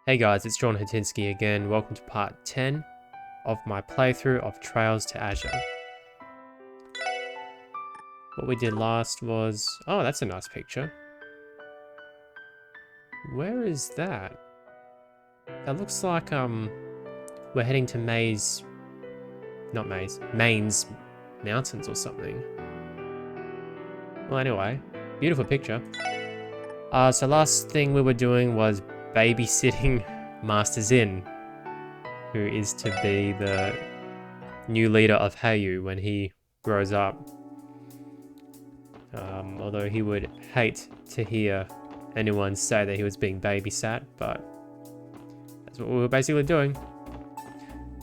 Hey guys, it's John Hatinsky again. Welcome to part 10 of my playthrough of Trails to Azure. What we did last was... Oh, that's a nice picture. Where is that? That looks like, we're heading to Mains Mountains or something. Well, anyway, beautiful picture. So last thing we were doing was babysitting Master Zin, who is to be the new leader of Hayu when he grows up. Although he would hate to hear anyone say that he was being babysat, but that's what we were basically doing.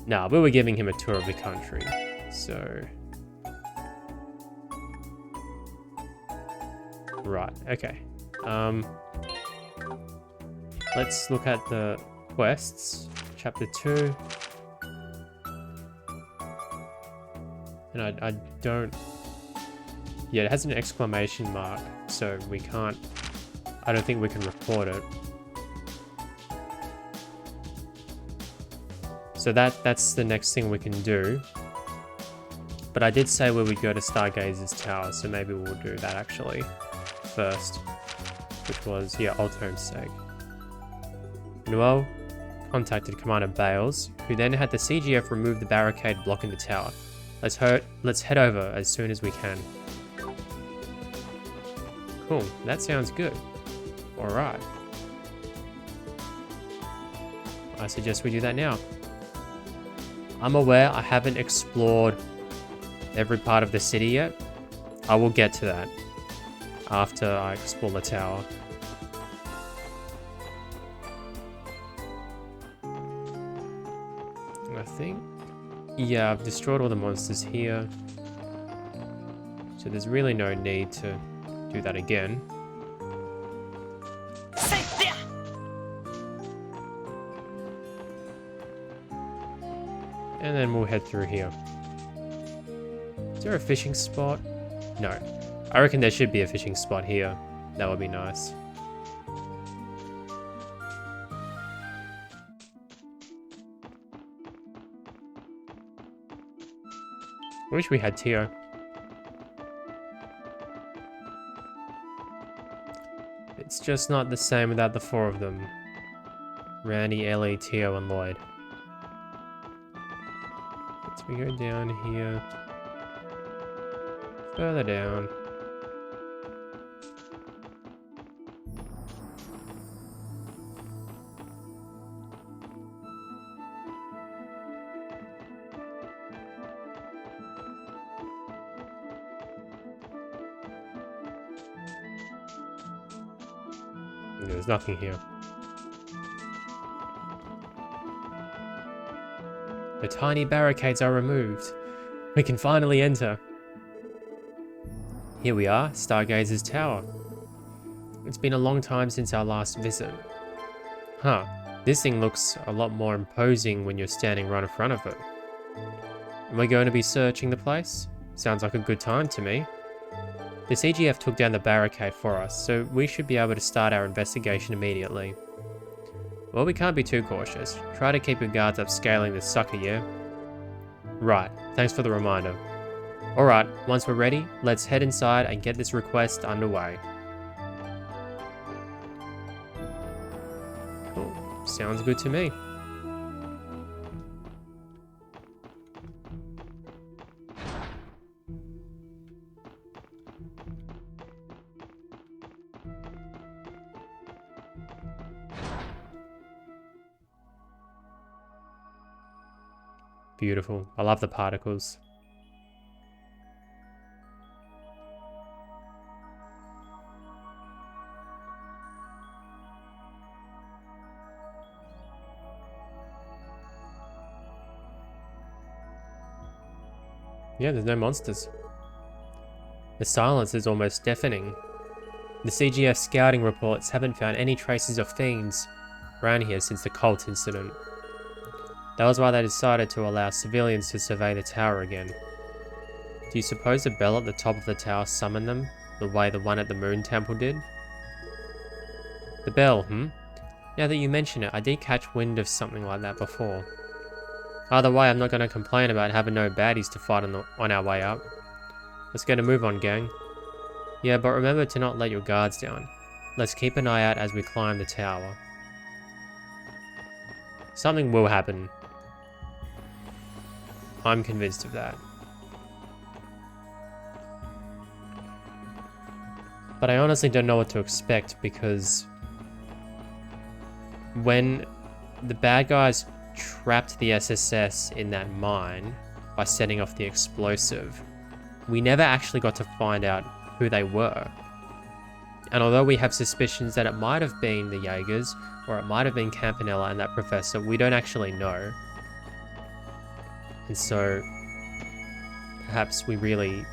Nah, we were giving him a tour of the country, so... Right, okay. Let's look at the quests. Chapter 2. And I don't... Yeah, it has an exclamation mark, so we can't... I don't think we can record it. So that's the next thing we can do. But I did say we would go to Stargazer's tower, so maybe we'll do that actually first. Which was, yeah, Old Home's sake. Noel contacted Commander Bales, who then had the CGF remove the barricade blocking the tower. Let's head over as soon as we can. Cool, that sounds good. Alright. I suggest we do that now. I'm aware I haven't explored every part of the city yet. I will get to that after I explore the tower. I think, yeah, I've destroyed all the monsters here, so there's really no need to do that again. And then we'll head through here. Is there a fishing spot? No. I reckon there should be a fishing spot here. That would be nice. I wish we had Tio. It's just not the same without the four of them. Randy, Ellie, Tio, and Lloyd. Let's we go down here. Further down. There's nothing here. The tiny barricades are removed. We can finally enter. Here we are, Stargazer's tower. It's been a long time since our last visit. Huh, this thing looks a lot more imposing when you're standing right in front of it. Am I going to be searching the place? Sounds like a good time to me. The CGF took down the barricade for us, so we should be able to start our investigation immediately. Well, we can't be too cautious. Try to keep your guards up scaling this sucker, yeah? Right, thanks for the reminder. Alright, once we're ready, let's head inside and get this request underway. Cool, sounds good to me. Beautiful. I love the particles. Yeah, there's no monsters. The silence is almost deafening. The CGF scouting reports haven't found any traces of fiends around here since the cult incident. That was why they decided to allow civilians to survey the tower again. Do you suppose the bell at the top of the tower summoned them, the way the one at the Moon Temple did? The bell, Now that you mention it, I did catch wind of something like that before. Either way, I'm not going to complain about having no baddies to fight on our way up. Let's get a move on, gang. Yeah, but remember to not let your guards down. Let's keep an eye out as we climb the tower. Something will happen. I'm convinced of that. But I honestly don't know what to expect because when the bad guys trapped the SSS in that mine by setting off the explosive, we never actually got to find out who they were. And although we have suspicions that it might have been the Jaegers or it might have been Campanella and that professor, we don't actually know. And so perhaps we really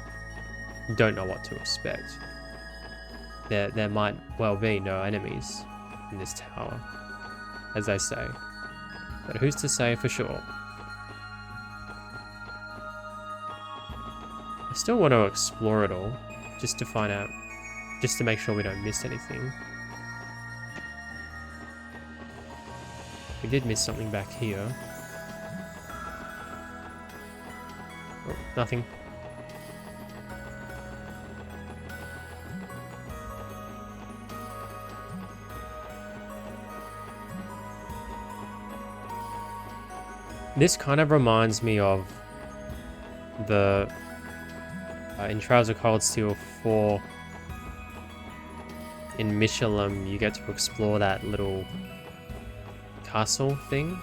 don't know what to expect. There might well be no enemies in this tower, as they say. But who's to say for sure? I still want to explore it all, just to find out, just to make sure we don't miss anything. We did miss something back here. Oh, nothing. This kind of reminds me of the in Trials of Cold Steel 4 in Michelin, you get to explore that little castle thing.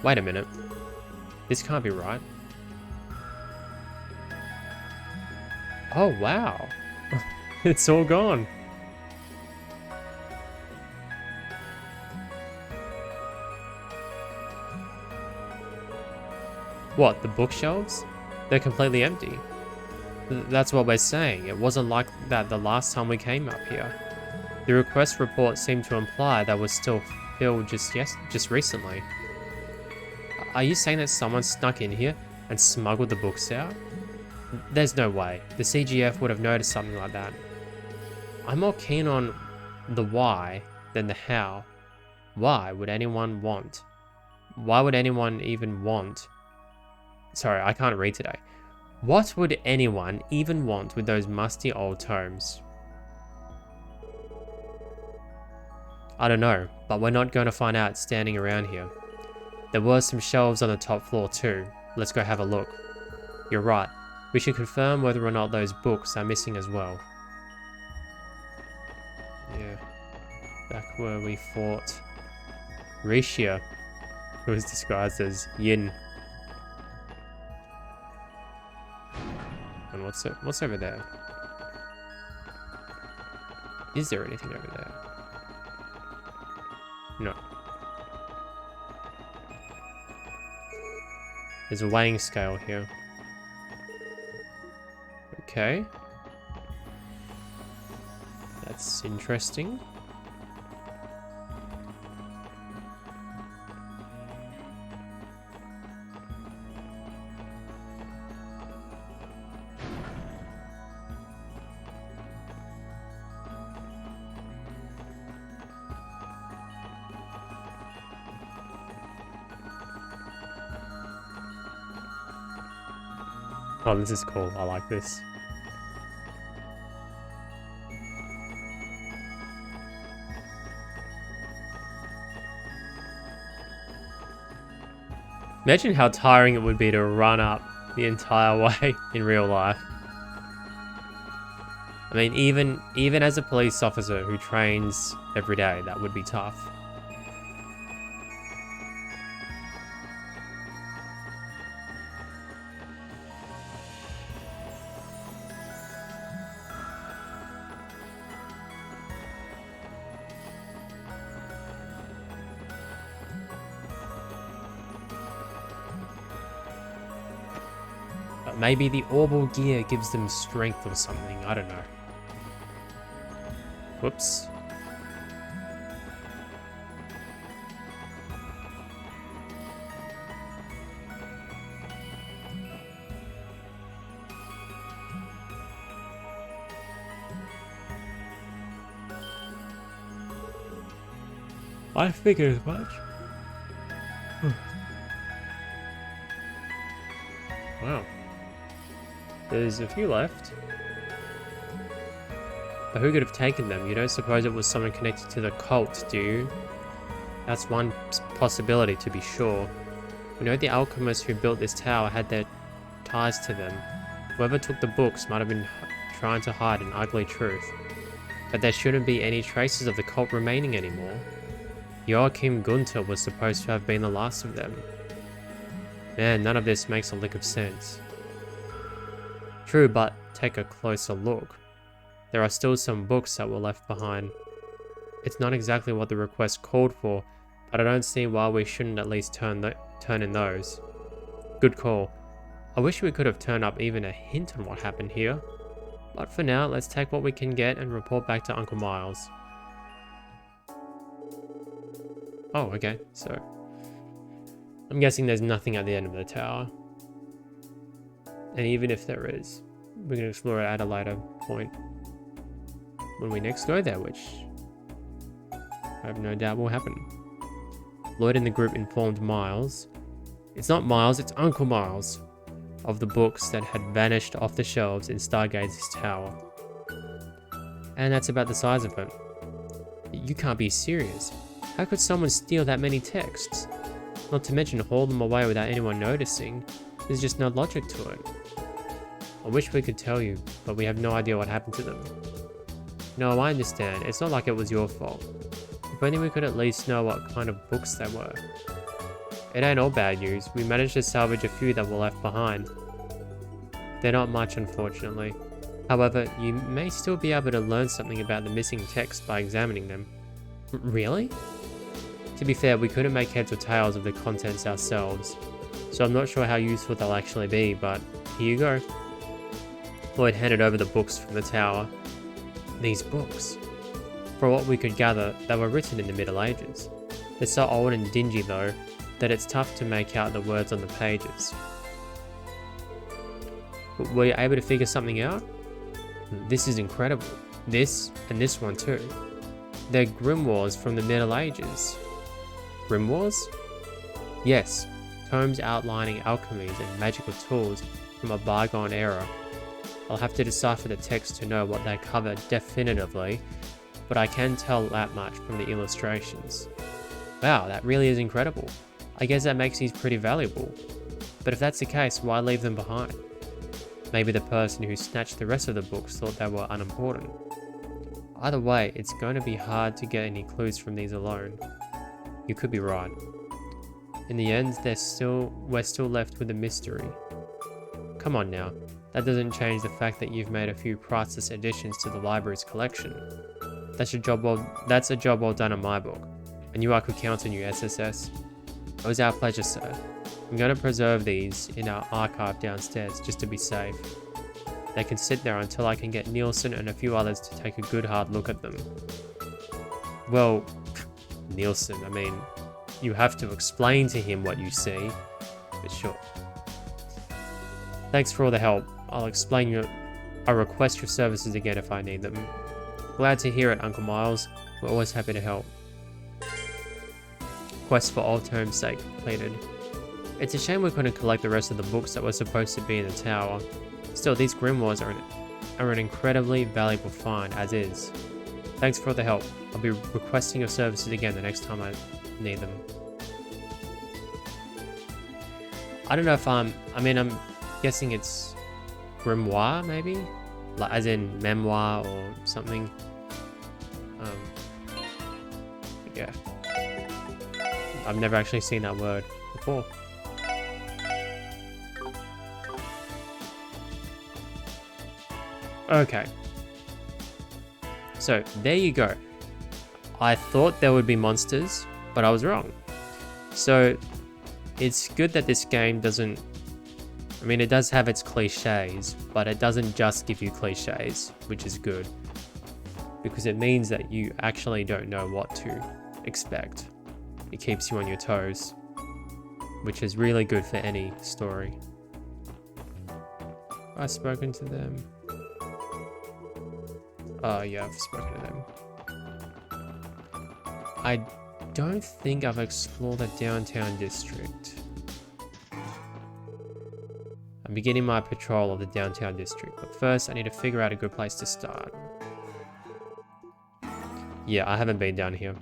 Wait a minute. This can't be right. Oh, wow. It's all gone. What, the bookshelves? They're completely empty. That's what we're saying. It wasn't like that the last time we came up here. The request report seemed to imply that was still filled just recently. Are you saying that someone snuck in here and smuggled the books out? There's no way. The CGF would have noticed something like that. I'm more keen on the why than the how. Why would anyone want? Why would anyone even want? Sorry, I can't read today. What would anyone even want with those musty old tomes? I don't know, but we're not going to find out standing around here. There were some shelves on the top floor too. Let's go have a look. You're right. We should confirm whether or not those books are missing as well. Yeah. Back where we fought Rishia, who was disguised as Yin. And what's over there? Is there anything over there? No. There's a weighing scale here. Okay. That's interesting. Oh, this is cool. I like this. Imagine how tiring it would be to run up the entire way in real life. I mean, even as a police officer who trains every day, that would be tough. But maybe the orbal gear gives them strength or something, I don't know. Whoops. I figured as much. Wow. There's a few left. But who could have taken them? You don't suppose it was someone connected to the cult, do you? That's one possibility, to be sure. We know the alchemists who built this tower had their ties to them. Whoever took the books might have been trying to hide an ugly truth. But there shouldn't be any traces of the cult remaining anymore. Joachim Gunther was supposed to have been the last of them. Man, none of this makes a lick of sense. True, but take a closer look. There are still some books that were left behind. It's not exactly what the request called for, but I don't see why we shouldn't at least turn in those. Good call. I wish we could have turned up even a hint on what happened here. But for now, let's take what we can get and report back to Uncle Miles. Oh, okay, so I'm guessing there's nothing at the end of the tower. And even if there is, we can explore it at a later point. When we next go there, which I have no doubt will happen. Lloyd and the group informed Miles. It's not Miles, it's Uncle Miles. Of the books that had vanished off the shelves in Stargazer's tower. And that's about the size of it. You can't be serious. How could someone steal that many texts? Not to mention haul them away without anyone noticing. There's just no logic to it. I wish we could tell you, but we have no idea what happened to them. No, I understand. It's not like it was your fault. If only we could at least know what kind of books they were. It ain't all bad news. We managed to salvage a few that were left behind. They're not much, unfortunately. However, you may still be able to learn something about the missing text by examining them. Really? To be fair, we couldn't make heads or tails of the contents ourselves, so I'm not sure how useful they'll actually be, but here you go. Lloyd handed over the books from the tower. These books. For what we could gather, they were written in the Middle Ages. They're so old and dingy though, that it's tough to make out the words on the pages. But were you able to figure something out? This is incredible. This, and this one too. They're grimoires from the Middle Ages. Grimoires? Yes, tomes outlining alchemies and magical tools from a bygone era. I'll have to decipher the text to know what they cover definitively, but I can tell that much from the illustrations. Wow, that really is incredible. I guess that makes these pretty valuable. But if that's the case, why leave them behind? Maybe the person who snatched the rest of the books thought they were unimportant. Either way, it's going to be hard to get any clues from these alone. You could be right. In the end, we're still left with a mystery. Come on now, that doesn't change the fact that you've made a few priceless additions to the library's collection. That's a job well done in my book, and I could count on you, SSS. It was our pleasure, sir. I'm going to preserve these in our archive downstairs just to be safe. They can sit there until I can get Nielsen and a few others to take a good hard look at them. Well, Nielsen, I mean, you have to explain to him what you see, but sure. Thanks for all the help. I'll request your services again if I need them. Glad to hear it, Uncle Miles. We're always happy to help. Quest for old term's sake completed. It's a shame we couldn't collect the rest of the books that were supposed to be in the tower. Still, these grimoires are an incredibly valuable find as is. Thanks for all the help. I'll be requesting your services again the next time I need them. I don't know if I'm guessing it's grimoire maybe? Like, as in memoir or something. Yeah. I've never actually seen that word before. Okay. So, there you go. I thought there would be monsters, but I was wrong. So, it's good that this game doesn't... I mean, it does have its cliches, but it doesn't just give you cliches, which is good. Because it means that you actually don't know what to expect. It keeps you on your toes, which is really good for any story. I've spoken to them. Oh yeah, I've spoken to them. don't think I've explored the downtown district. I'm beginning my patrol of the downtown district, but first I need to figure out a good place to start. Yeah, I haven't been down here.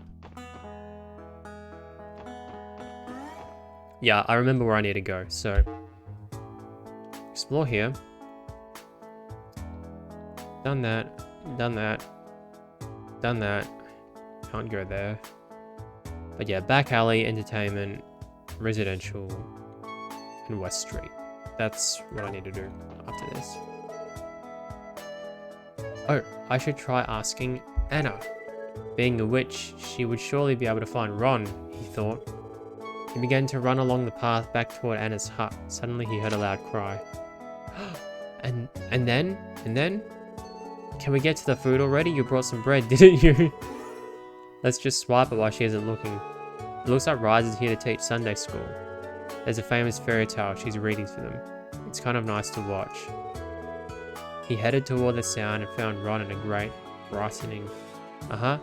Yeah, I remember where I need to go, so... explore here. Done that. Done that. Done that. Can't go there. But yeah, back alley, entertainment, residential, and West Street. That's what I need to do after this. Oh, I should try asking Anna. Being a witch, she would surely be able to find Ron, he thought. He began to run along the path back toward Anna's hut. Suddenly he heard a loud cry. And then? Can we get to the food already? You brought some bread, didn't you? Let's just swipe it while she isn't looking. It looks like Rise is here to teach Sunday school. There's a famous fairy tale she's reading for them. It's kind of nice to watch. He headed toward the sound and found Ron in a great frightening... a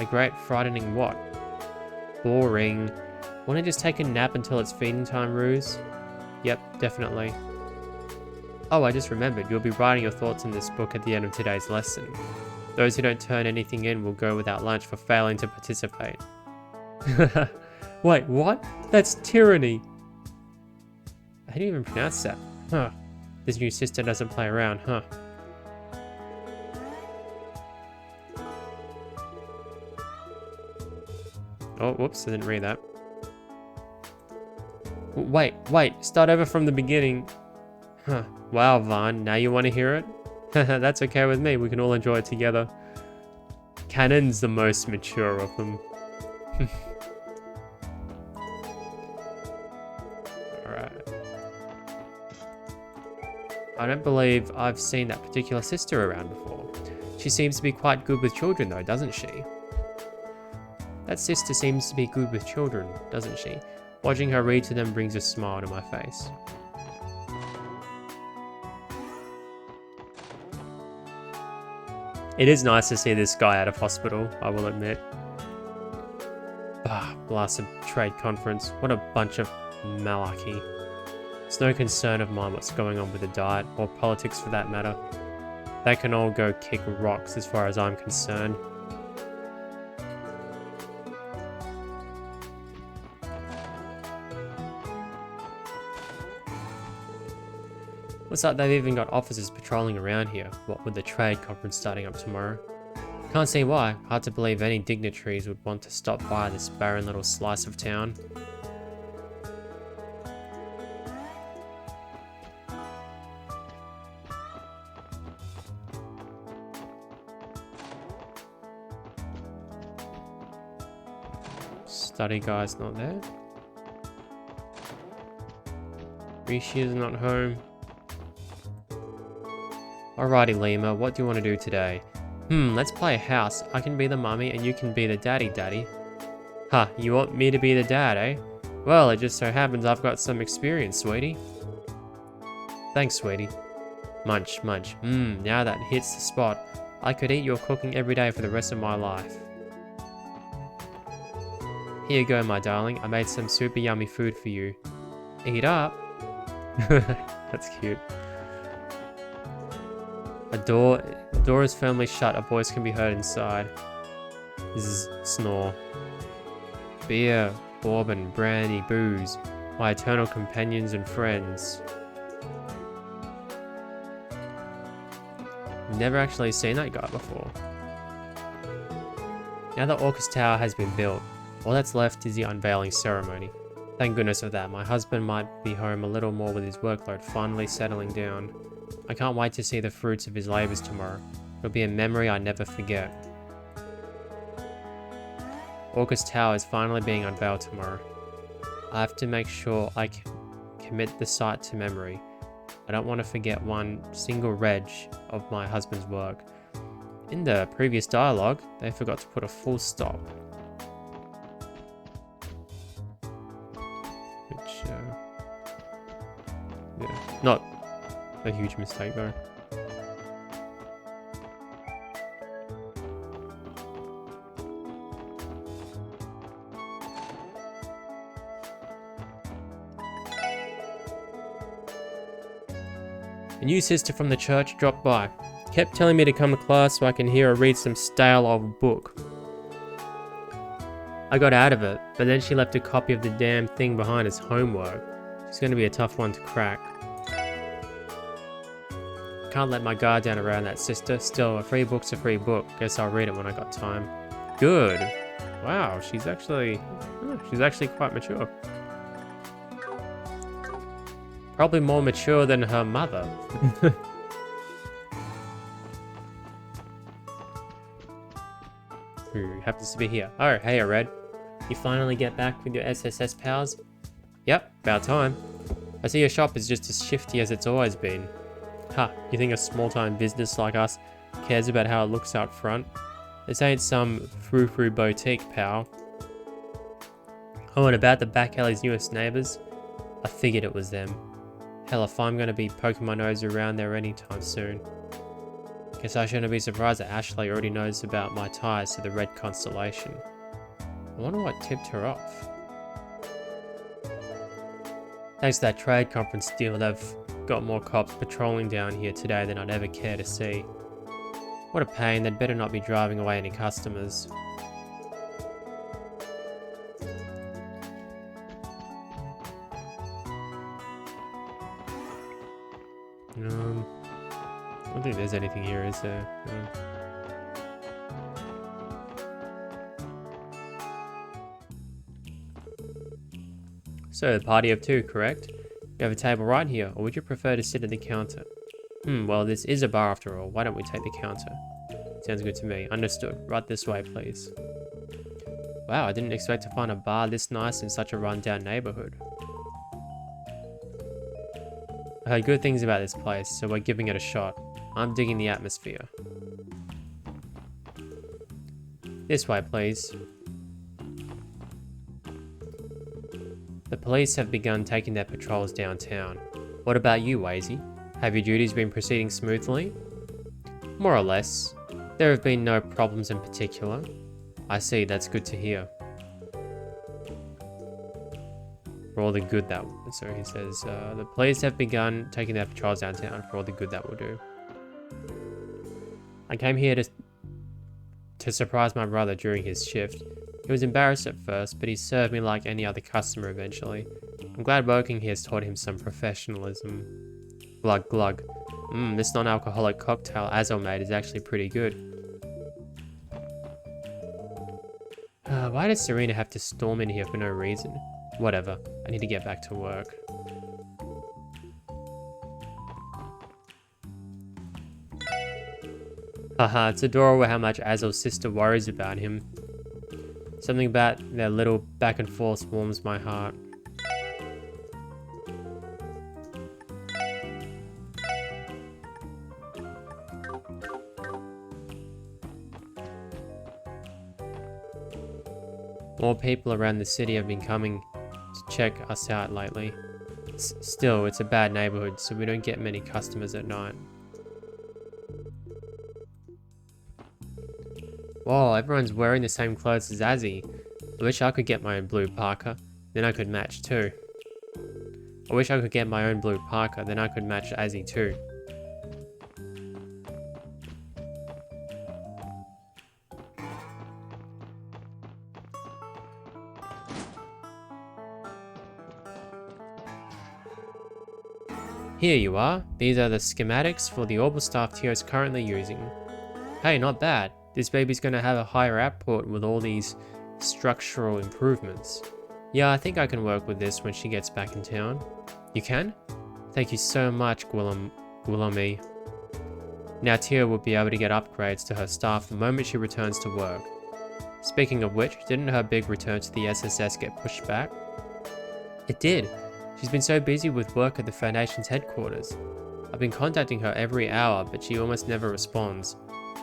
great frightening what? Boring. Wanna just take a nap until it's feeding time, Ruse? Yep, definitely. Oh, I just remembered, you'll be writing your thoughts in this book at the end of today's lesson. Those who don't turn anything in will go without lunch for failing to participate. Wait, what? That's tyranny! I didn't even pronounce that. Huh. This new sister doesn't play around, huh? Oh, whoops, I didn't read that. Wait, start over from the beginning. Huh. Wow, Vaughn, now you want to hear it? That's okay with me, we can all enjoy it together. Canon's the most mature of them. Alright. I don't believe I've seen that particular sister around before. She seems to be quite good with children though, doesn't she? That sister seems to be good with children, doesn't she? Watching her read to them brings a smile to my face. It is nice to see this guy out of hospital, I will admit. Ah, blasted trade conference. What a bunch of malarkey. It's no concern of mine what's going on with the diet, or politics for that matter. They can all go kick rocks as far as I'm concerned. Looks like they've even got officers patrolling around here, what with the trade conference starting up tomorrow. Can't see why, hard to believe any dignitaries would want to stop by this barren little slice of town. Study guy's not there. Rishi is not home. Alrighty, Lima, what do you want to do today? Let's play a house. I can be the mummy and you can be the daddy. Huh, you want me to be the dad, eh? Well, it just so happens I've got some experience, sweetie. Thanks, sweetie. Munch, munch. Now that hits the spot. I could eat your cooking every day for the rest of my life. Here you go, my darling. I made some super yummy food for you. Eat up. That's cute. The door is firmly shut. A voice can be heard inside. Zzz, snore. Beer, bourbon, brandy, booze. My eternal companions and friends. Never actually seen that guy before. Now that Orcus Tower has been built, all that's left is the unveiling ceremony. Thank goodness for that. My husband might be home a little more with his workload finally settling down. I can't wait to see the fruits of his labours tomorrow. It'll be a memory I never forget. Orcus Tower is finally being unveiled tomorrow. I have to make sure I commit the site to memory. I don't want to forget one single reg of my husband's work. In the previous dialogue, they forgot to put a full stop. Which, yeah, not a huge mistake though. A new sister from the church dropped by. Kept telling me to come to class so I can hear her read some stale old book. I got out of it, but then she left a copy of the damn thing behind as homework. It's going to be a tough one to crack. Can't let my guard down around that, sister. Still, a free book's a free book. Guess I'll read it when I got time. Good. Wow, she's actually quite mature. Probably more mature than her mother. Who happens to be here? Oh, hey, Red. You finally get back with your SSS pals? Yep, about time. I see your shop is just as shifty as it's always been. Ha, you think a small-time business like us cares about how it looks out front? This ain't some frou-frou boutique, pal. Oh, and about the back alley's newest neighbours? I figured it was them. Hell, if I'm gonna be poking my nose around there anytime soon. Guess I shouldn't be surprised that Ashley already knows about my ties to the Red Constellation. I wonder what tipped her off. Thanks to that trade conference deal, they've got more cops patrolling down here today than I'd ever care to see. What a pain, they'd better not be driving away any customers. I don't think there's anything here, is there? So, the party of two, correct? You have a table right here, or would you prefer to sit at the counter? Well, this is a bar after all. Why don't we take the counter? Sounds good to me. Understood. Right this way, please. Wow, I didn't expect to find a bar this nice in such a run-down neighborhood. I heard good things about this place, so we're giving it a shot. I'm digging the atmosphere. This way, please. The police have begun taking their patrols downtown. What about you, Wazy? Have your duties been proceeding smoothly? More or less. There have been no problems in particular. I see, that's good to hear. For all the good that... So he says, the police have begun taking their patrols downtown for all the good that will do. I came here to surprise my brother during his shift. He was embarrassed at first, but he served me like any other customer eventually. I'm glad working here has taught him some professionalism. Glug glug. This non-alcoholic cocktail Azure made is actually pretty good. Why did Serena have to storm in here for no reason? Whatever, I need to get back to work. Haha, it's adorable how much Azure's sister worries about him. Something about their little back and forth warms my heart. More people around the city have been coming to check us out lately. Still, it's a bad neighborhood, so we don't get many customers at night. Whoa, everyone's wearing the same clothes as Azzy. I wish I could get my own blue parka, then I could match too. I wish I could get my own blue parka, then I could match Azzy too. Here you are. These are the schematics for the orbital staff Tio is currently using. Hey, not bad. This baby's gonna have a higher output with all these structural improvements. Yeah, I think I can work with this when she gets back in town. You can? Thank you so much, Gwilami. Now Tio will be able to get upgrades to her staff the moment she returns to work. Speaking of which, didn't her big return to the SSS get pushed back? It did. She's been so busy with work at the Foundation's headquarters. I've been contacting her every hour, but she almost never responds.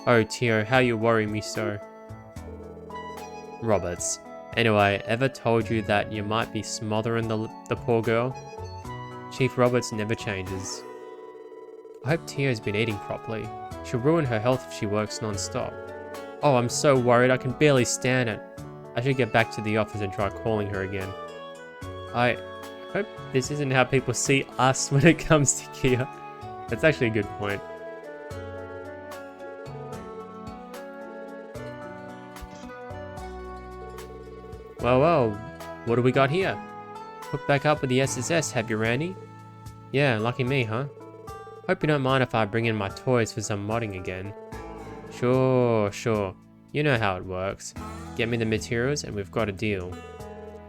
Oh Tio, how you worry me so. Roberts. Anyway, ever told you that you might be smothering the poor girl? Chief Roberts never changes. I hope Tio's been eating properly. She'll ruin her health if she works non-stop. Oh, I'm so worried, I can barely stand it. I should get back to the office and try calling her again. I hope this isn't how people see us when it comes to Kia. That's actually a good point. Well, what do we got here? Hooked back up with the SSS, have you, Randy? Yeah, lucky me, huh? Hope you don't mind if I bring in my toys for some modding again. Sure. You know how it works. Get me the materials and we've got a deal.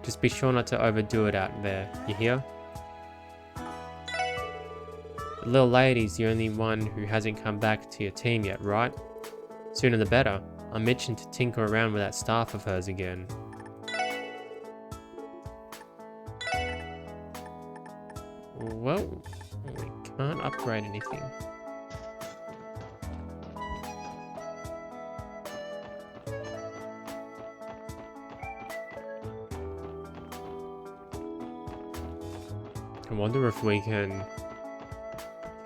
Just be sure not to overdo it out there, you hear? The little lady's the only one who hasn't come back to your team yet, right? Sooner the better. I'm itching to tinker around with that staff of hers again. Well, we can't upgrade anything. I wonder if we can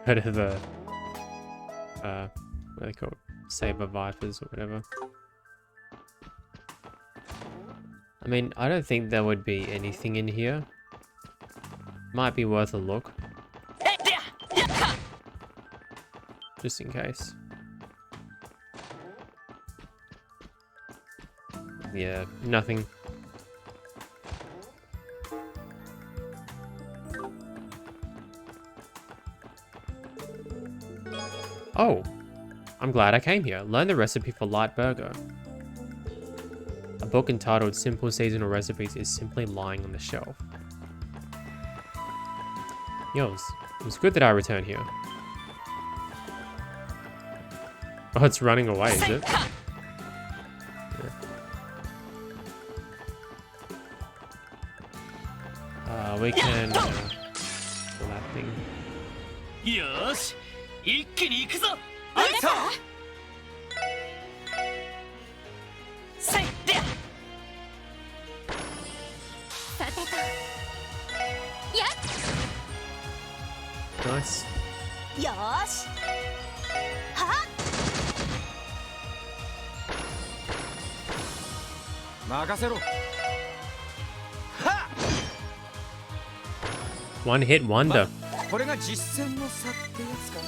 go to the what are they called? Saber Vipers or whatever. I mean, I don't think there would be anything in here. Might be worth a look. Just in case. Yeah, nothing. Oh, I'm glad I came here. Learn the recipe for light burger. A book entitled Simple Seasonal Recipes is simply lying on the shelf. Yours. It was good that I returned here. Oh, it's running away, is it? Yeah. We can that thing. Yosh, 一気に行くぞ。せいで。さてと。やっ。Nice. よーし。はっ。任せろ。 One hit wonder. これが実践の差ってやつかね。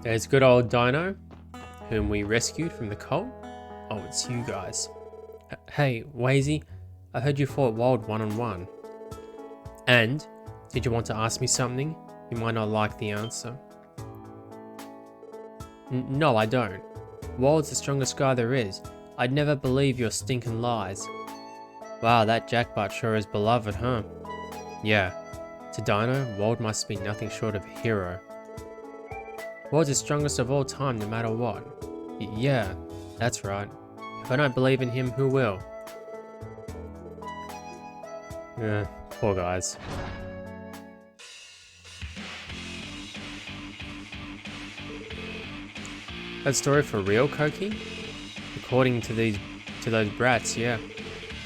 There's good old Dino, whom we rescued from the cult. Oh, it's you guys. Hey, Wazy, I heard you fought Wald one-on-one. And, did you want to ask me something? You might not like the answer. No, I don't. Wald's the strongest guy there is. I'd never believe your stinking lies. Wow, that jackbutt sure is beloved, huh? Yeah. To Dino, Wald must be nothing short of a hero. Wald's the strongest of all time, no matter what. Yeah, that's right. If I don't believe in him, who will? Yeah, poor guys. That story for real, Koki? According to those brats, yeah.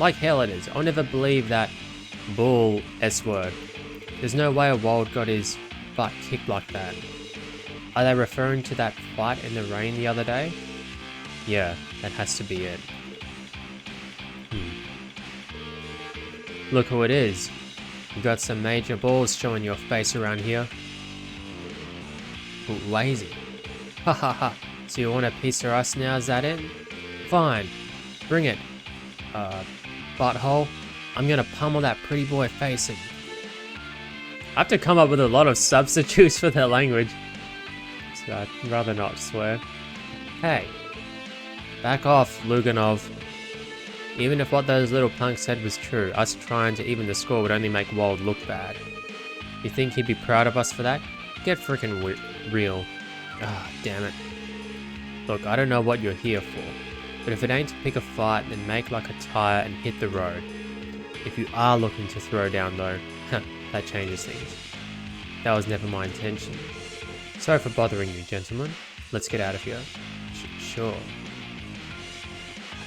Like hell it is. I'll never believe that bull S-word. There's no way a Wald got his butt kicked like that. Are they referring to that fight in the rain the other day? Yeah, that has to be it. Look who it is. You got some major balls showing your face around here. Wazy. Ha ha ha. So you want a piece of us now, is that it? Fine. Bring it. Butthole. I'm gonna pummel that pretty boy face in. I have to come up with a lot of substitutes for their language. So I'd rather not swear. Hey. Back off, Luganov. Even if what those little punks said was true, us trying to even the score would only make Wald look bad. You think he'd be proud of us for that? Get freaking real. Ah, damn it. Look, I don't know what you're here for, but if it ain't to pick a fight, then make like a tire and hit the road. If you are looking to throw down though, that changes things. That was never my intention. Sorry for bothering you, gentlemen. Let's get out of here. Sure.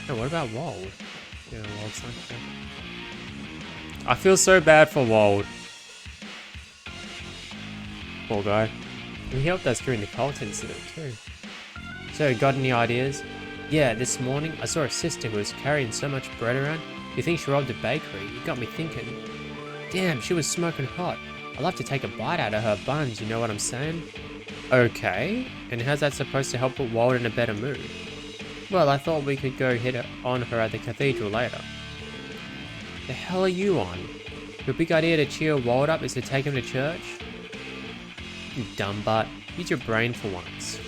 Oh, what about Wald? Yeah, Wald's not there. I feel so bad for Wald. Poor guy. He helped us during the cult incident too. So, got any ideas? Yeah, this morning I saw a sister who was carrying so much bread around. You think she robbed a bakery? It got me thinking. Damn, she was smoking hot. I'd love to take a bite out of her buns, you know what I'm saying? Okay, and how's that supposed to help put Wald in a better mood? Well, I thought we could go hit on her at the cathedral later. The hell are you on? Your big idea to cheer Wald up is to take him to church? You dumb butt. Use your brain for once.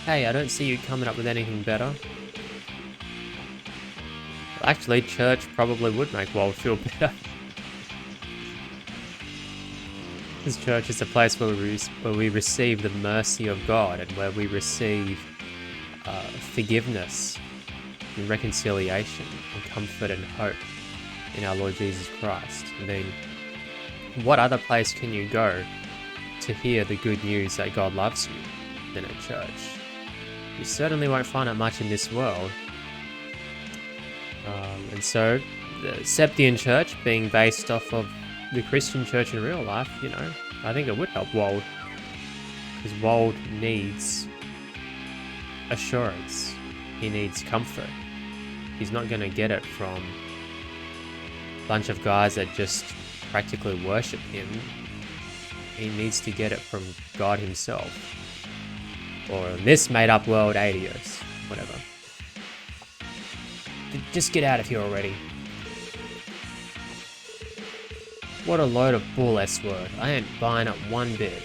Hey, I don't see you coming up with anything better. Well, actually, church probably would make Wald feel better. This church is a place where we receive the mercy of God and where we receive forgiveness and reconciliation and comfort and hope in our Lord Jesus Christ. I mean, what other place can you go to hear the good news that God loves you than a church? You certainly won't find it much in this world. And so, the Septian Church being based off of the Christian church in real life, you know, I think it would help Wald. Because Wald needs assurance. He needs comfort. He's not going to get it from a bunch of guys that just practically worship him. He needs to get it from God himself. Or in this made-up world, Adios. Whatever. Just get out of here already. What a load of bull, S-word. I ain't buying it one bit.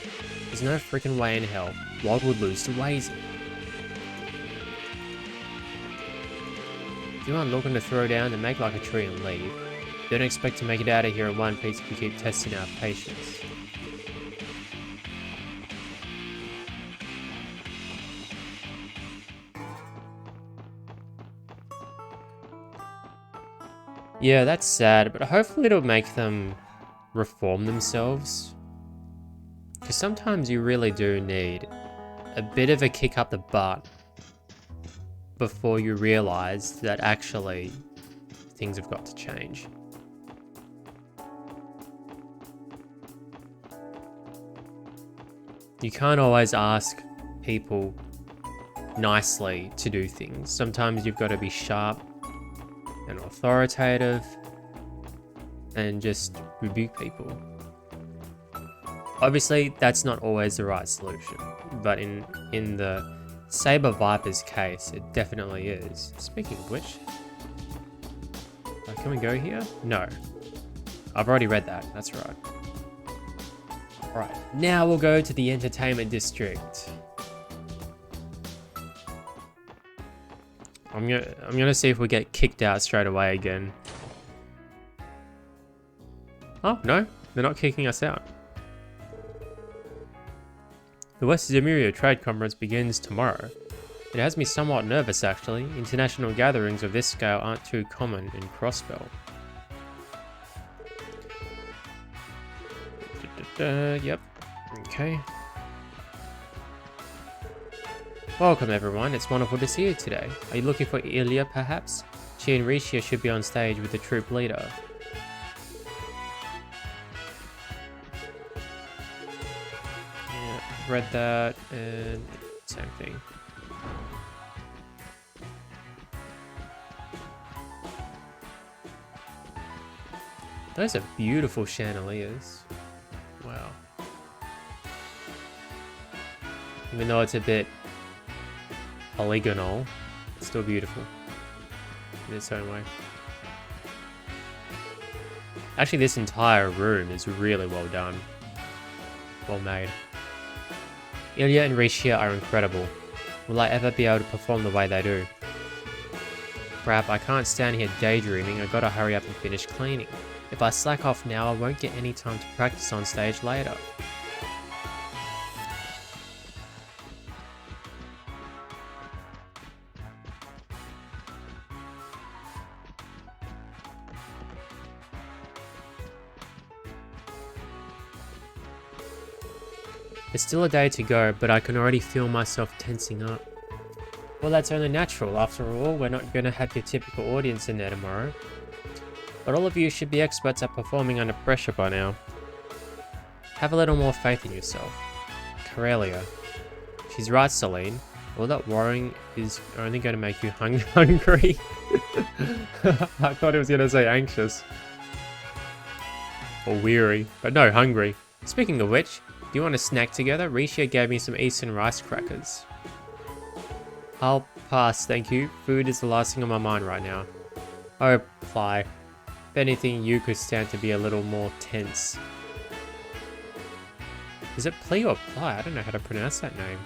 There's no freaking way in hell Wald would lose to Wazy. If you aren't looking to throw down, then make like a tree and leave. Don't expect to make it out of here in one piece if you keep testing our patience. Yeah, that's sad, but hopefully it'll make them reform themselves. Because sometimes you really do need a bit of a kick up the butt before you realize that actually things have got to change. You can't always ask people nicely to do things. Sometimes you've got to be sharp and authoritative and just rebuke people. Obviously, that's not always the right solution, but in the Saber Viper's case, it definitely is. Speaking of which, can we go here? No. I've already read that, that's right. Alright, now we'll go to the entertainment district. I'm gonna see if we get kicked out straight away again. Oh, no, they're not kicking us out. The West Zemuria Trade Conference begins tomorrow. It has me somewhat nervous actually. International gatherings of this scale aren't too common in Crossbell. Yep, okay. Welcome everyone, it's wonderful to see you today. Are you looking for Ilya perhaps? She and Rishia should be on stage with the troop leader. Yeah, read that and same thing. Those are beautiful chandeliers. Wow. Even though it's a bit polygonal, it's still beautiful in its own way. Actually, this entire room is really well done. Well made. Ilya and Rishia are incredible. Will I ever be able to perform the way they do? Crap, I can't stand here daydreaming, I gotta hurry up and finish cleaning. If I slack off now, I won't get any time to practice on stage later. There's still a day to go, but I can already feel myself tensing up. Well, that's only natural. After all, we're not going to have your typical audience in there tomorrow. But all of you should be experts at performing under pressure by now. Have a little more faith in yourself. Karelia. She's right, Celine. All that worrying is only going to make you hungry. I thought it was going to say anxious. Or weary. But no, hungry. Speaking of which, do you want a snack together? Risha gave me some Eastern rice crackers. I'll pass, thank you. Food is the last thing on my mind right now. I reply. If anything, you could stand to be a little more tense. Is it Plee or Ply? I don't know how to pronounce that name.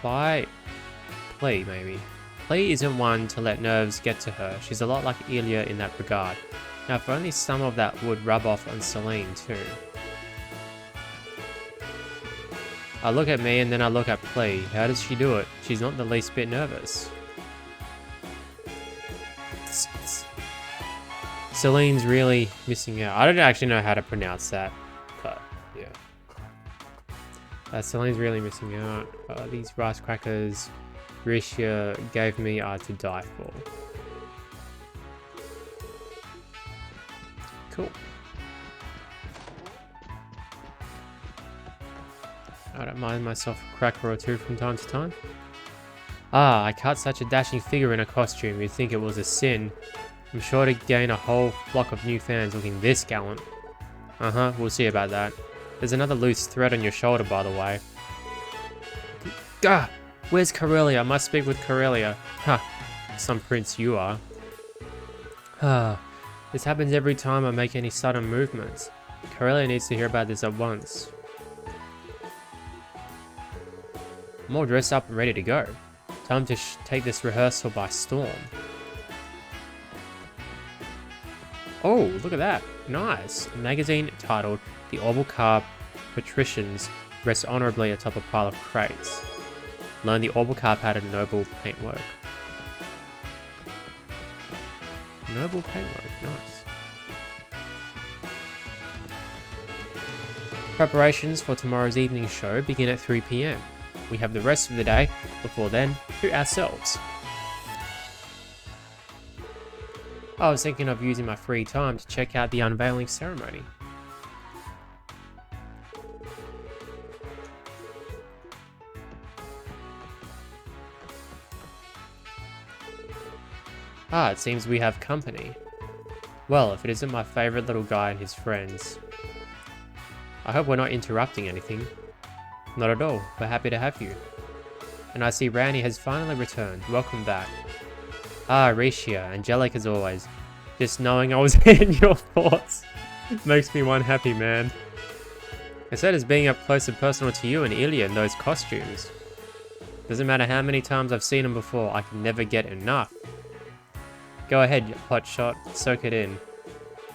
Ply? Plee, maybe. Plee isn't one to let nerves get to her. She's a lot like Ilya in that regard. Now, if only some of that would rub off on Celine, too. I look at me and then I look at Plee. How does she do it? She's not the least bit nervous. Celine's really missing out. I don't actually know how to pronounce that, but yeah. Celine's really missing out. These rice crackers Risha gave me are to die for. Cool. I don't mind myself a cracker or two from time to time. Ah, I cut such a dashing figure in a costume, you'd think it was a sin. I'm sure to gain a whole flock of new fans looking this gallant. Uh-huh, we'll see about that. There's another loose thread on your shoulder, by the way. Gah! Where's Karelia? I must speak with Karelia. Ha! Some prince you are. Ah, this happens every time I make any sudden movements. Karelia needs to hear about this at once. I'm all dressed up and ready to go. Time to take this rehearsal by storm. Oh, look at that. Nice. A magazine titled The Orbital Car Patricians rests honorably atop a pile of crates. Learn the Orbital Car pattern noble paintwork. Noble paintwork, nice. Preparations for tomorrow's evening show begin at 3 PM. We have the rest of the day, before then, to ourselves. I was thinking of using my free time to check out the unveiling ceremony. Ah, it seems we have company. Well, if it isn't my favourite little guy and his friends. I hope we're not interrupting anything. Not at all, we're happy to have you. And I see Randy has finally returned. Welcome back. Ah, Risha, angelic as always. Just knowing I was in your thoughts makes me one happy man. Instead as being up close and personal to you and Ilya in those costumes. Doesn't matter how many times I've seen him before, I can never get enough. Go ahead, hotshot, soak it in.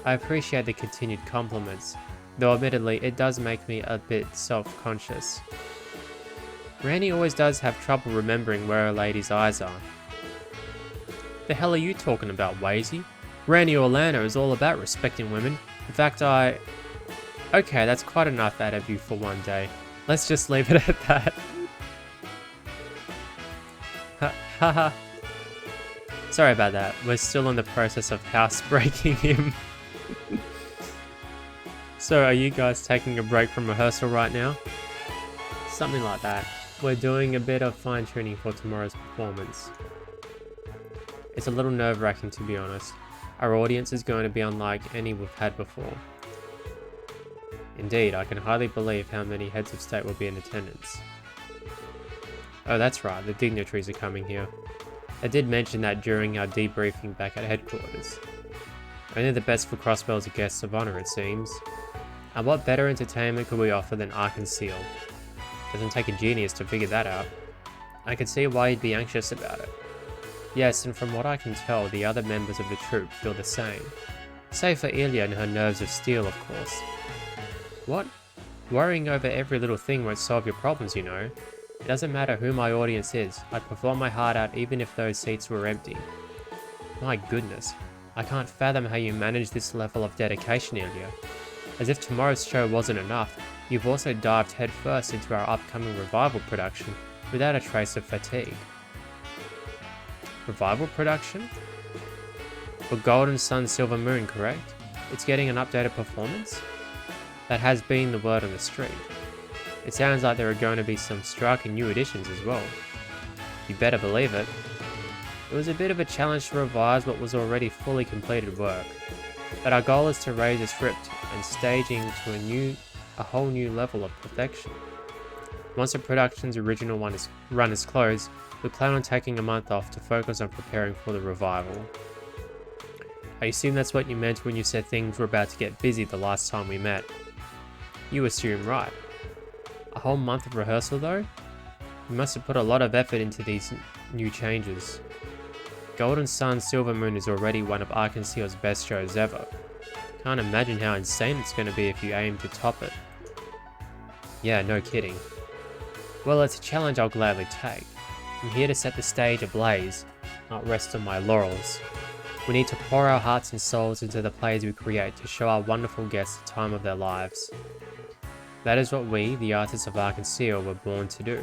I appreciate the continued compliments, though admittedly it does make me a bit self-conscious. Randy always does have trouble remembering where a lady's eyes are. The hell are you talking about, Wazy? Randy Orlando is all about respecting women. In fact, Okay, that's quite enough out of you for one day. Let's just leave it at that. Haha. Sorry about that. We're still in the process of housebreaking him. So are you guys taking a break from rehearsal right now? Something like that. We're doing a bit of fine-tuning for tomorrow's performance. It's a little nerve-wracking, to be honest. Our audience is going to be unlike any we've had before. Indeed, I can hardly believe how many heads of state will be in attendance. Oh, that's right, the dignitaries are coming here. I did mention that during our debriefing back at headquarters. Only the best for Crossbell's guests of honor, it seems. And what better entertainment could we offer than Ark and Seal? Doesn't take a genius to figure that out. I could see why you'd be anxious about it. Yes, and from what I can tell, the other members of the troupe feel the same. Save for Ilya and her nerves of steel, of course. What? Worrying over every little thing won't solve your problems, you know. It doesn't matter who my audience is, I'd perform my heart out even if those seats were empty. My goodness, I can't fathom how you manage this level of dedication, Ilya. As if tomorrow's show wasn't enough, you've also dived headfirst into our upcoming revival production without a trace of fatigue. Revival production? For Golden Sun Silver Moon, correct? It's getting an updated performance? That has been the word on the street. It sounds like there are going to be some striking new additions as well. You better believe it. It was a bit of a challenge to revise what was already fully completed work, but our goal is to raise the script and staging to a whole new level of perfection. Once the production's original run is closed, we plan on taking a month off to focus on preparing for the revival. I assume that's what you meant when you said things were about to get busy the last time we met. You assume right. A whole month of rehearsal though? You must have put a lot of effort into these new changes. Golden Sun Silver Moon is already one of Arkanseal's best shows ever. Can't imagine how insane it's going to be if you aim to top it. Yeah, no kidding. Well, it's a challenge I'll gladly take. I'm here to set the stage ablaze, not rest on my laurels. We need to pour our hearts and souls into the plays we create to show our wonderful guests the time of their lives. That is what we, the artists of Arkanseal, were born to do.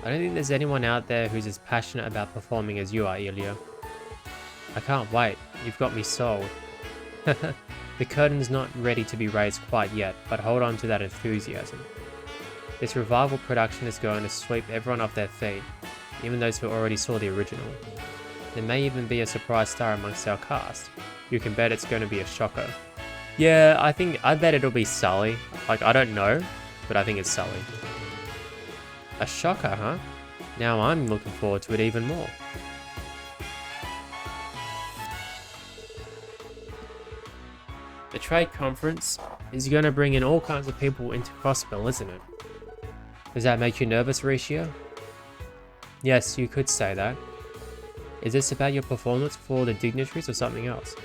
I don't think there's anyone out there who's as passionate about performing as you are, Ilya. I can't wait, you've got me sold. The curtain's not ready to be raised quite yet, but hold on to that enthusiasm. This revival production is going to sweep everyone off their feet, even those who already saw the original. There may even be a surprise star amongst our cast. You can bet it's going to be a shocker. Yeah, I bet it'll be Sully. Like, I don't know, but I think it's Sully. A shocker, huh? Now I'm looking forward to it even more. The trade conference is going to bring in all kinds of people into Crossbell, isn't it? Does that make you nervous, Ricio? Yes, you could say that. Is this about your performance for the dignitaries or something else?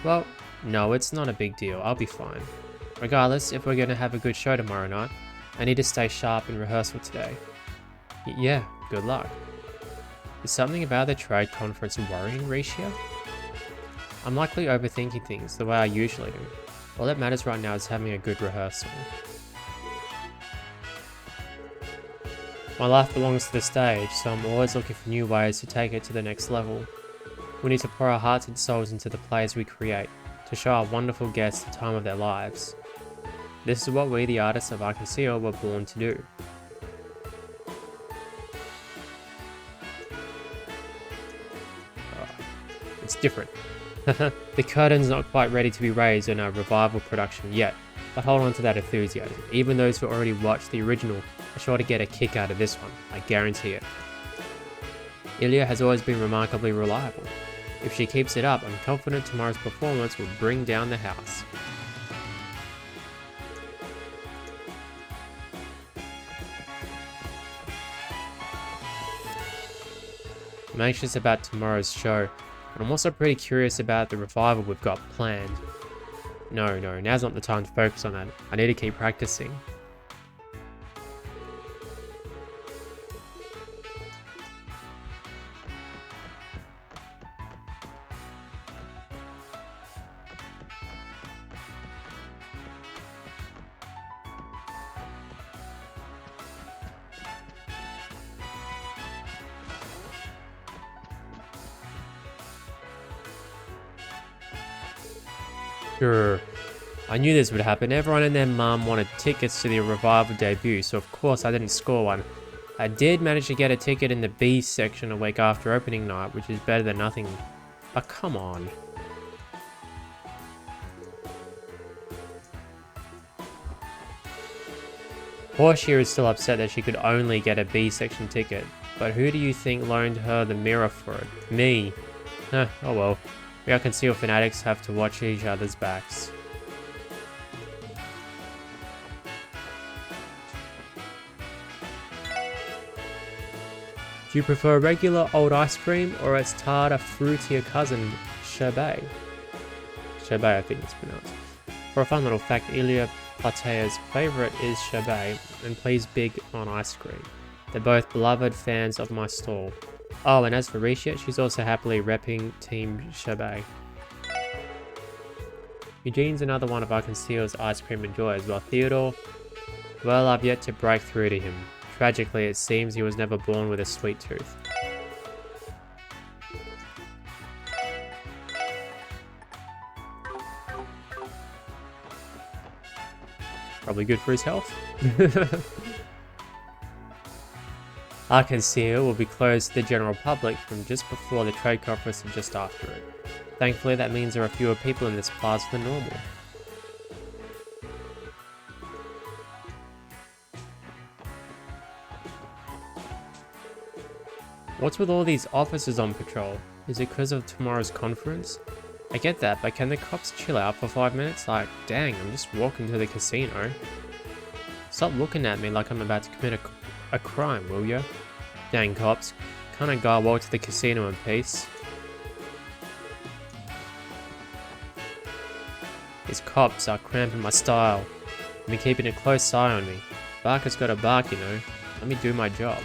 Well, no, it's not a big deal. I'll be fine. Regardless, if we're going to have a good show tomorrow night, I need to stay sharp in rehearsal today. Yeah, good luck. Is something about the trade conference worrying, Ricio? I'm likely overthinking things the way I usually do. All that matters right now is having a good rehearsal. My life belongs to the stage, so I'm always looking for new ways to take it to the next level. We need to pour our hearts and souls into the plays we create, to show our wonderful guests the time of their lives. This is what we, the artists of Arkanseal, were born to do. It's different. The curtain's not quite ready to be raised in our revival production yet, but hold on to that enthusiasm. Even those who already watched the original are sure to get a kick out of this one, I guarantee it. Ilya has always been remarkably reliable. If she keeps it up, I'm confident tomorrow's performance will bring down the house. I'm anxious about tomorrow's show, but I'm also pretty curious about the revival we've got planned. No, now's not the time to focus on that. I need to keep practicing. Sure. I knew this would happen. Everyone and their mum wanted tickets to the revival debut, so of course I didn't score one. I did manage to get a ticket in the B section a week after opening night, which is better than nothing. But come on. Portia is still upset that she could only get a B section ticket, but who do you think loaned her the mirror for it? Me. Oh well. We Arkanseal fanatics have to watch each other's backs. Do you prefer regular old ice cream or its tartar, fruitier cousin, sherbet? Sherbet, I think it's pronounced. For a fun little fact, Ilya Platea's favourite is sherbet, and Please Big on ice cream. They're both beloved fans of my stall. Oh, and as for Risha, she's also happily repping Team Sherbet. Eugene's another one of Arkanseal's ice cream enjoyers, while Theodore, well, I've yet to break through to him. Tragically, it seems he was never born with a sweet tooth. Probably good for his health. Arkansas will be closed to the general public from just before the trade conference and just after it. Thankfully, that means there are fewer people in this plaza than normal. What's with all these officers on patrol? Is it because of tomorrow's conference? I get that, but can the cops chill out for 5 minutes? Like, dang, I'm just walking to the casino. Stop looking at me like I'm about to commit a crime, will ya? Dang cops, can't a guy walk to the casino in peace? These cops are cramping my style. They're keeping a close eye on me. Barker's got a bark, you know. Let me do my job.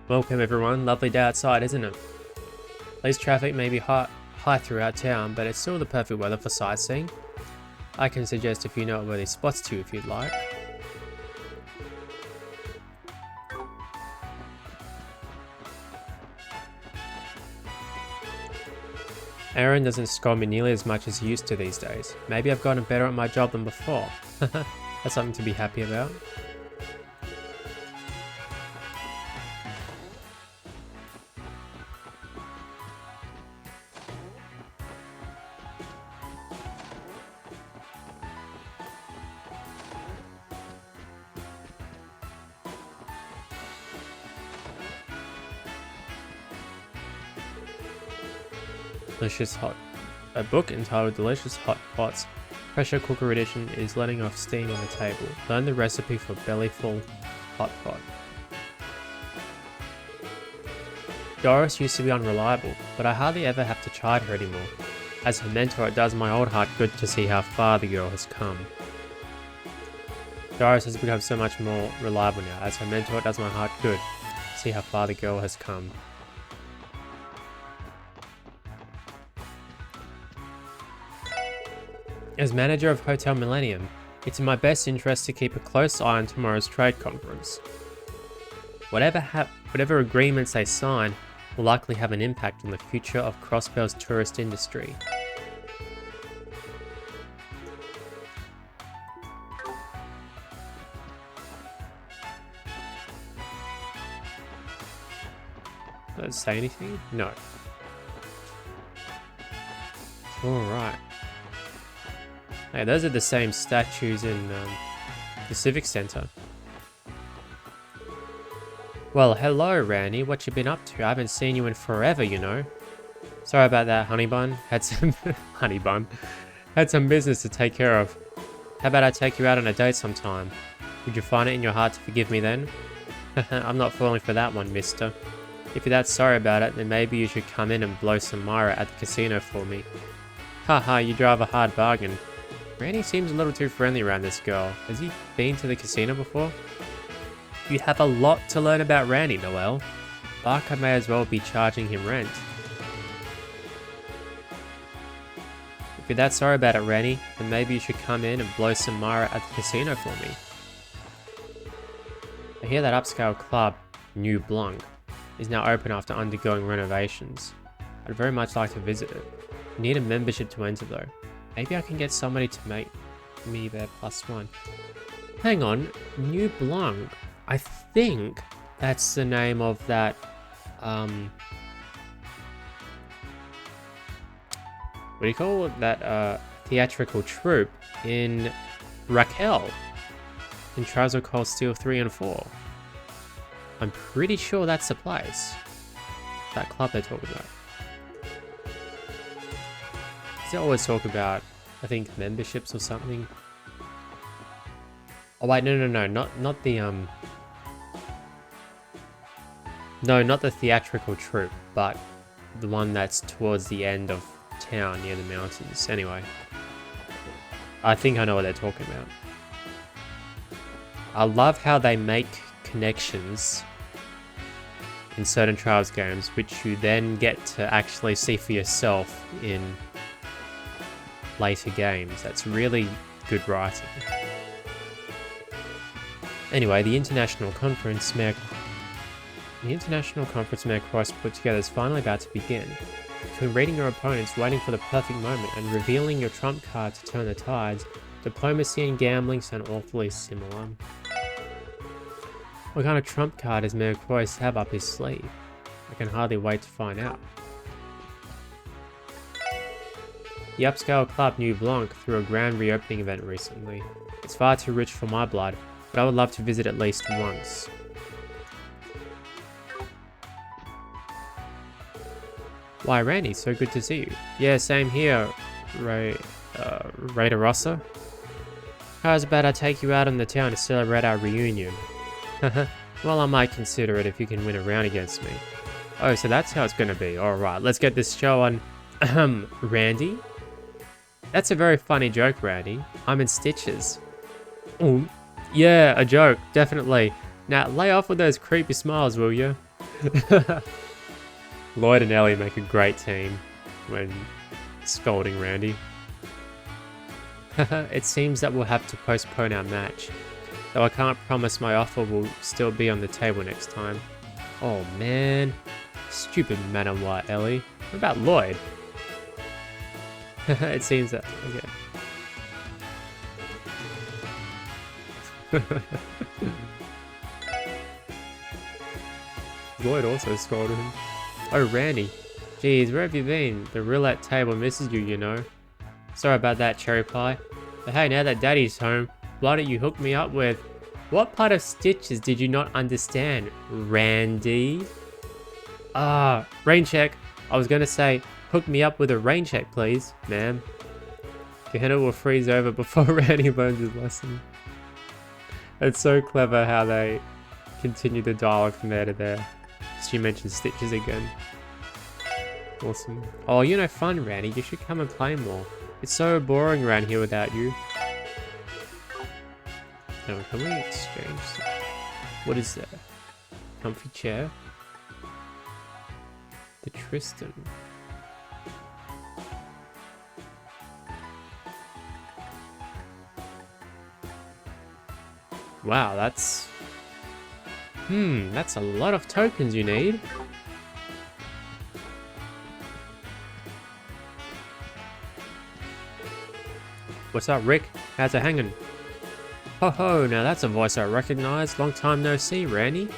Welcome everyone, lovely day outside, isn't it? Police traffic may be high throughout town, but it's still the perfect weather for sightseeing. I can suggest a few noteworthy spots too if you'd like. Aaron doesn't scold me nearly as much as he used to these days. Maybe I've gotten better at my job than before. That's something to be happy about. Delicious Hot. A book entitled Delicious Hot Pots Pressure Cooker Edition is letting off steam on the table. Learn the recipe for bellyful hot pot. Doris used to be unreliable, but I hardly ever have to chide her anymore. As her mentor, it does my old heart good to see how far the girl has come. Doris has become so much more reliable now. As her mentor, it does my heart good to see how far the girl has come. As manager of Hotel Millennium, it's in my best interest to keep a close eye on tomorrow's trade conference. Whatever agreements they sign will likely have an impact on the future of Crossbell's tourist industry. Does it say anything? No. Alright. Hey, those are the same statues in the Civic Center. Well, hello, Randy. What you been up to? I haven't seen you in forever, you know. Sorry about that, honey bun. Had some honey bun. Had some business to take care of. How about I take you out on a date sometime? Would you find it in your heart to forgive me then? I'm not falling for that one, mister. If you're that sorry about it, then maybe you should come in and blow some Myra at the casino for me. Haha, you drive a hard bargain. Randy seems a little too friendly around this girl. Has he been to the casino before? You have a lot to learn about Randy, Noel. Barker may as well be charging him rent. If you're that sorry about it, Randy, then maybe you should come in and blow some Myra at the casino for me. I hear that upscale club, New Blanc, is now open after undergoing renovations. I'd very much like to visit it. You need a membership to enter though. Maybe I can get somebody to make me their +1. Hang on, New Blanc. I think that's the name of that, what do you call it? That, theatrical troupe in Raquel, in Trials of Cold Steel 3 and 4. I'm pretty sure that's the place. That club they're talking about. They always talk about, I think, memberships or something. Oh wait, no, not the no, not the theatrical troupe, but the one that's towards the end of town near the mountains. Anyway, I think I know what they're talking about. I love how they make connections in certain Trials games, which you then get to actually see for yourself in later games. That's really good writing. Anyway, the International Conference Mayor Cross put together is finally about to begin. Between reading your opponents, waiting for the perfect moment, and revealing your trump card to turn the tides, diplomacy and gambling sound awfully similar. What kind of trump card does Mayor Cross have up his sleeve? I can hardly wait to find out. The upscale club New Blanc threw a grand reopening event recently. It's far too rich for my blood, but I would love to visit at least once. Why, Randy, so good to see you. Yeah, same here, Raider Rossa. How's about I take you out in the town to celebrate our reunion? Well, I might consider it if you can win a round against me. Oh, so that's how it's gonna be. Alright, let's get this show on. Randy? That's a very funny joke, Randy. I'm in stitches. Ooh. Yeah, a joke, definitely. Now, lay off with those creepy smiles, will you? Lloyd and Ellie make a great team when scolding Randy. It seems that we'll have to postpone our match, though I can't promise my offer will still be on the table next time. Oh man, stupid Madam White Ellie. What about Lloyd? It seems that, okay. Lloyd also scolded him. Oh, Randy. Geez, where have you been? The roulette table misses you, you know. Sorry about that, Cherry Pie. But hey, now that Daddy's home, why don't you hook me up with... What part of Stitches did you not understand, Randy? Rain check. I was gonna say, hook me up with a rain check, please, ma'am. Gehenna will freeze over before Randy learns his lesson. It's so clever how they continue the dialogue from there to there. She mentioned Stitches again. Awesome. Oh, you know, fun, Randy. You should come and play more. It's so boring around here without you. Now, can we exchange? What is that? Comfy chair? The Tristan. Wow, that's a lot of tokens you need. What's up, Rick? How's it hanging? Ho ho, now that's a voice I recognize. Long time no see, Randy.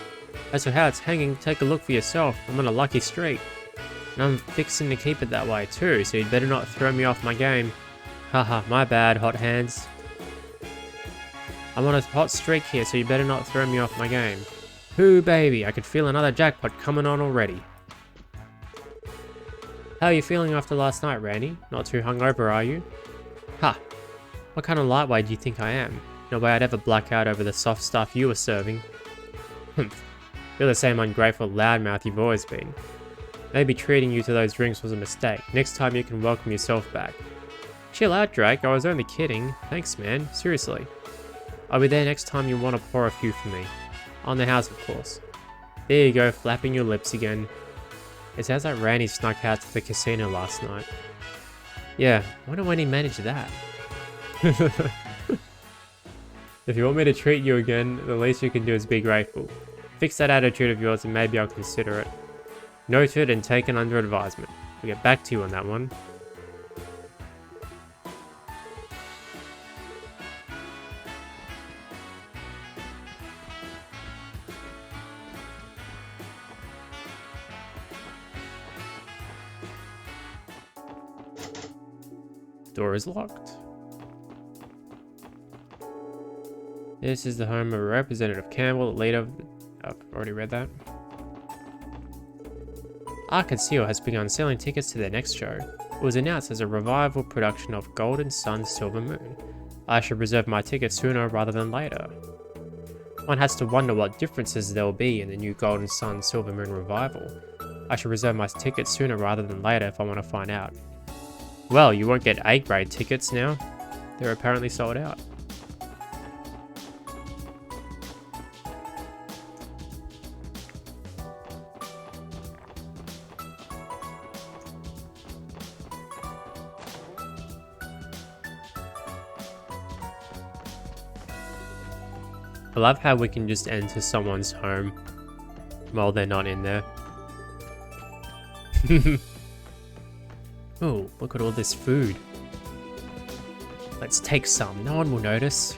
As for how it's hanging, take a look for yourself. I'm on a lucky streak. And I'm fixing to keep it that way too, so you'd better not throw me off my game. Haha, my bad, hot hands. I'm on a hot streak here, so you better not throw me off my game. Ooh, baby, I could feel another jackpot coming on already. How are you feeling after last night, Randy? Not too hungover, are you? Ha! What kind of lightweight do you think I am? No way I'd ever black out over the soft stuff you were serving. Humph. You're the same ungrateful loudmouth you've always been. Maybe treating you to those drinks was a mistake. Next time you can welcome yourself back. Chill out, Drake. I was only kidding. Thanks, man. Seriously. I'll be there next time you want to pour a few for me. On the house, of course. There you go, flapping your lips again. It sounds like Randy snuck out to the casino last night. Yeah, wonder when he managed that. If you want me to treat you again, the least you can do is be grateful. Fix that attitude of yours and maybe I'll consider it. Noted and taken under advisement. We'll get back to you on that one. Door is locked. This is the home of Representative Campbell, leader of... I've already read that. Arcade has begun selling tickets to their next show. It was announced as a revival production of Golden Sun Silver Moon. I should reserve my tickets sooner rather than later. One has to wonder what differences there will be in the new Golden Sun Silver Moon revival. I should reserve my tickets sooner rather than later if I want to find out. Well, you won't get A-grade tickets now. They're apparently sold out. I love how we can just enter someone's home while they're not in there. Oh, look at all this food. Let's take some. No one will notice.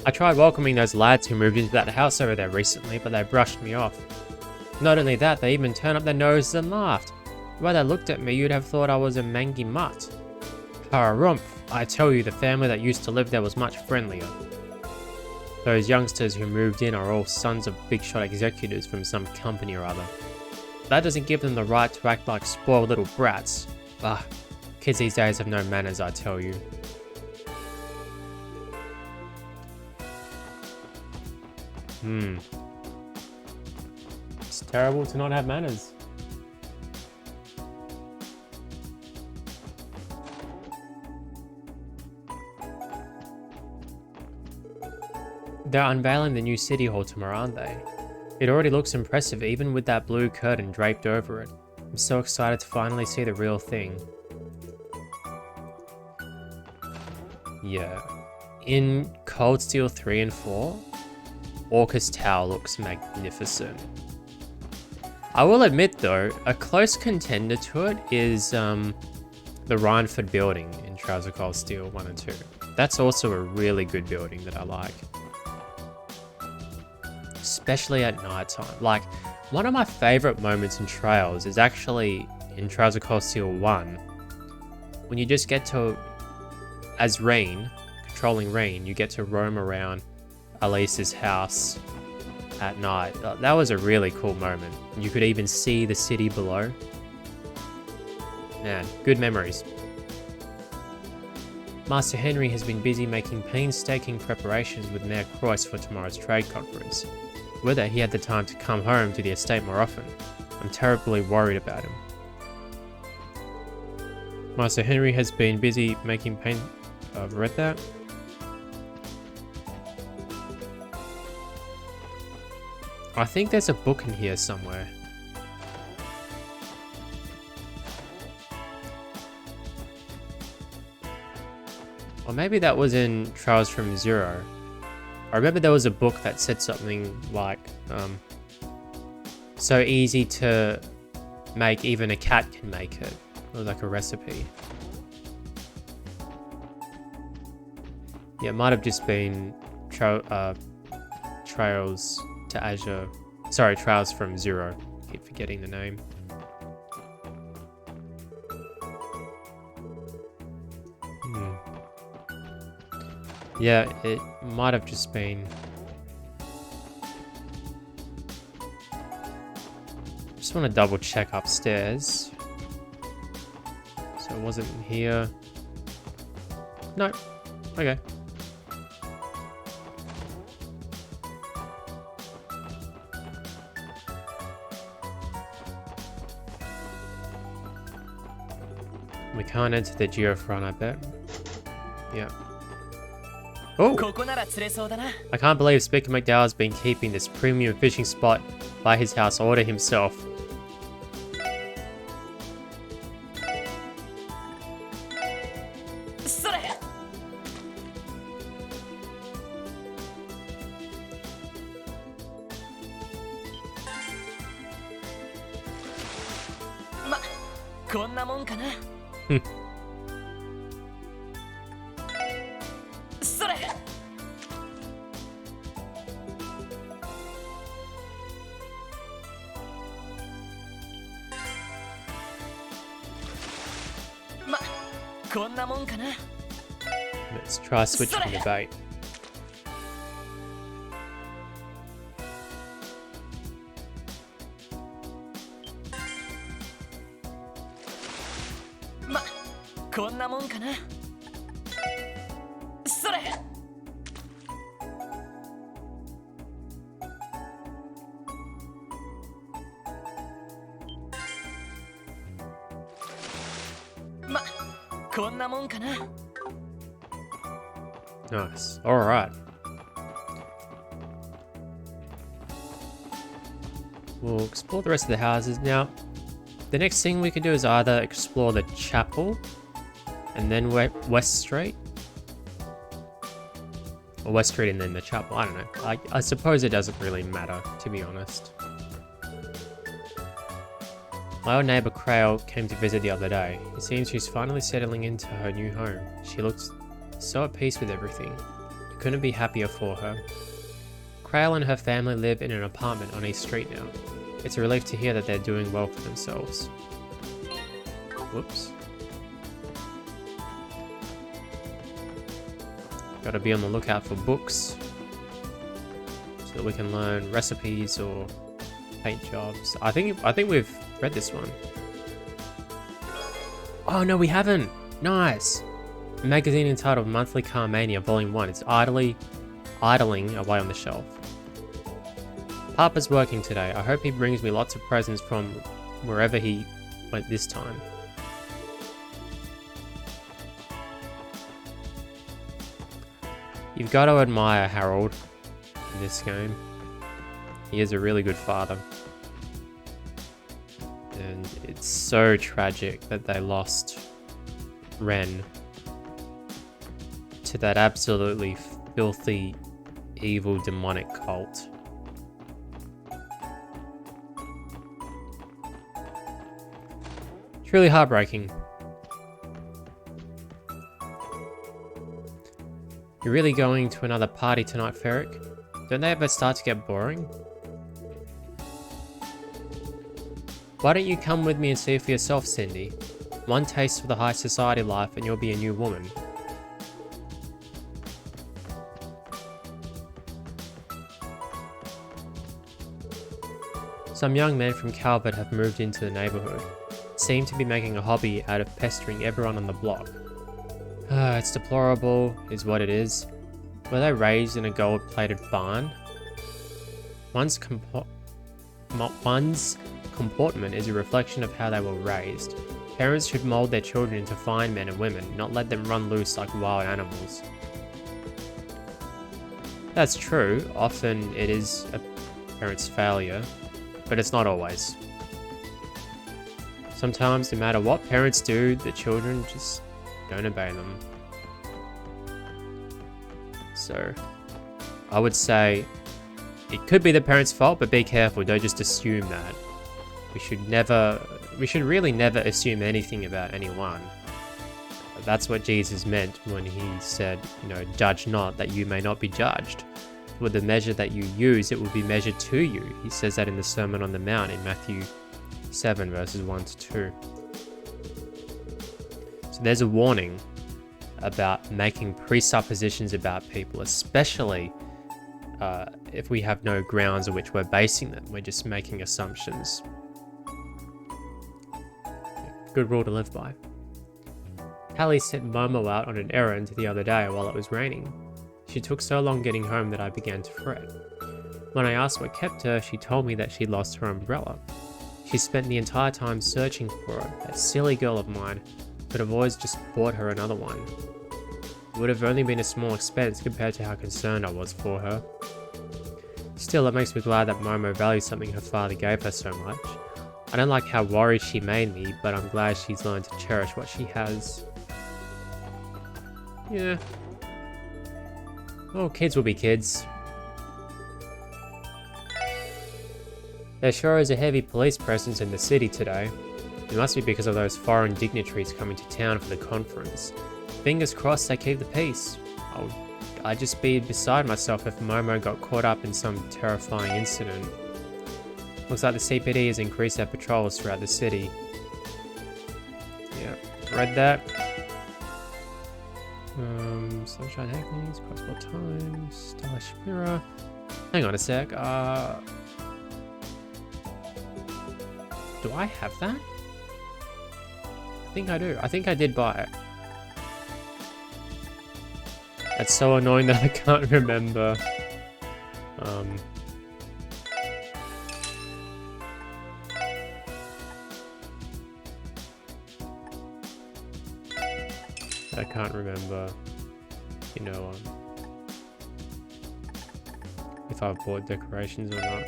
I tried welcoming those lads who moved into that house over there recently, but they brushed me off. Not only that, they even turned up their noses and laughed. The way they looked at me, you'd have thought I was a mangy mutt. Harumph, I tell you, the family that used to live there was much friendlier. Those youngsters who moved in are all sons of big-shot executives from some company or other. That doesn't give them the right to act like spoiled little brats. Bah, kids these days have no manners, I tell you. It's terrible to not have manners. They're unveiling the new city hall tomorrow, aren't they? It already looks impressive even with that blue curtain draped over it. I'm so excited to finally see the real thing. Yeah. In Cold Steel 3 and 4, Orcus Tower looks magnificent. I will admit though, a close contender to it is the Rhineford building in Trials of Cold Steel 1 and 2. That's also a really good building that I like. Especially at night time. Like, one of my favorite moments in Trails is actually in Trials of Cold Steel 1, when you just get to, as Rain, controlling Rain, you get to roam around Elise's house at night. That was a really cool moment. You could even see the city below. Man, good memories. Master Henry has been busy making painstaking preparations with Mayor Croyce for tomorrow's trade conference. Whether he had the time to come home to the estate more often, I'm terribly worried about him. Master Henry has been busy making paint... I've read that. I think there's a book in here somewhere. Or maybe that was in Trials from Zero. I remember there was a book that said something like, so easy to make, even a cat can make it. It was like a recipe. Yeah, it might have just been Trails to Azure. Sorry, Trials from Zero. Keep forgetting the name. Yeah, it might have just been... Just want to double check upstairs. So it wasn't in here. No. Okay. We can't enter the geofront, I bet. Yeah. Oh! I can't believe Speaker McDowell has been keeping this premium fishing spot by his house all to himself. Let's try switching the bait. Nice. Alright. We'll explore the rest of the houses. Now, the next thing we could do is either explore the chapel and then West Street. Or West Street and then the chapel. I don't know. I suppose it doesn't really matter, to be honest. My old neighbour Krail came to visit the other day. It seems she's finally settling into her new home. She looks so at peace with everything. I couldn't be happier for her. Krail and her family live in an apartment on East Street now. It's a relief to hear that they're doing well for themselves. Whoops. Gotta be on the lookout for books so that we can learn recipes or paint jobs. I think we've read this one. Oh no, we haven't. Nice. A magazine entitled Monthly Carmania Volume 1. It's idling away on the shelf. Papa's working today. I hope he brings me lots of presents from wherever he went this time. You've got to admire Harold in this game. He is a really good father. And it's so tragic that they lost Ren to that absolutely filthy, evil, demonic cult. It's really heartbreaking. You're really going to another party tonight, Ferric? Don't they ever start to get boring? Why don't you come with me and see for yourself, Cindy? One taste of the high society life and you'll be a new woman. Some young men from Calvert have moved into the neighbourhood. Seem to be making a hobby out of pestering everyone on the block. It's deplorable, is what it is. Were they raised in a gold-plated barn? One's comportment is a reflection of how they were raised. Parents should mould their children into fine men and women, not let them run loose like wild animals. That's true, often it is a parent's failure, but it's not always. Sometimes, no matter what parents do, the children just don't obey them. So, I would say it could be the parents' fault, but be careful, don't just assume that. We should really never assume anything about anyone. That's what Jesus meant when he said, judge not that you may not be judged. With the measure that you use, it will be measured to you. He says that in the Sermon on the Mount in Matthew 7 verses 1 to 2. So there's a warning about making presuppositions about people, especially if we have no grounds on which we're basing them. We're just making assumptions. Good rule to live by. Hallie sent Momo out on an errand the other day while it was raining. She took so long getting home that I began to fret. When I asked what kept her, she told me that she'd lost her umbrella. She spent the entire time searching for it. That silly girl of mine could have always just bought her another one. It would have only been a small expense compared to how concerned I was for her. Still, it makes me glad that Momo values something her father gave her so much. I don't like how worried she made me, but I'm glad she's learned to cherish what she has. Yeah. Oh, kids will be kids. There sure is a heavy police presence in the city today. It must be because of those foreign dignitaries coming to town for the conference. Fingers crossed they keep the peace. I'd just be beside myself if Momo got caught up in some terrifying incident. Looks like the CPD has increased their patrols throughout the city. Yeah, read that. Sunshine Hackneys, Crossbell Times, Stylish Mirror. Hang on a sec. Do I have that? I think I do. I think I did buy it. That's so annoying that I can't remember. I can't remember, if I've bought decorations or not.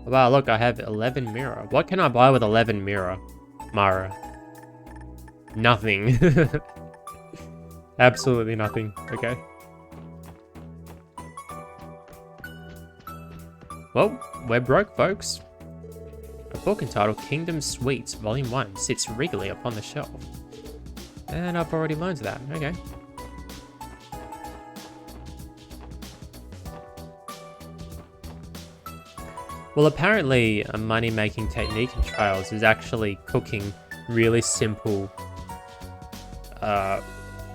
Wow, look, I have 11 mirror. What can I buy with 11 mirror? Mara. Nothing. Absolutely nothing. Okay. Well, we're broke, folks. A book entitled Kingdom Sweets, Volume 1, sits regally upon the shelf. And I've already learned that. Okay. Well, apparently a money-making technique in Trials is actually cooking really simple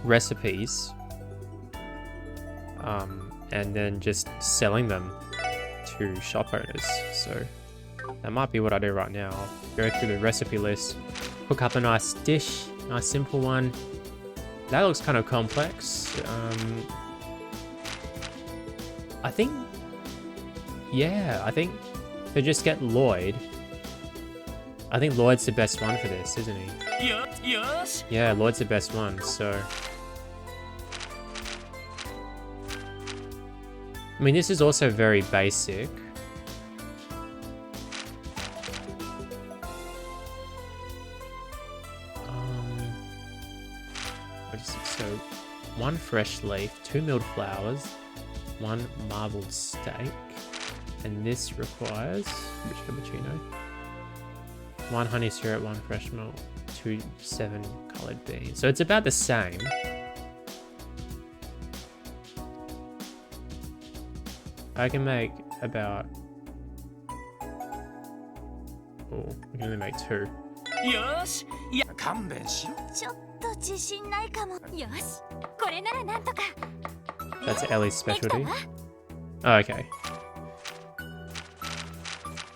recipes and then just selling them to shop owners. So that might be what I do right now. I'll go through the recipe list, cook up a nice dish, nice simple one. That looks kind of complex. I think to just get Lloyd. I think Lloyd's the best one for this, isn't he? Yes. Yeah, Lloyd's the best one, so... I mean, this is also very basic. So, 1 fresh leaf, 2 milled flowers, 1 marbled steak, and this requires, which cappuccino? 1 honey syrup, 1 fresh milk, 2 7 coloured beans. So it's about the same. I can make about... Oh, I can only make 2. Yes. Yeah. 勘弁しろ。ちょっと自信ないかも。よし、これならなんとか。 That's Ellie's specialty. できたわ。 Oh, okay.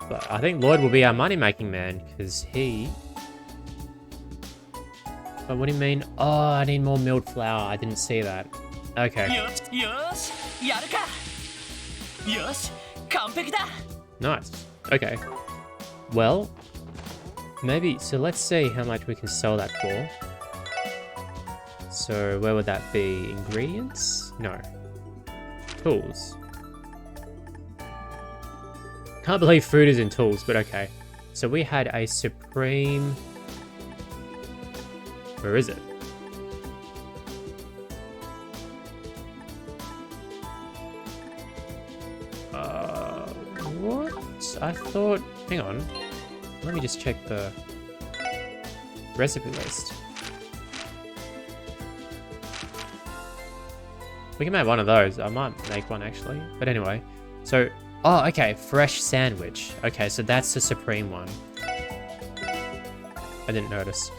But I think Lloyd will be our money-making man, because he... But what do you mean? Oh, I need more milled flour. I didn't see that. Okay. Yes. Yes. やるか。よし。完璧だ。 Nice. Okay. Well, maybe... So let's see how much we can sell that for. So where would that be? Ingredients? No. Tools. Can't believe food is in tools, but okay. So we had a supreme... Where is it? What? I thought... Hang on. Let me just check the recipe list. We can make one of those. I might make one actually. But anyway. So... Oh, okay. Fresh sandwich. Okay, so that's the supreme one. I didn't notice.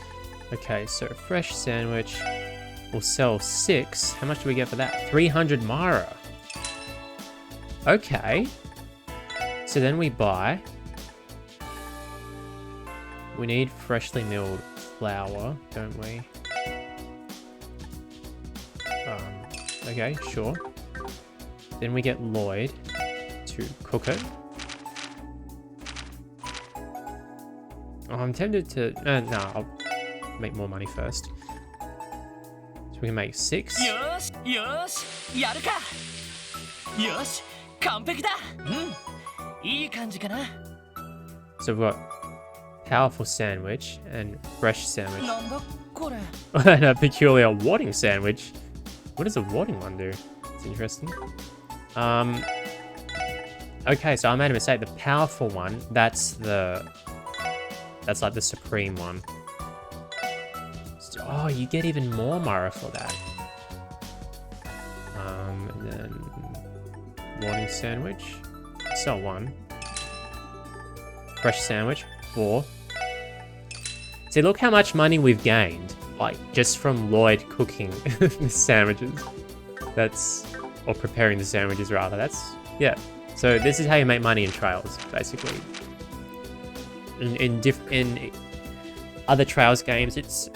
Okay, so fresh sandwich. We'll sell 6. How much do we get for that? 300 Mara. Okay. So then we buy... We need freshly milled flour, don't we? Okay, sure. Then we get Lloyd to cook it. Oh, I'm tempted to... no, I'll make more money first. So we can make 6. よし。よし。やるか。よし。完璧だ。うん。いい感じかな。 So we've got powerful sandwich and fresh sandwich. なんだこれ。 And a peculiar wadding sandwich. What does a wadding one do? It's interesting. Okay, so I made a mistake. The powerful one, that's like the supreme one. So, oh, you get even more Mara for that. And then wadding sandwich. Sell 1. Fresh sandwich, 4. See, look how much money we've gained. Like, just from Lloyd cooking the sandwiches. That's... Or preparing the sandwiches, rather. That's... Yeah. So this is how you make money in Trials, basically. In other Trials games, it's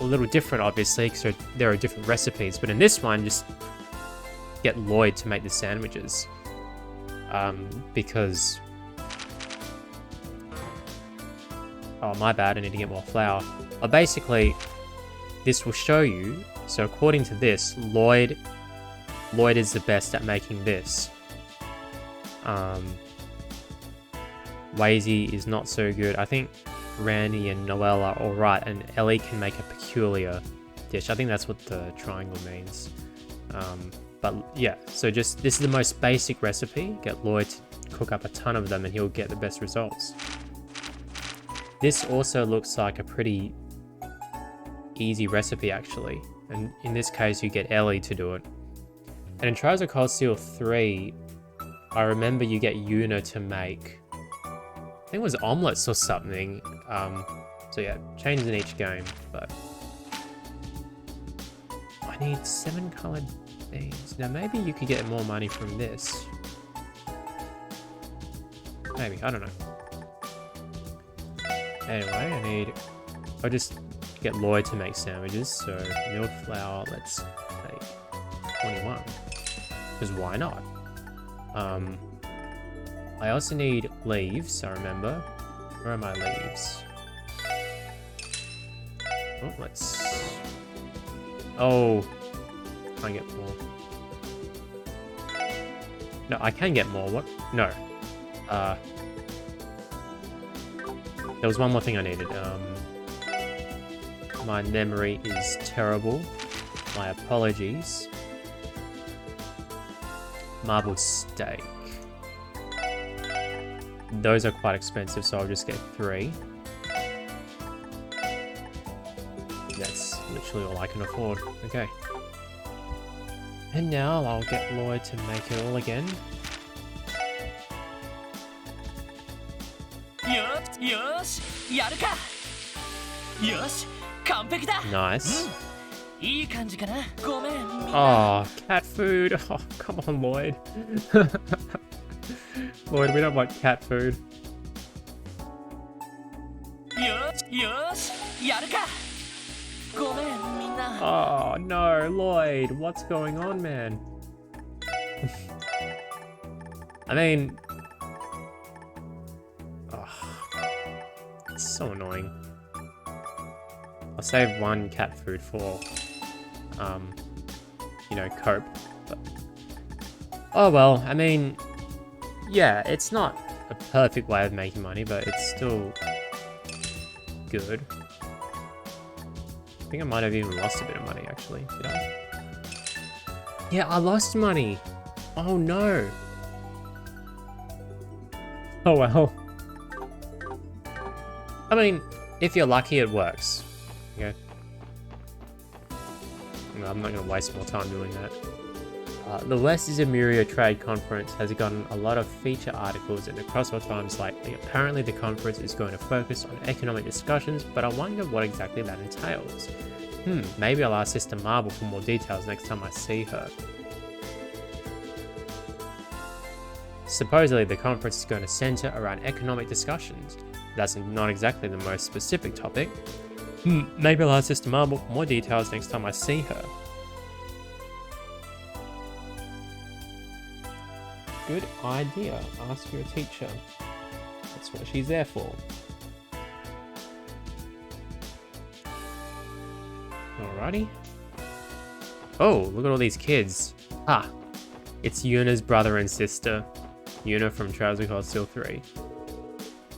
a little different, obviously, because there are different recipes. But in this one, just get Lloyd to make the sandwiches. Because... Oh, my bad, I need to get more flour. Basically, this will show you... So according to this, Lloyd is the best at making this. Wazy is not so good. I think Randy and Noelle are alright, and Ellie can make a peculiar dish. I think that's what the triangle means. But yeah, so just this is the most basic recipe. Get Lloyd to cook up a ton of them and he'll get the best results. This also looks like a pretty easy recipe actually, and in this case you get Ellie to do it. And in Trials of Cold Steel 3, I remember you get Yuna to make, I think it was omelets or something. So yeah, changes in each game, but I need 7 colored things. Now maybe you could get more money from this. Maybe, I don't know. Anyway, I'll just get Lloyd to make sandwiches. So milk, flour, let's make 21. Because why not? I also need leaves, I remember. Where are my leaves? Oh, let's... Oh, can't get more. No, I can get more. What? No. There was one more thing I needed. My memory is terrible. My apologies. Marbled steak. Those are quite expensive, so I'll just get 3. That's literally all I can afford. Okay. And now I'll get Lloyd to make it all again. Nice. Oh, cat food. Oh, come on, Lloyd. Lloyd, we don't want cat food. Oh no, Lloyd, what's going on, man? I mean... Oh, it's so annoying. I'll save 1 cat food for, you know, cope. But... Oh well, I mean... Yeah, it's not a perfect way of making money, but it's still good. I think I might have even lost a bit of money, actually. Did I? Yeah, I lost money. Oh no. Oh well. I mean, if you're lucky, it works. Okay. No, I'm not going to waste more time doing that. The West is a Murio Trade Conference has gotten a lot of feature articles in the Crossbell Times lately. Apparently the conference is going to focus on economic discussions, but I wonder what exactly that entails. Maybe I'll ask Sister Marble for more details next time I see her. Supposedly the conference is going to center around economic discussions. That's not exactly the most specific topic. Maybe I'll ask Sister Marble for more details next time I see her. Good idea. Ask your teacher. That's what she's there for. Alrighty. Oh, look at all these kids. Ah, it's Yuna's brother and sister. Yuna from Trials of Cold Steel 3.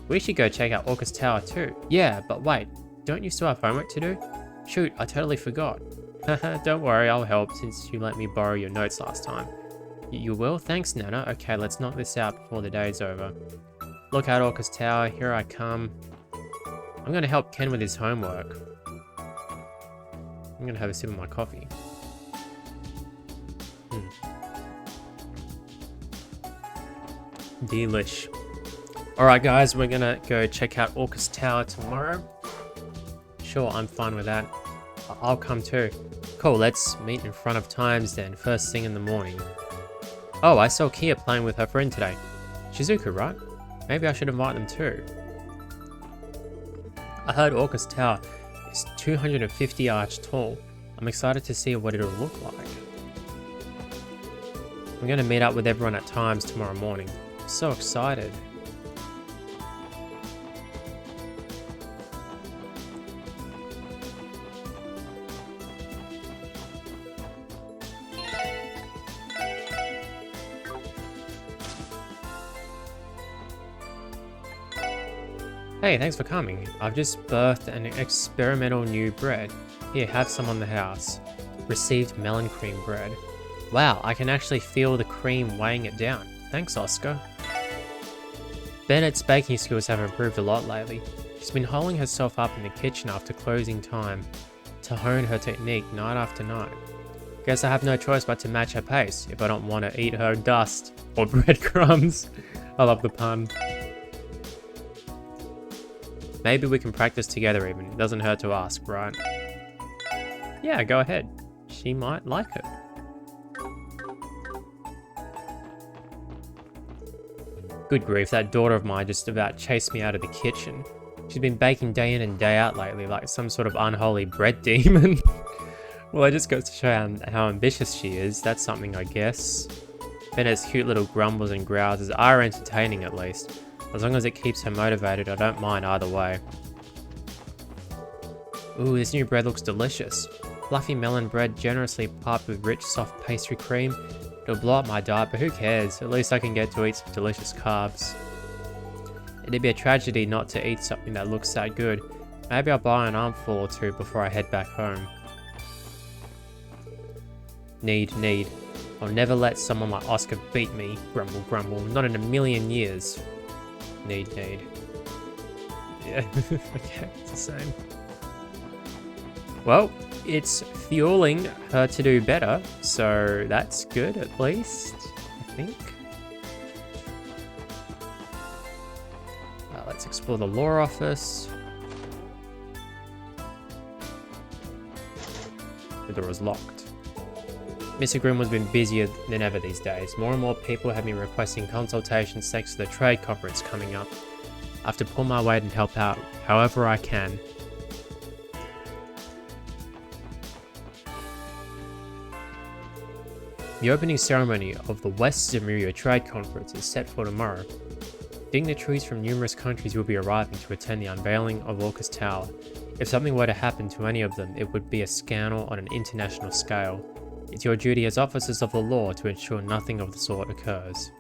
We should go check out Orcus Tower too. Yeah, but wait, don't you still have homework to do? Shoot, I totally forgot. Haha, don't worry, I'll help since you let me borrow your notes last time. You will? Thanks, Nana. Okay, let's knock this out before the day's over. Look out, Orcus Tower. Here I come. I'm going to help Ken with his homework. I'm going to have a sip of my coffee. Delish. Alright guys, we're going to go check out Orcus Tower tomorrow. Sure, I'm fine with that. I'll come too. Cool, let's meet in front of Times then, first thing in the morning. Oh, I saw Kia playing with her friend today. Shizuku, right? Maybe I should invite them too. I heard Orcus Tower is 250 arch tall. I'm excited to see what it'll look like. I'm going to meet up with everyone at Times tomorrow morning. I'm so excited. Hey, thanks for coming. I've just birthed an experimental new bread. Here, have some on the house. Received melon cream bread. Wow, I can actually feel the cream weighing it down. Thanks, Oscar. Bennett's baking skills have improved a lot lately. She's been holding herself up in the kitchen after closing time to hone her technique night after night. Guess I have no choice but to match her pace if I don't want to eat her dust or breadcrumbs. I love the pun. Maybe we can practice together even. It doesn't hurt to ask, right? Yeah, go ahead. She might like it. Good grief, that daughter of mine just about chased me out of the kitchen. She's been baking day in and day out lately, like some sort of unholy bread demon. Well, it just goes to show how ambitious she is. That's something, I guess. Bennett's cute little grumbles and growls are entertaining, at least. As long as it keeps her motivated, I don't mind either way. Ooh, this new bread looks delicious. Fluffy melon bread generously piped with rich, soft pastry cream. It'll blow up my diet, but who cares? At least I can get to eat some delicious carbs. It'd be a tragedy not to eat something that looks that good. Maybe I'll buy an armful or two before I head back home. Need. I'll never let someone like Oscar beat me. Grumble, grumble. Not in a million years. Need. Yeah, okay, it's the same. Well, it's fueling her to do better, so that's good at least, I think. Let's explore the law office. The door is locked. Mr. Grimm has been busier than ever these days. More and more people have been requesting consultations thanks to the trade conference coming up. I have to pull my weight and help out however I can. The opening ceremony of the West Zemuria Trade Conference is set for tomorrow. Dignitaries from numerous countries will be arriving to attend the unveiling of Orcus Tower. If something were to happen to any of them, it would be a scandal on an international scale. It's your duty as officers of the law to ensure nothing of the sort occurs.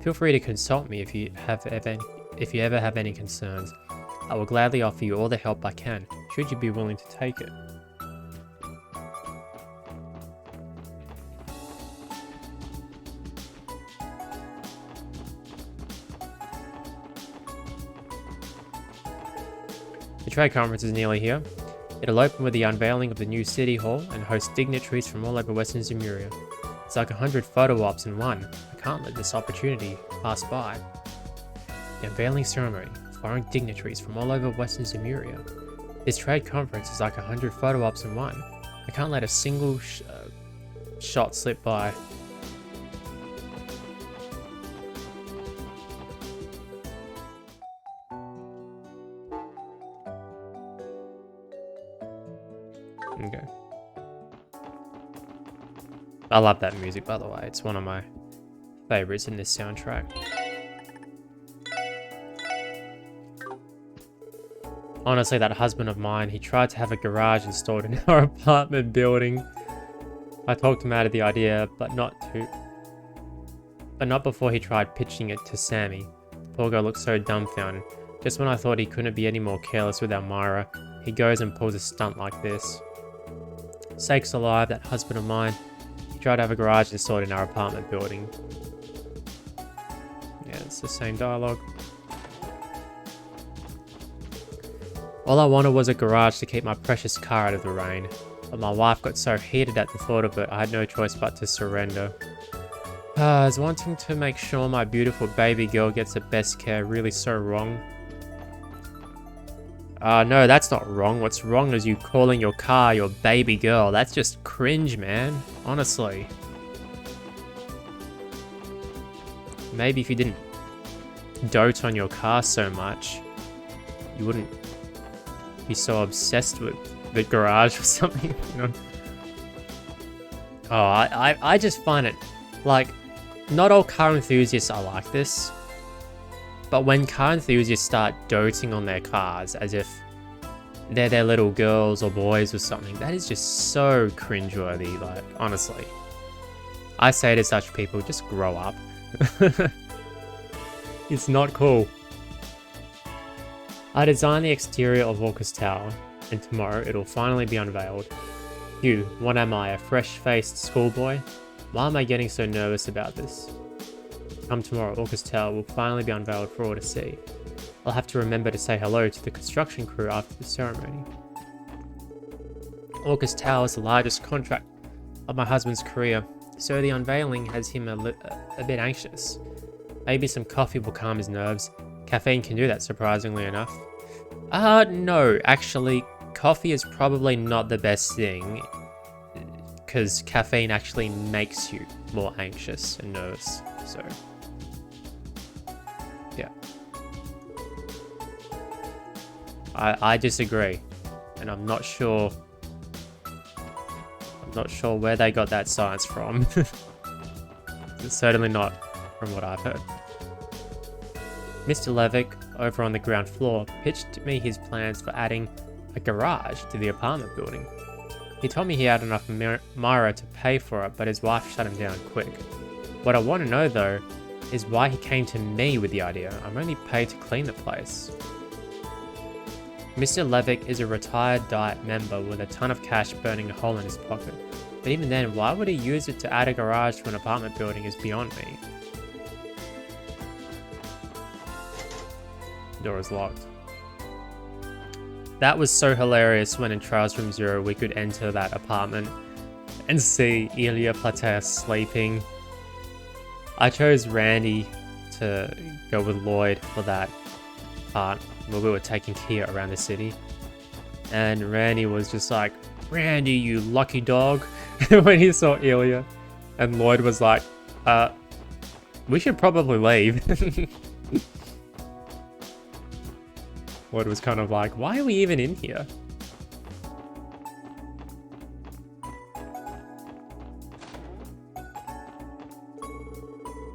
Feel free to consult me if you ever have any concerns. I will gladly offer you all the help I can, should you be willing to take it. The trade conference is nearly here. It'll open with the unveiling of the new city hall and host dignitaries from all over Western Zemuria. It's like 100 photo ops in one. I can't let this opportunity pass by. The unveiling ceremony, foreign dignitaries from all over Western Zemuria. This trade conference is like 100 photo ops in one. I can't let a single shot slip by. Okay. I love that music, by the way. It's one of my favorites in this soundtrack. Honestly, that husband of mine, he tried to have a garage installed in our apartment building. I talked him out of the idea, but not before he tried pitching it to Sammy. Poor guy looked so dumbfounded. Just when I thought he couldn't be any more careless with Armorica, he goes and pulls a stunt like this. Sakes alive, that husband of mine. He tried to have a garage installed in our apartment building. Yeah, it's the same dialogue. All I wanted was a garage to keep my precious car out of the rain. But my wife got so heated at the thought of it, I had no choice but to surrender. Is wanting to make sure my beautiful baby girl gets the best care really so wrong? No, that's not wrong. What's wrong is you calling your car your baby girl. That's just cringe, man. Honestly. Maybe if you didn't dote on your car so much, you wouldn't be so obsessed with the garage or something, you know? Oh, I just find it, like, not all car enthusiasts are like this. But when car enthusiasts start doting on their cars as if they're their little girls or boys or something, that is just so cringeworthy, like, honestly. I say to such people, just grow up. It's not cool. I designed the exterior of Walker's Tower, and tomorrow it'll finally be unveiled. Phew, what am I, a fresh-faced schoolboy? Why am I getting so nervous about this? Come tomorrow, Walker's Tower will finally be unveiled for all to see. I'll have to remember to say hello to the construction crew after the ceremony. Walker's Tower is the largest contract of my husband's career, so the unveiling has him a bit anxious. Maybe some coffee will calm his nerves. Caffeine can do that, surprisingly enough. No, actually, coffee is probably not the best thing, because caffeine actually makes you more anxious and nervous, so... yeah. I disagree, and I'm not sure where they got that science from. It's certainly not from what I've heard. Mr. Levick, over on the ground floor, pitched me his plans for adding a garage to the apartment building. He told me he had enough Myra to pay for it, but his wife shut him down quick. What I want to know though, is why he came to me with the idea. I'm only paid to clean the place. Mr. Levick is a retired Diet member with a ton of cash burning a hole in his pocket. But even then, why would he use it to add a garage to an apartment building is beyond me. Door is locked. That was so hilarious when in Trials Room Zero we could enter that apartment and see Ilya Plateas sleeping. I chose Randy to go with Lloyd for that part where we were taking Kia around the city. And Randy was just like, "Randy, you lucky dog," when he saw Ilya. And Lloyd was like, we should probably leave. Lloyd was kind of like, why are we even in here?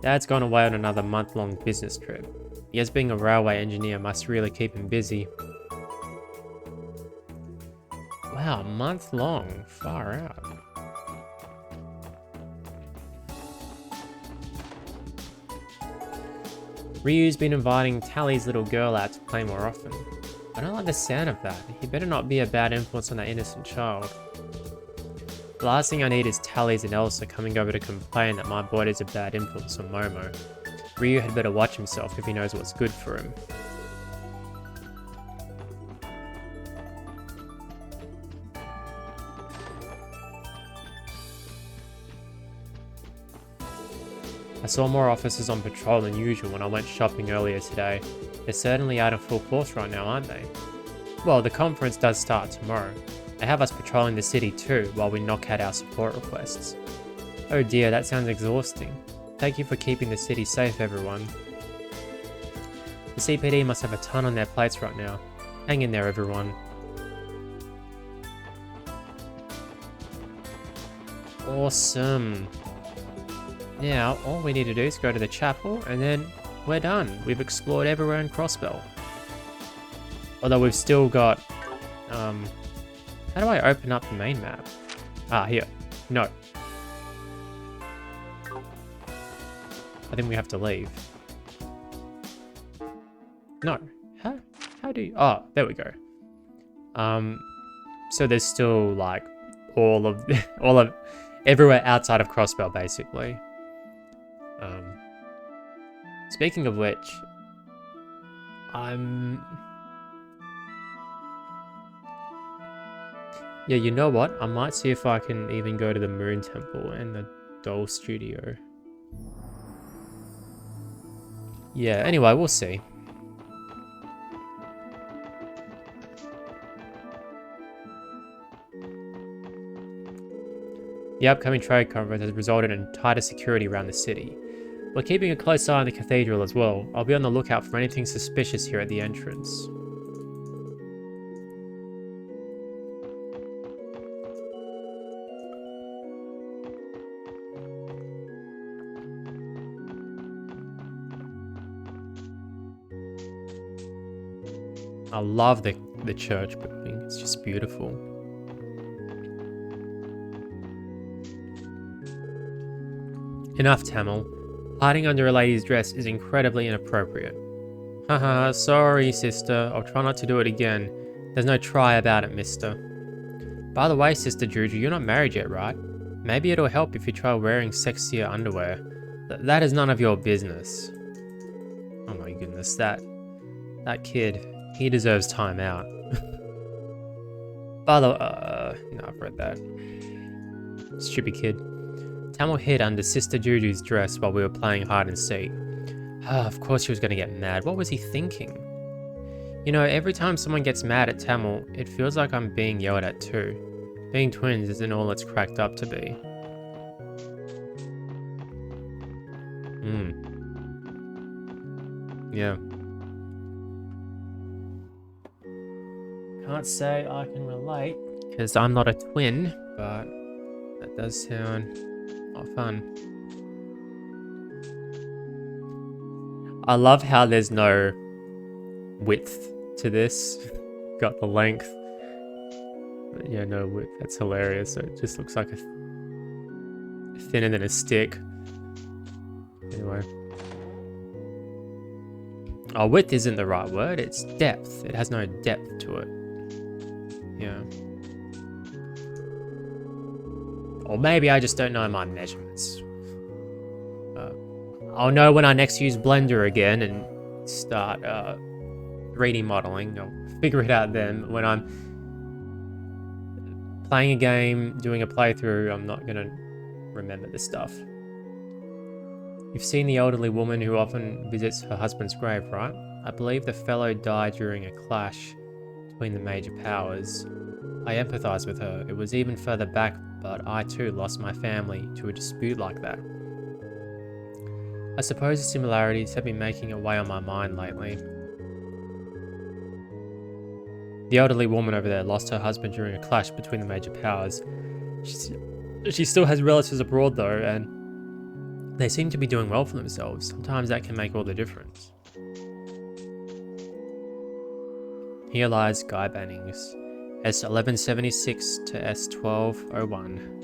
Dad's gone away on another month-long business trip. He as being a railway engineer must really keep him busy. Wow, a month long. Far out. Ryu's been inviting Tally's little girl out to play more often. I don't like the sound of that. He better not be a bad influence on that innocent child. The last thing I need is Tally's and Elsa coming over to complain that my boy is a bad influence on Momo. Ryu had better watch himself if he knows what's good for him. I saw more officers on patrol than usual when I went shopping earlier today. They're certainly out of full force right now, aren't they? Well, the conference does start tomorrow. They have us patrolling the city too, while we knock out our support requests. Oh dear, that sounds exhausting. Thank you for keeping the city safe, everyone. The CPD must have a ton on their plates right now. Hang in there, everyone. Awesome. Now, all we need to do is go to the chapel, and then we're done. We've explored everywhere in Crossbell. Although we've still got... how do I open up the main map? Ah, here. No. I think we have to leave. No. How do you... Oh, there we go. So there's still, like, all of everywhere outside of Crossbell, basically. Speaking of which, yeah, you know what? I might see if I can even go to the Moon Temple and the Doll Studio. Yeah, anyway, we'll see. The upcoming trade conference has resulted in tighter security around the city. We're keeping a close eye on the cathedral as well. I'll be on the lookout for anything suspicious here at the entrance. I love the church building. It's just beautiful. Enough, Tamil. Hiding under a lady's dress is incredibly inappropriate. Haha, sorry, sister. I'll try not to do it again. There's no try about it, mister. By the way, Sister Juju, you're not married yet, right? Maybe it'll help if you try wearing sexier underwear. That is none of your business. Oh my goodness, that kid, he deserves time out. By the no, I've read that. Stupid kid. Tamil hid under Sister Juju's dress while we were playing hide and seek. Ah, of course she was going to get mad. What was he thinking? You know, every time someone gets mad at Tamil, it feels like I'm being yelled at too. Being twins isn't all it's cracked up to be. Yeah. Can't say I can relate, because I'm not a twin, but that does sound not fun. I love how there's no width to this. Got the length. But yeah, no width. That's hilarious. So it just looks like a thinner than a stick. Anyway. Oh, width isn't the right word. It's depth. It has no depth to it. Yeah. Or maybe I just don't know my measurements. I'll know when I next use Blender again and start 3D modeling. I'll figure it out then. When I'm playing a game, doing a playthrough, I'm not going to remember this stuff. You've seen the elderly woman who often visits her husband's grave, right? I believe the fellow died during a clash between the major powers. I empathize with her. It was even further back, but I too lost my family to a dispute like that. I suppose the similarities have been making a way on my mind lately. The elderly woman over there lost her husband during a clash between the major powers. She still has relatives abroad though, and they seem to be doing well for themselves. Sometimes that can make all the difference. Here lies Guy Bannings, S1176 to S1201.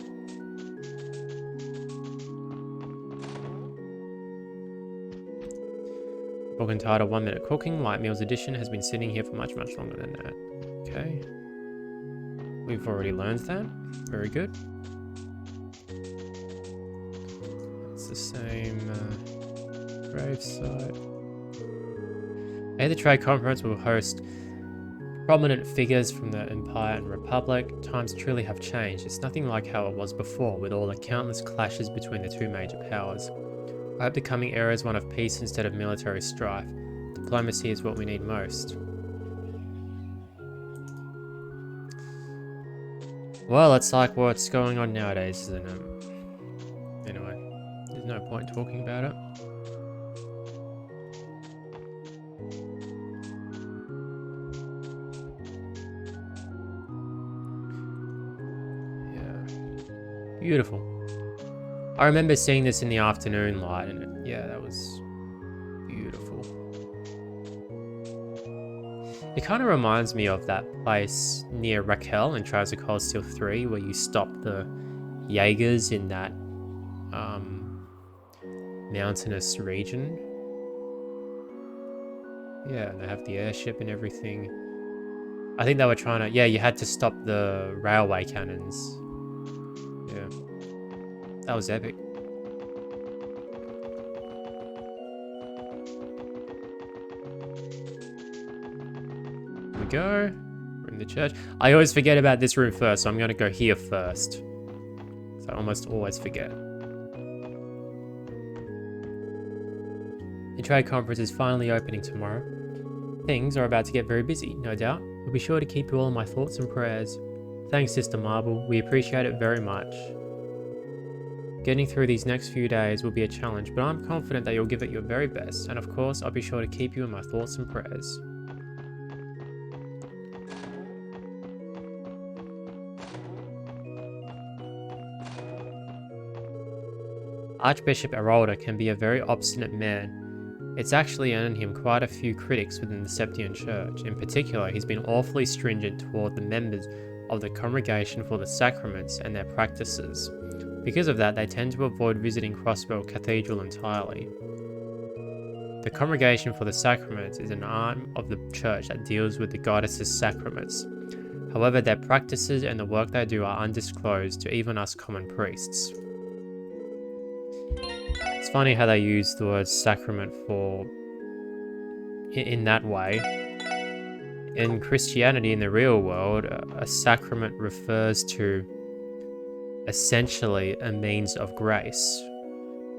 Book entitled 1 Minute Cooking, Light Meals Edition has been sitting here for much longer than that. Okay. We've already learned that. Very good. It's the same gravesite. The Trade Conference will host prominent figures from the Empire and Republic. Times truly have changed. It's nothing like how it was before, with all the countless clashes between the two major powers. I hope the coming era is one of peace instead of military strife. Diplomacy is what we need most. Well, it's like what's going on nowadays, isn't it? Anyway, there's no point talking about it. Yeah. Beautiful. I remember seeing this in the afternoon light, and yeah, that was beautiful. It kind of reminds me of that place near Raquel in Trials of Cold Steel 3, where you stop the Jaegers in that mountainous region. Yeah, and they have the airship and everything. I think they were trying to, yeah, you had to stop the railway cannons. Yeah. That was epic. Here we go. We're in the church. I always forget about this room first, so I'm going to go here first. So I almost always forget. The trade conference is finally opening tomorrow. Things are about to get very busy, no doubt. We'll be sure to keep you all in my thoughts and prayers. Thanks, Sister Marble. We appreciate it very much. Getting through these next few days will be a challenge, but I'm confident that you'll give it your very best, and of course, I'll be sure to keep you in my thoughts and prayers. Archbishop Arolda can be a very obstinate man. It's actually earned him quite a few critics within the Septian Church. In particular, he's been awfully stringent toward the members of the Congregation for the Sacraments and their practices. Because of that, they tend to avoid visiting Crossbell Cathedral entirely. The Congregation for the Sacraments is an arm of the church that deals with the goddess's sacraments. However, their practices and the work they do are undisclosed to even us common priests. It's funny how they use the word sacrament in that way. In Christianity, in the real world, a sacrament refers to essentially a means of grace,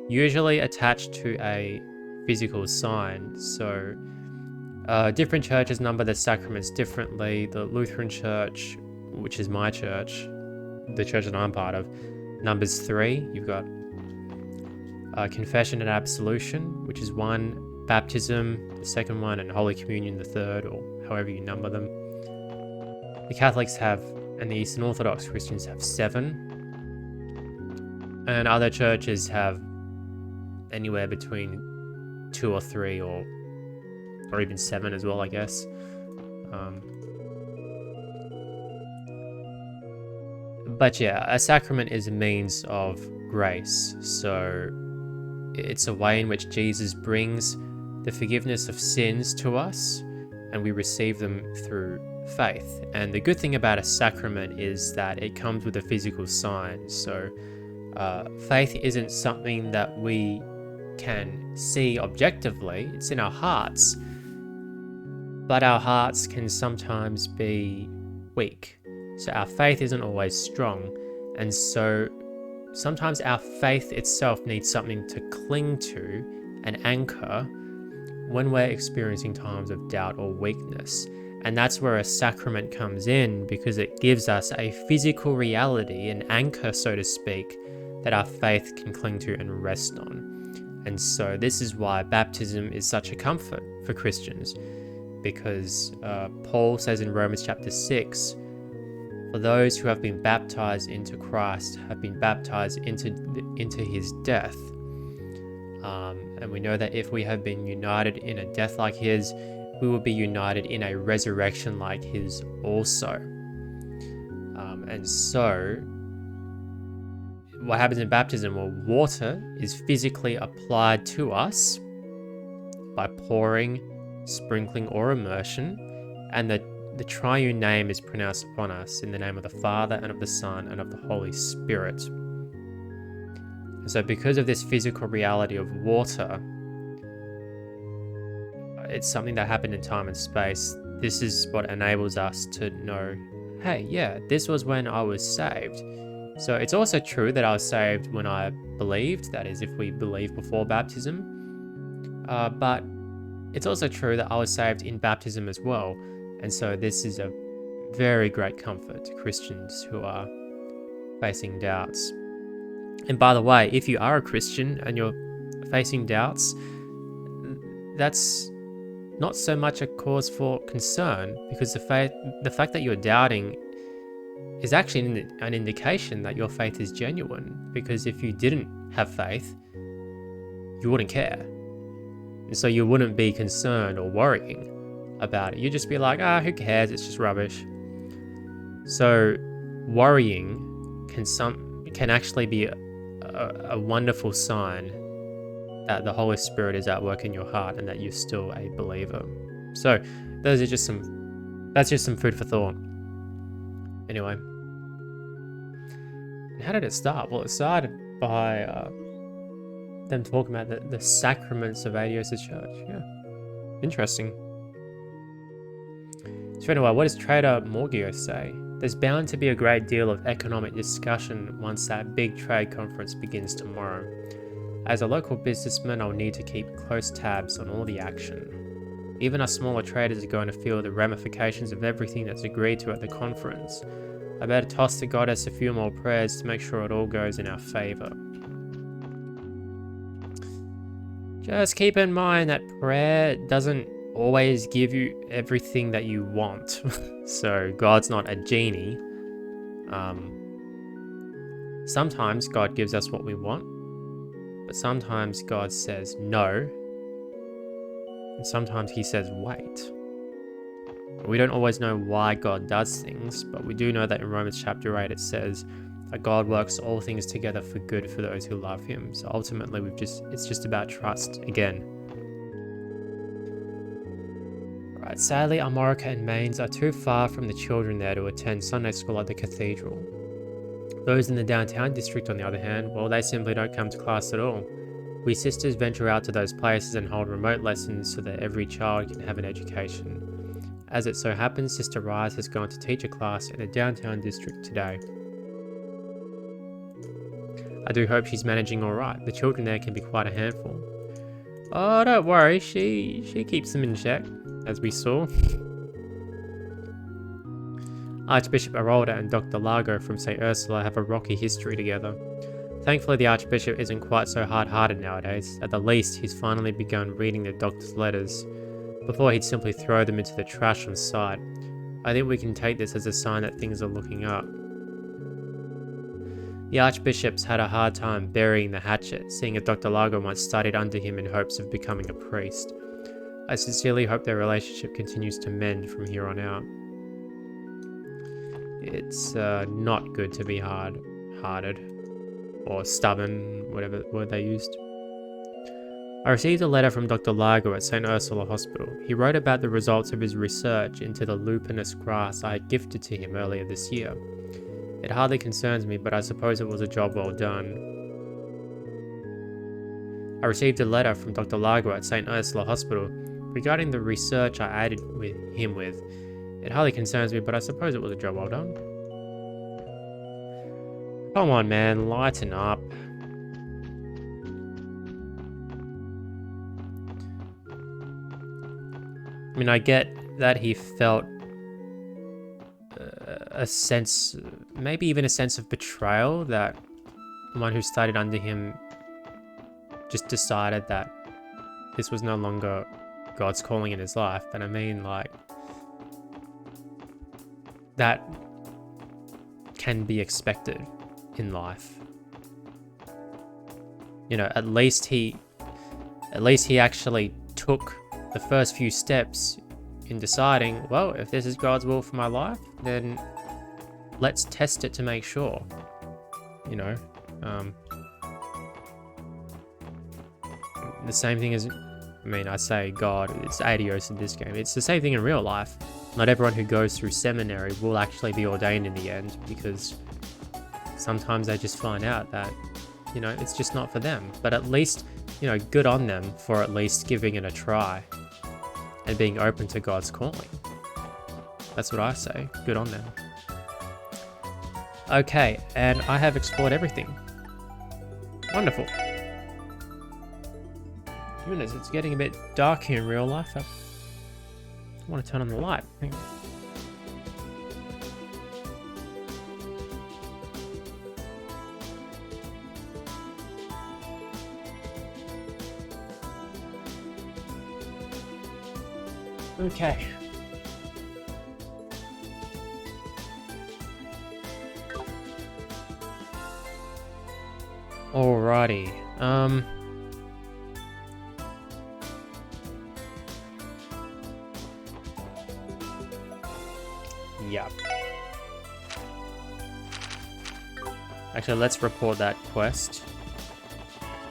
usually attached to a physical sign. So different churches number the sacraments differently. The Lutheran Church, which is my church, the church that I'm part of, numbers 3. You've got confession and absolution, which is 1, baptism, the second one, and Holy Communion, the third, or however you number them. The Catholics have, and the Eastern Orthodox Christians have 7, and other churches have anywhere between 2 or 3, or even 7 as well, I guess. But yeah, a sacrament is a means of grace, so it's a way in which Jesus brings the forgiveness of sins to us, and we receive them through faith. And the good thing about a sacrament is that it comes with a physical sign. So faith isn't something that we can see objectively, it's in our hearts, but our hearts can sometimes be weak. So our faith isn't always strong, and so sometimes our faith itself needs something to cling to and anchor when we're experiencing times of doubt or weakness. And that's where a sacrament comes in, because it gives us a physical reality, an anchor, so to speak, that our faith can cling to and rest on. And so this is why baptism is such a comfort for Christians, because Paul says in Romans chapter 6, for those who have been baptized into Christ have been baptized into his death. And we know that if we have been united in a death like his, we will be united in a resurrection like his also. And so what happens in baptism? Well, water is physically applied to us by pouring, sprinkling, or immersion, and the triune name is pronounced upon us in the name of the Father, and of the Son, and of the Holy Spirit. And so because of this physical reality of water, it's something that happened in time and space. This is what enables us to know, hey, yeah, this was when I was saved. So it's also true that I was saved when I believed, that is, if we believe before baptism. But it's also true that I was saved in baptism as well. And so this is a very great comfort to Christians who are facing doubts. And by the way, if you are a Christian and you're facing doubts, that's not so much a cause for concern, because the fact that you're doubting is actually an indication that your faith is genuine. Because if you didn't have faith, you wouldn't care. And so you wouldn't be concerned or worrying about it. You'd just be like, who cares? It's just rubbish. So worrying can actually be a wonderful sign that the Holy Spirit is at work in your heart and that you're still a believer. So that's just some food for thought. Anyway, how did it start? Well, it started by them talking about the sacraments of ADOS's church. Yeah, interesting. So anyway, what does Trader Morgio say? There's bound to be a great deal of economic discussion once that big trade conference begins tomorrow. As a local businessman, I'll need to keep close tabs on all the action. Even us smaller traders are going to feel the ramifications of everything that's agreed to at the conference. I better toss the goddess a few more prayers to make sure it all goes in our favor. Just keep in mind that prayer doesn't always give you everything that you want. So God's not a genie. Sometimes God gives us what we want, but sometimes God says no, and sometimes he says wait. We don't always know why God does things, but we do know that in Romans chapter 8 it says that God works all things together for good for those who love him. So ultimately it's just about trust again. But sadly, Armorica and Mainz are too far from the children there to attend Sunday school at the cathedral. Those in the downtown district, on the other hand, well, they simply don't come to class at all. We sisters venture out to those places and hold remote lessons so that every child can have an education. As it so happens, Sister Rise has gone to teach a class in the downtown district today. I do hope she's managing alright. The children there can be quite a handful. Oh, don't worry, she keeps them in check, as we saw. Archbishop Arolda and Dr. Largo from St. Ursula have a rocky history together. Thankfully, the Archbishop isn't quite so hard-hearted nowadays. At the least, he's finally begun reading the doctor's letters. Before, he'd simply throw them into the trash on sight. I think we can take this as a sign that things are looking up. The Archbishop's had a hard time burying the hatchet, seeing as Dr. Largo once studied under him in hopes of becoming a priest. I sincerely hope their relationship continues to mend from here on out. It's not good to be hard-hearted. Or stubborn, whatever word they used. I received a letter from Dr. Largo at St. Ursula Hospital. He wrote about the results of his research into the lupinous grass I had gifted to him earlier this year. It hardly concerns me, but I suppose it was a job well done. I received a letter from Dr. Largo at St. Ursula Hospital regarding the research I aided him with. It hardly concerns me, but I suppose it was a job well done. Come on, man, lighten up. I mean, I get that he felt a sense, maybe even a sense of betrayal, that the one who studied under him just decided that this was no longer God's calling in his life. But I mean, like, that can be expected in life. You know, at least he actually took the first few steps in deciding, well, if this is God's will for my life, then let's test it to make sure. You know, the same thing as, I mean, I say God, it's adios in this game. It's the same thing in real life. Not everyone who goes through seminary will actually be ordained in the end, because sometimes they just find out that, you know, it's just not for them. But at least, you know, good on them for at least giving it a try and being open to God's calling. That's what I say. Good on them. Okay, and I have explored everything. Wonderful. Goodness, it's getting a bit dark here in real life. I want to turn on the light. Hang on. Okay. Alrighty. Yeah. Actually, let's report that quest so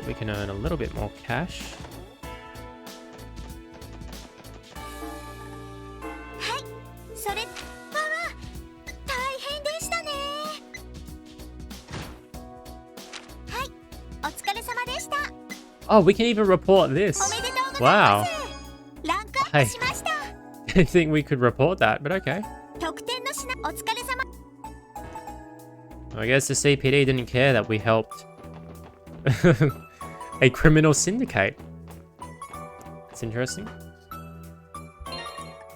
we can earn a little bit more cash. Oh, we can even report this. Wow. I didn't think we could report that, but okay. I guess the CPD didn't care that we helped a criminal syndicate. That's interesting.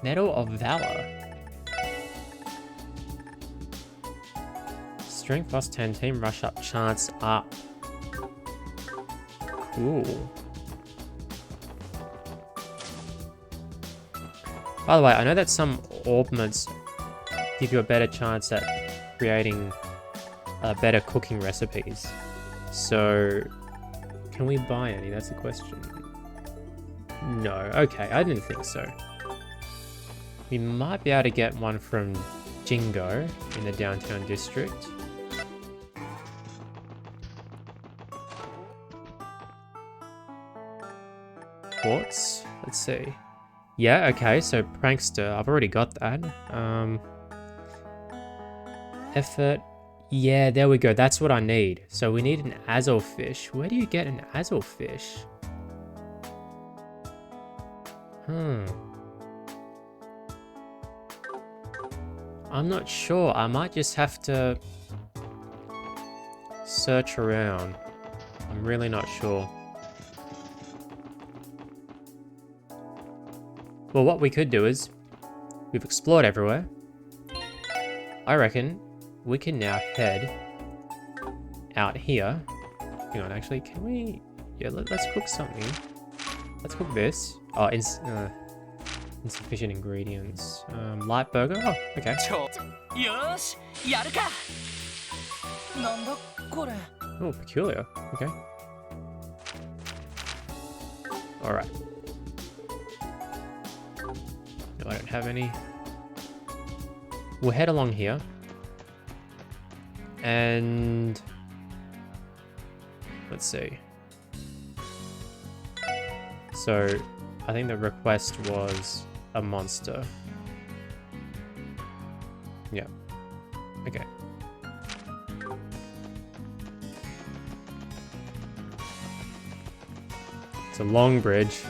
Medal of Valor. Strength plus 10, team rush up, chance up. Cool. By the way, I know that some orbments give you a better chance at creating better cooking recipes. So, can we buy any? That's the question. No. Okay, I didn't think so. We might be able to get one from Jingo in the downtown district. Quartz? Let's see. Yeah, okay, so prankster. I've already got that. Effort. Yeah, there we go. That's what I need. So we need an Azure fish. Where do you get an Azure fish? I'm not sure. I might just have to search around. I'm really not sure. Well, what we could do is, we've explored everywhere. I reckon we can now head out here. Hang on, actually, can we... Yeah, let's cook something. Let's cook this. Oh, insufficient ingredients. Light burger? Oh, okay. よしやるかなんだこれ Oh, peculiar. Okay. Alright. No, I don't have any. We'll head along here. And... let's see. So, I think the request was a monster. Yeah. Okay. It's a long bridge.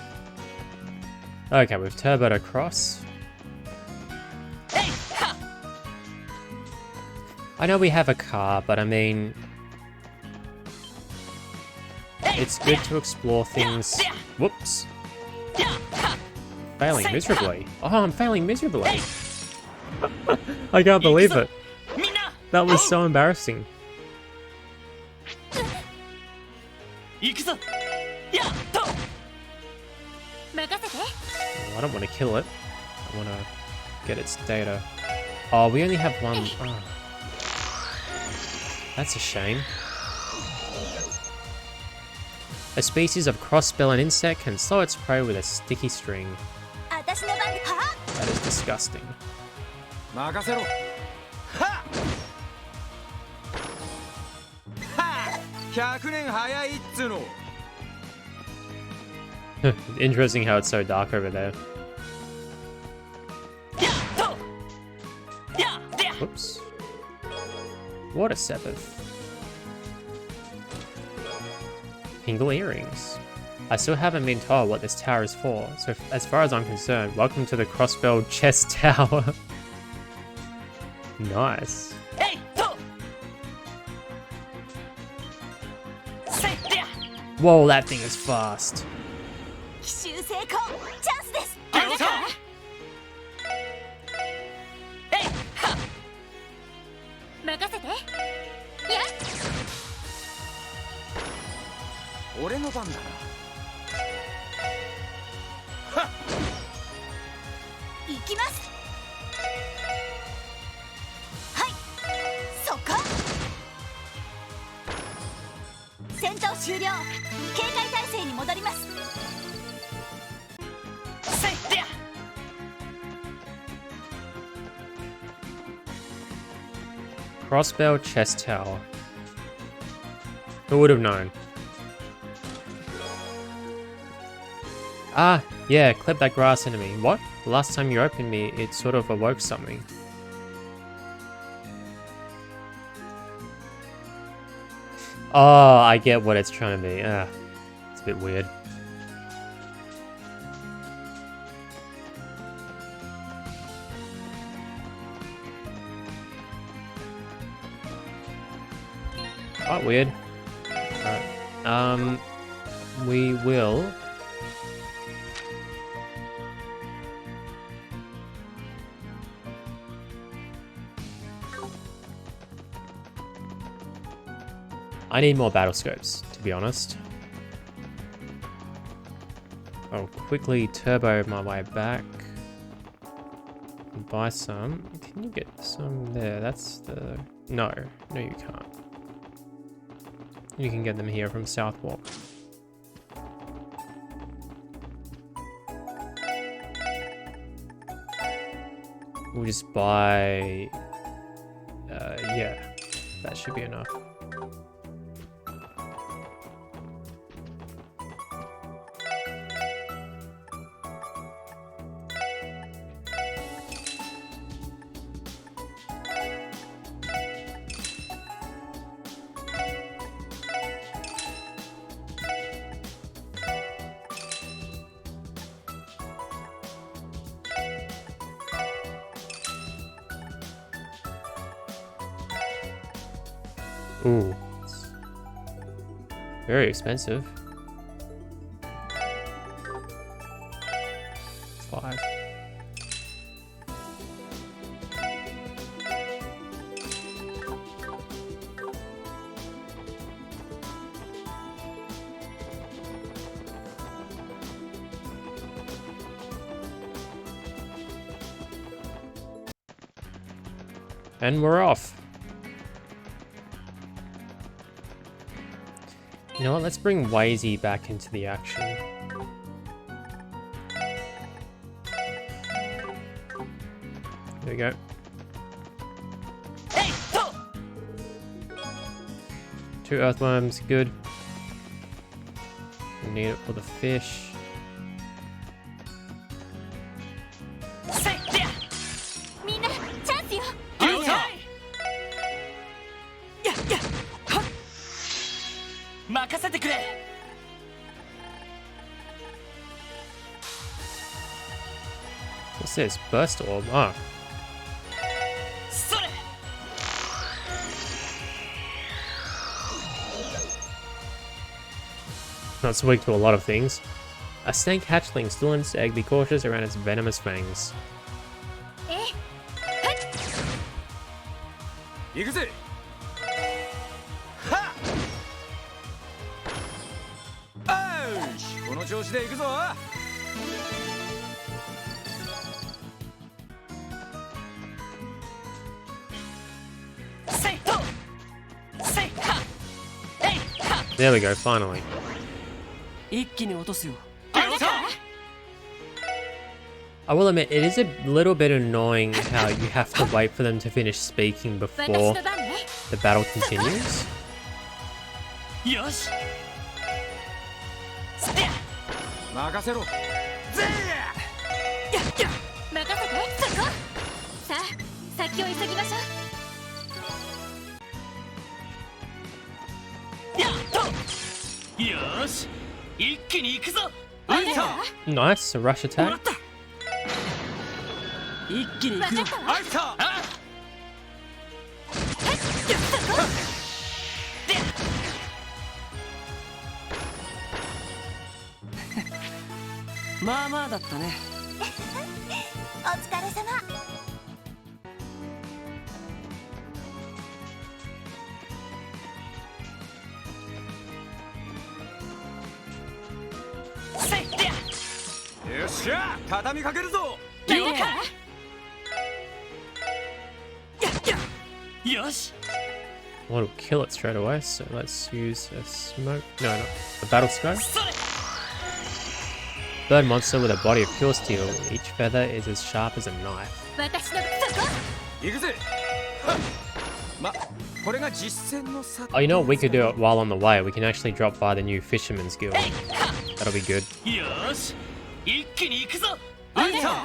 Okay, we've turboed across. I know we have a car, but I mean... it's good to explore things... Whoops. Failing miserably. Oh, I'm failing miserably. I can't believe it. That was so embarrassing. I don't want to kill it. I want to get its data. Oh, we only have one. Oh. That's a shame. A species of crossbell insect can slow its prey with a sticky string. That is disgusting. Interesting how it's so dark over there. Whoops. Water Sabbath. Pingle earrings. I still haven't been told what this tower is for, so as far as I'm concerned, welcome to the Crossbell Chest Tower. Nice. Whoa, that thing is fast. Crossbell Chest Tower. Who would have known? Ah, yeah, clip that grass enemy. What? The last time you opened me, it sort of awoke something. Oh, I get what it's trying to be. It's a bit weird. Quite weird. Alright. We will... I need more battle scopes, to be honest. I'll quickly turbo my way back. And buy some. Can you get some there? That's the... No, you can't. You can get them here from Southwark. We'll just buy... yeah, that should be enough. Ooh. Very expensive. 5. And we're off. You know what? Let's bring Wazy back into the action. There we go. Hey, go! 2 earthworms, good. We need it for the fish. Say, there! みんなチャンスよ。了解！やはっ任せてくれ！ What's this? Burst orb? Ah. それ！ That's weak to a lot of things. A snake hatchling still in its egg. Be cautious around its venomous fangs. え、行くぜ。はっ。よし、この調子で行くぞ。せいと！せいは！えいは！ There we go, finally. 一気に落とすよ。 I will admit, it is a little bit annoying how you have to wait for them to finish speaking 私 before の番ね。 the battle continues. よし！せや！任せろ。ぜやっや！任せて。そこ。さあ、先を急ぎましょう。やっと！よーし！一気に行くぞ！わかったわ。 Nice, a rush もら attack. った！一気に行くよ！わかったわ。あいた。あ！やっそこ！でまあまあだったね。お疲れ様。せいでよっしゃ、畳みかけるぞ。了解！やっや！よし！ Well, it'll kill it straight away, so let's use a smoke. No, not a battle scope. それ！ Bird monster with a body of pure steel. Each feather is as sharp as a knife. 私のそこ。行くぜ。はっ。ま、これが実践の差。 Oh, you know what? We could do it while on the way. We can actually drop by the new Fisherman's Guild. えいは！ That'll be good. よーし！一気に行くぞ！いいですか。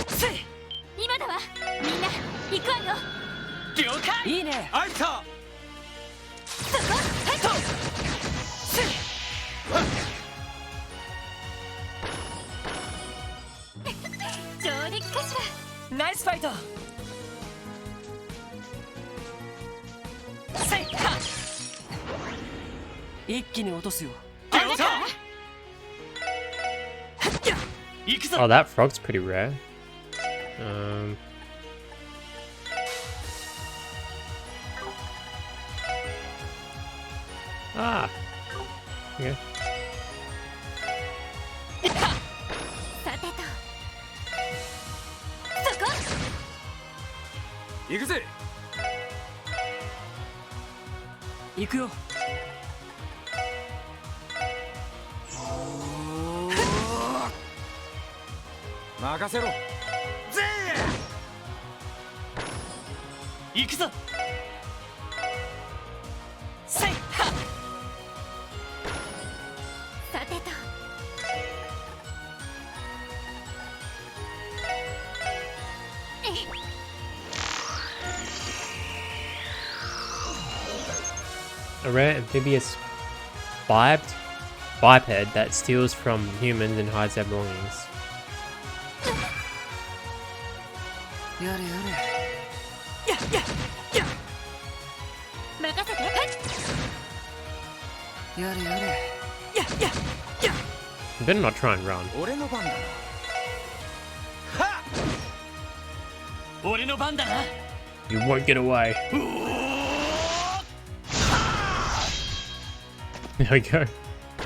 せい！今だわ。みんな行くわよ。了解！いいね！あいた。そこ。はい。と！せい！上出来かしら。ナイスファイト！せいは！一気に落とすよ。了解！行くぞ！ Oh, that frog's pretty rare. Ah. Okay. さてと。そこ。行くぜ。行くよ。任せろ。ぜ行くぞ！せいは！さてと。A rare amphibious biped that steals from humans and hides their belongings. やれやれ。やっやっやっ！ You better not try and run. 俺の番だな。はっ。俺の番だな。 You won't get away. There we go.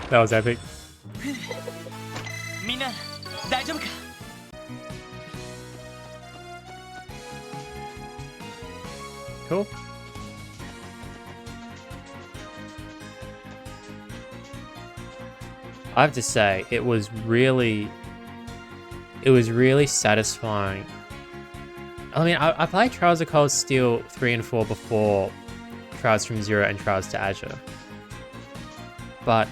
That was epic. みんな大丈夫か。 Cool. I have to say, it was really satisfying. I mean, I played Trials of Cold Steel 3 and 4 before Trials from Zero and Trials to Azure. But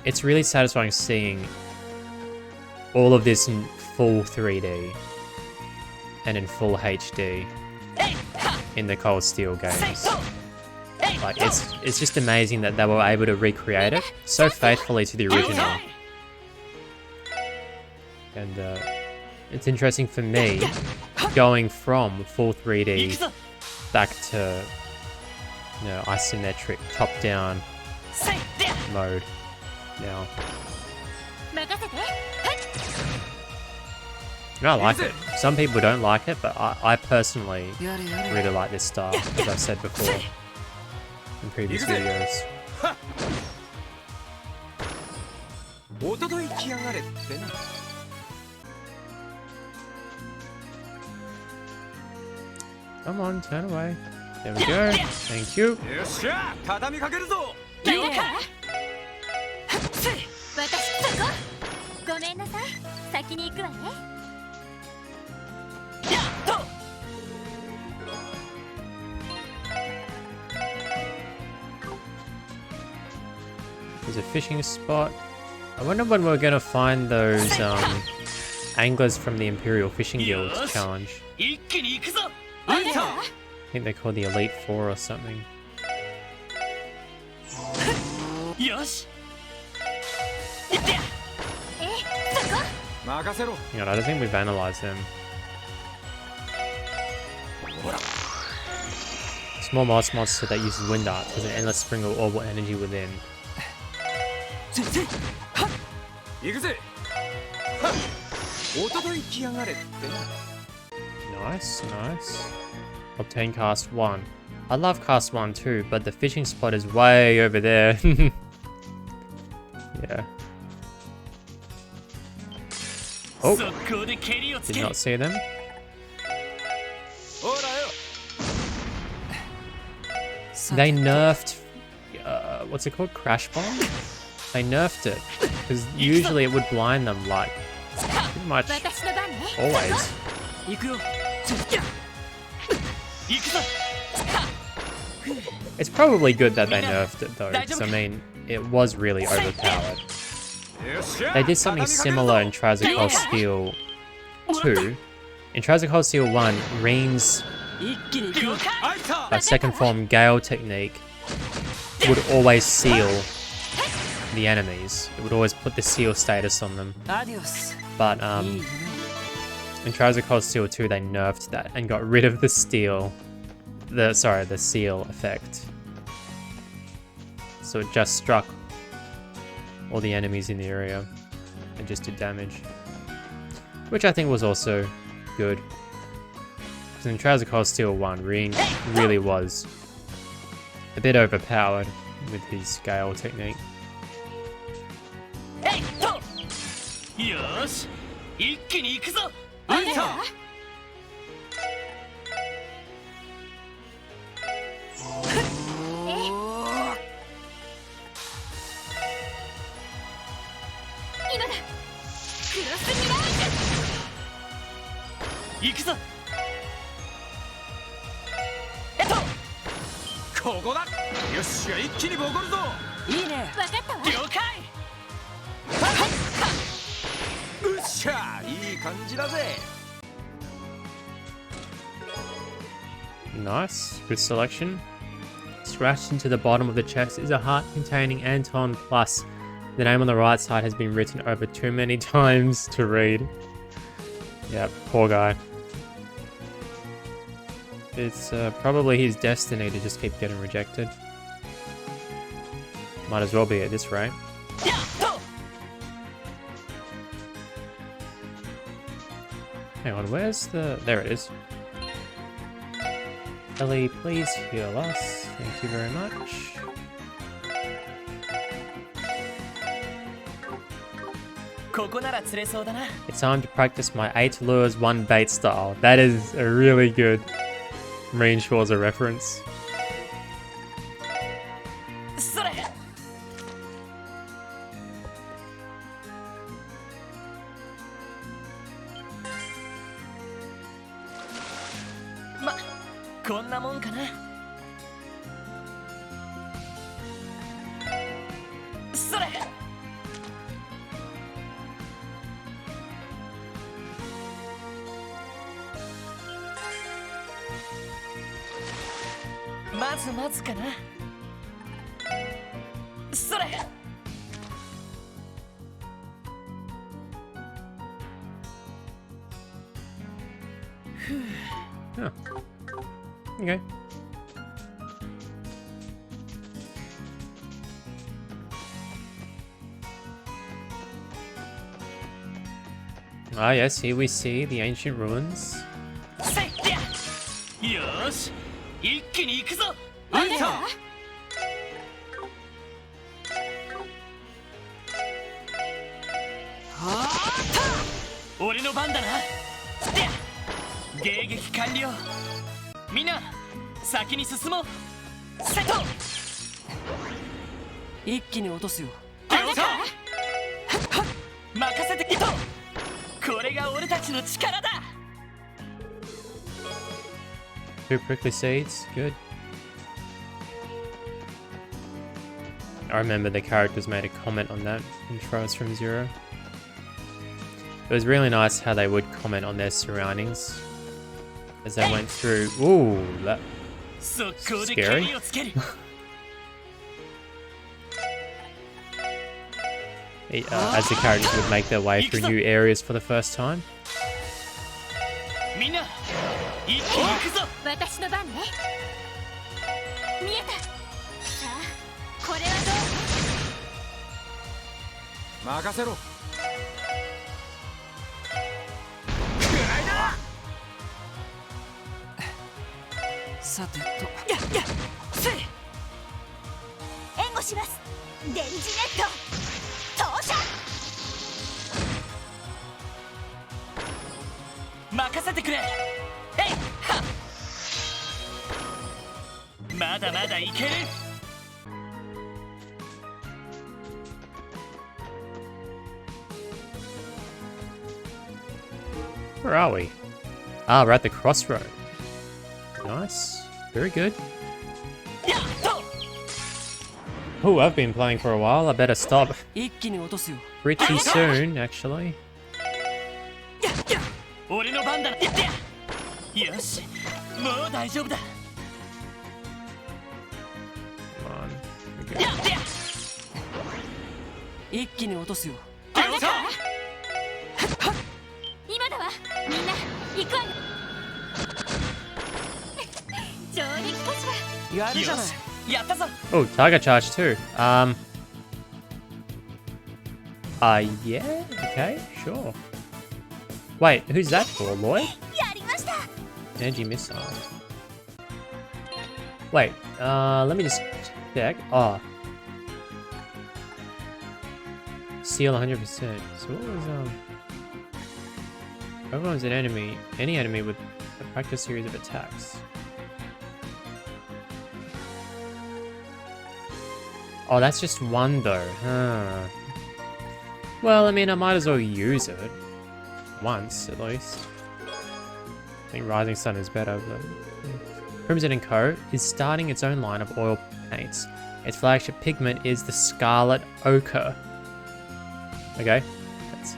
it's really satisfying seeing all of this in full 3D and in full HD in the Cold Steel games. Like, it's just amazing that they were able to recreate it so faithfully to the original. And it's interesting for me going from full 3D back to, you know, isometric top-down mode now. And I like it. Some people don't like it, but I personally really like this style, as I've said before in previous videos. おととい来やがれってな。 Come on, turn away. There we go. Thank you. よっしゃ、畳みかけるぞ。了解。ごめんなさい。先に行くわね。 やっと。 There's a fishing spot. I wonder when we're gonna find those anglers from the Imperial Fishing Guild challenge. 一気に行くぞ。 I think they're called the Elite Four or something. よし。 任せろ。 Hang on, I don't think we've analyzed them. Small moss monster that uses wind arts has an endless spring of orbital energy within. 行くぜ。はっ。おととい来やがれってな。 Nice, nice. Obtain cast 1. I love cast 1 too, but the fishing spot is way over there. Yeah. Oh, 速攻で蹴りをつ did ける。 not see them. ほらよ。 They nerfed, what's it called? Crash Bomb? They nerfed it, because usually it would blind them like, pretty much 私の番ね。 always. 行くよ。行くぞ。 It's probably good that they nerfed it though, because I mean, it was really overpowered. よっしゃ。 They did something similar in Trials of Cold Steel 2. In Trials of Cold Steel 1, Reen's 一気に行くよ。あいた。second form Gale technique would always seal the enemies. It would always put the seal status on them. アディオス。 But in Trials of Cold Steel 2, they nerfed that and got rid of the seal effect. So it just struck all the enemies in the area and just did damage. Which I think was also good. Because in Trials of Cold Steel 1, Reen really was a bit overpowered with his Gale technique. えいっと。よーし。一気に行くぞ。あいた。 今だ。クロスミラージュ。行くぞ。ここだ。よっしゃ、一気にボコるぞ。いいね。わかったわ。了解。うっしゃ、いい感じだぜ。 Nice, good selection. Scratched into the bottom of the chest is a heart containing Anton Plus. The name on the right side has been written over too many times to read. Yep, poor guy. It's probably his destiny to just keep getting rejected. Might as well be at this rate. Hang on, where's the... There it is. Ellie, please heal us. Thank you very much. It's time to practice my 8 lures, 1 bait style. That is a really good Marine Shores reference. Oh. Okay. Ah yes, here we see the ancient ruins. Two prickly seeds, good. I remember the characters made a comment on that in Trials from Zero. It was really nice how they would comment on their surroundings as they went through. Ooh, that's scary. As the characters would make their way through new areas for the first time. Where are we? Ah, we're at the crossroad. Nice. Very good. Oh, I've been playing for a while. I better stop. Pretty soon, actually. Come on. Okay. Oh, Tiger Charge too. Yeah? Okay, sure. Wait, who's that for, Lloyd? Energy missile. Wait, let me just check. Oh. Seal 100%. So what was, everyone's an enemy. Any enemy with a practice series of attacks. Oh, that's just one though. Huh. Well, I mean, I might as well use it. Once, at least. I think Rising Sun is better, but... Crimson & Co. is starting its own line of oil paints. Its flagship pigment is the Scarlet Ochre. Okay,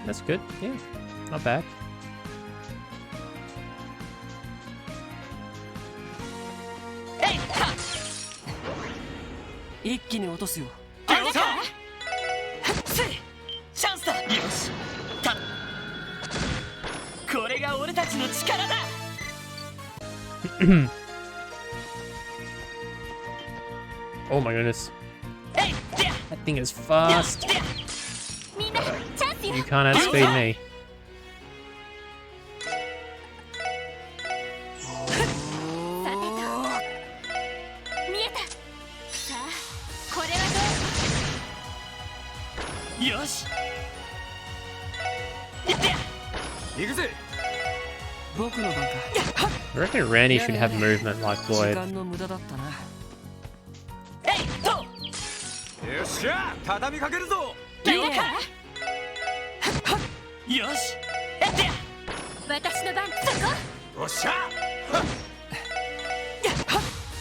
that's good. Yeah, not bad. Oh my goodness. えいで That thing is fast. で みんなチャンスよ You can't outspeed me. さてと見えたさあこれはどうよしいってや行くぜ。僕の番か I reckon Randy should have movement like 時 Lloyd. 間の無駄だったなえいとよっしゃ畳みかけるぞ。いいかよしやってや私の番そこおっしゃ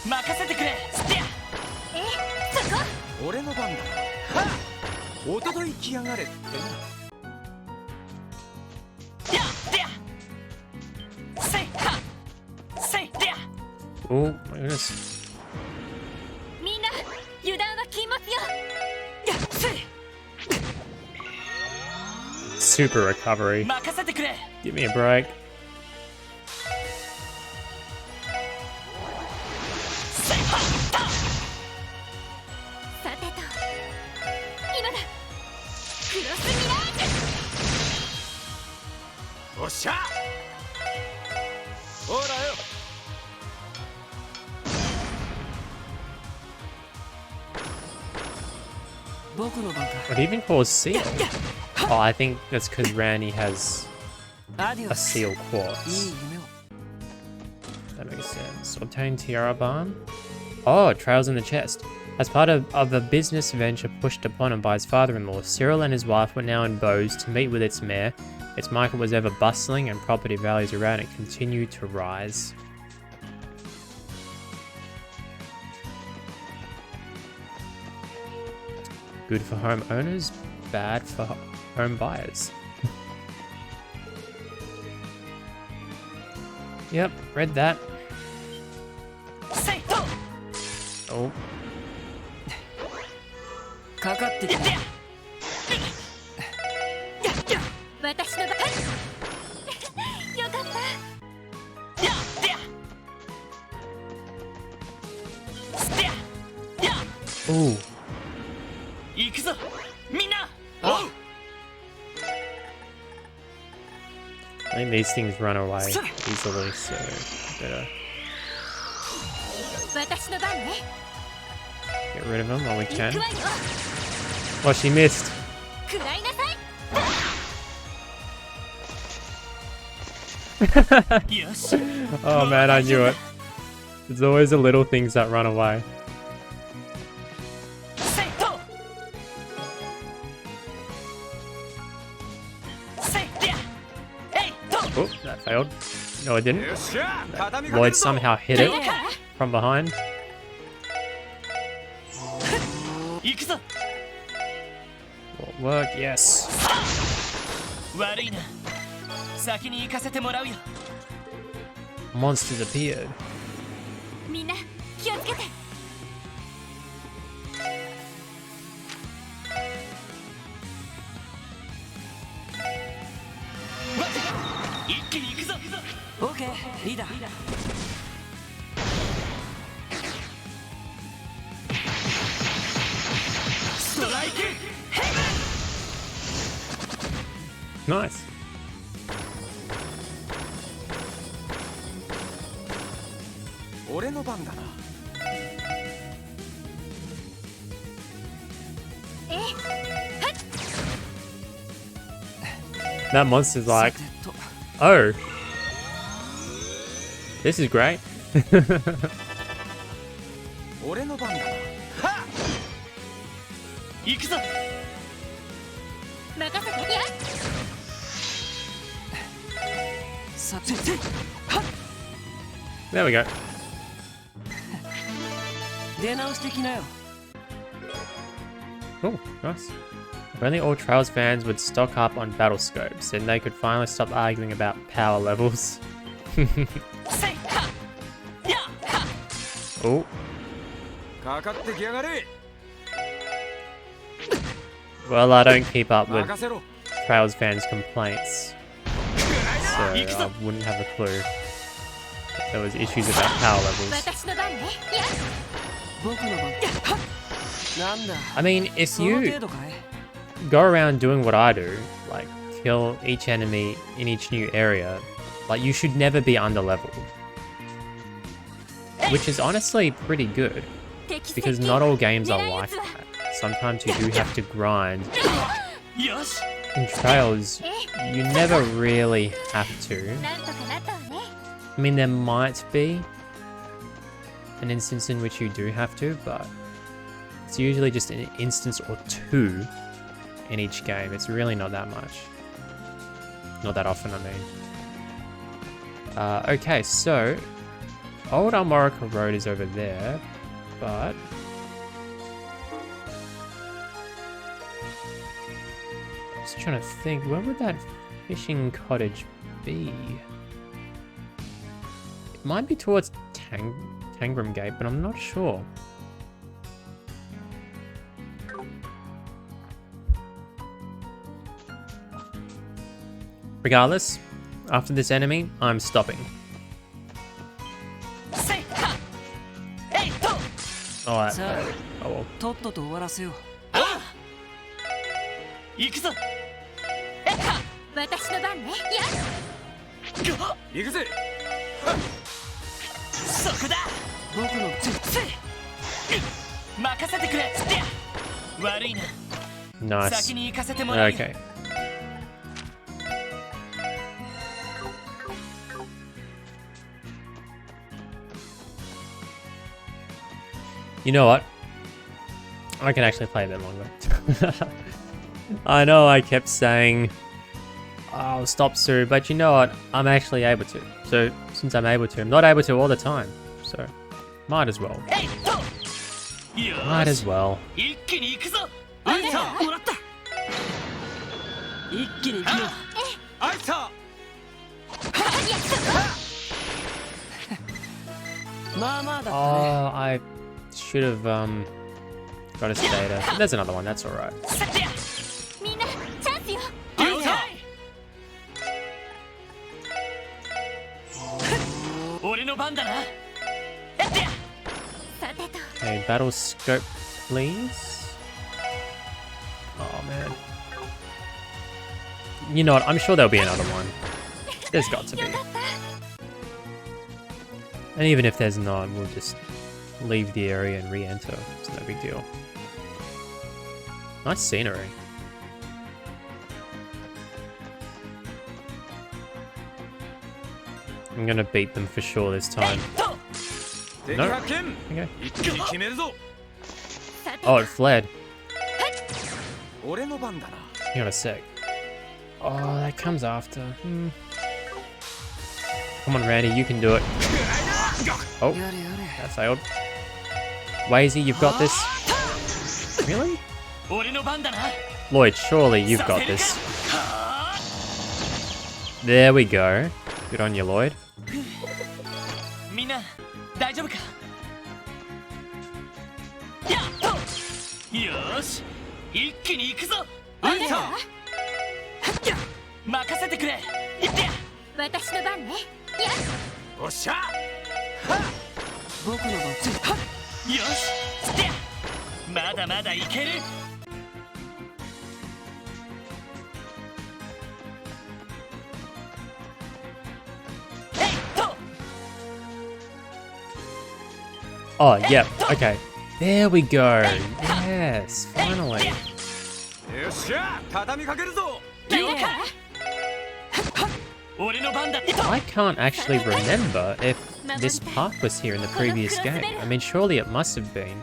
任せてくれすってやそこ俺の番だ。はっおととい来やがれってな。やってやせいはせいでや Oh my goodness. みんな油断は禁物よやせい Super recovery. 任せてくれ Give me a break. せいはたさてと今だクロスミラージおっしゃほらよ。 僕の番か What even calls seal? Oh, I think that's because Randy has アディ a オス seal いい quartz. 夢を That makes sense. Obtain tiara balm. Oh, trails in the chest. As part of a business venture pushed upon him by his father-in-law, Cyril and his wife were now in Bose to meet with its mayor. Its market was ever bustling and property values around it continued to rise. Good for homeowners, bad for home buyers. Yep, read that. せいと Oh, かかってきてや私の番よかったやってやすってやや ooh. 行くぞみんな I think these things run away Sorry. easily, so better 私の番ね get rid of them while we 行 can. くわよ Oh, she missed. 食らいなさいよし Oh man, I knew it. There's always the little things that run away. せいとせいでやえいと Oh, that failed. No, it didn't. よっしゃ畳みかけ Lloyd るぞ。 somehow hit it from behind. 行くぞ Will work, yes. 悪いな先に行かせてもらうよ Monsters appeared. みんな気をつけて一気に行くぞオーケーリーダーストライクヘブン Nice. 俺の番だな。 That monster's like, さてと oh, this is great. 俺の番だな。はっ行くぞ任せてやさてと There we go. 出直してきなよ Oh, nice. If only all Trails fans would stock up on battle scopes, then they could finally stop arguing about power levels. せいはやは Oh, かかってきやがれ。 well, I don't keep up with 任せろ。 Trails fans' complaints, so I wouldn't have a clue if there was issues about power levels. 私の番ねや I mean, if you go around doing what I do, like kill each enemy in each new area, like you should never be underleveled. Which is honestly pretty good, because not all games are like that. Sometimes you do have to grind. In Trails, you never really have to. I mean, there might be an instance in which you do have to, but it's usually just an instance or two in each game. It's really not that much. Not that often, I mean. Okay, so Old Armorica Road is over there, but just trying to think, where would that fishing cottage be? It might be towards Tangram Gate, but I'm not sure. Regardless, after this enemy, I'm stopping. Alright. Oh well. とっとと終わらせよう。行くぞ。私の番ね。行くぜ。そこだ。僕の任せてくれ。悪いな。Nice. 先に行かせてもらう。 Okay. You know what? I can actually play a bit longer. I know I kept saying I'll stop soon, but you know what? I'm actually able to. So since I'm able to, I'm not able to all the time. So might as well. Might as well. 一気に行くぞ。あいた。もらった。一気に行くよ。あいた。まあまあだったね。 Oh, I should have got a stater. There's another one. That's all right. みんなチャンスよ。了解。俺の番だな。やってや。さてと。 Okay, battle scope, please. Oh man. You know what? I'm sure there'll be another one. There's got to be. And even if there's not, we'll just leave the area and re-enter. It's no big deal. Nice scenery. I'm gonna beat them for sure this time. No? Okay. Oh, it fled. Hang on a sec. Oh, that comes after. Come on, Randy, you can do it. Oh, that failed. Wazy, you've got this. Really? Lloyd, surely you've got this. There we go. Good on you, Lloyd. みんな大丈夫か。やっと。よし、一気に行くぞ。あいた。任せてくれ。行って。私の番ね。おっしゃ。僕の番。よし、って。まだまだいける。 Oh, yep. Okay. There we go. Yes, finally. I can't actually remember if this park was here in the previous game. I mean, surely it must have been.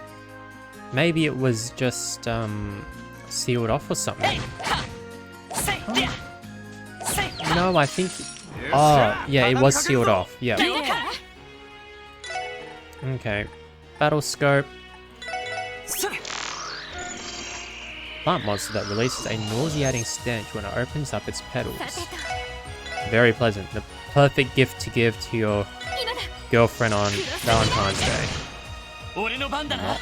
Maybe it was just sealed off or something. No, I think... Oh, yeah, it was sealed off. Yeah. Okay. Battle scope. Plant monster that releases a nauseating stench when it opens up its petals. Very pleasant. The perfect gift to give to your girlfriend on Valentine's Day. Not.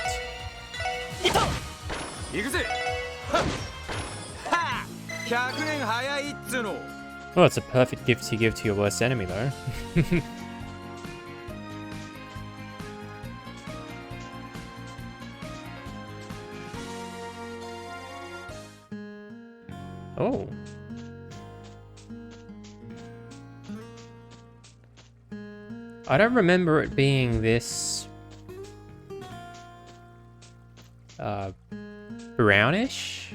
Well, it's a perfect gift to give to your worst enemy, though. Oh. I don't remember it being this brownish.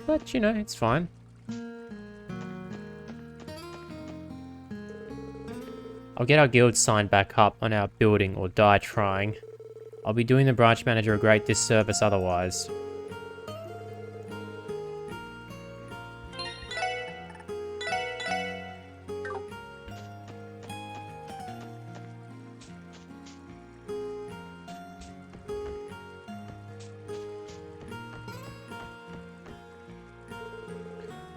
But, you know, it's fine. I'll get our guild signed back up on our building or die trying. I'll be doing the branch manager a great disservice otherwise.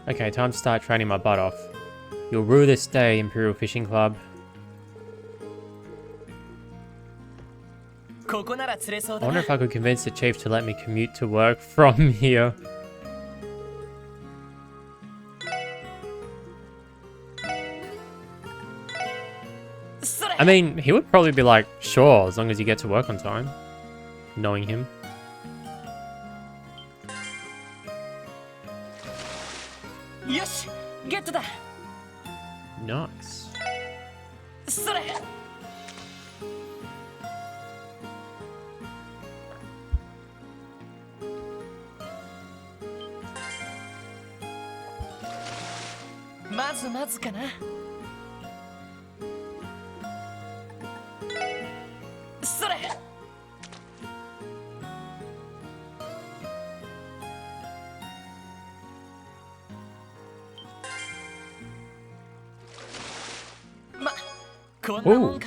Okay, time to start training my butt off. You'll rue this day, Imperial Fishing Club. I wonder if I could convince the chief to let me commute to work from here. I mean, he would probably be like, sure, as long as you get to work on time. Knowing him. Nice. Ooh.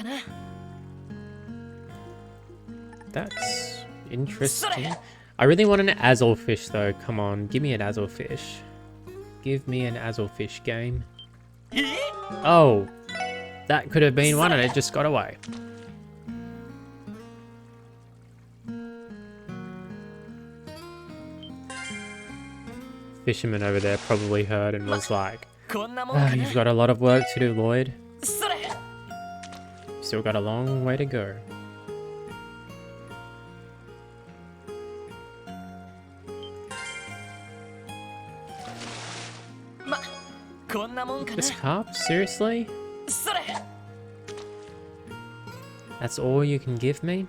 That's interesting. I really want an Azure fish though. Come on, give me an Azure fish. Give me an Azure fish game. Oh, that could have been one and it just got away. Fisherman over there probably heard and was like, you've got a lot of work to do, Lloyd. Still got a long way to go. This carp? Seriously? That's all you can give me?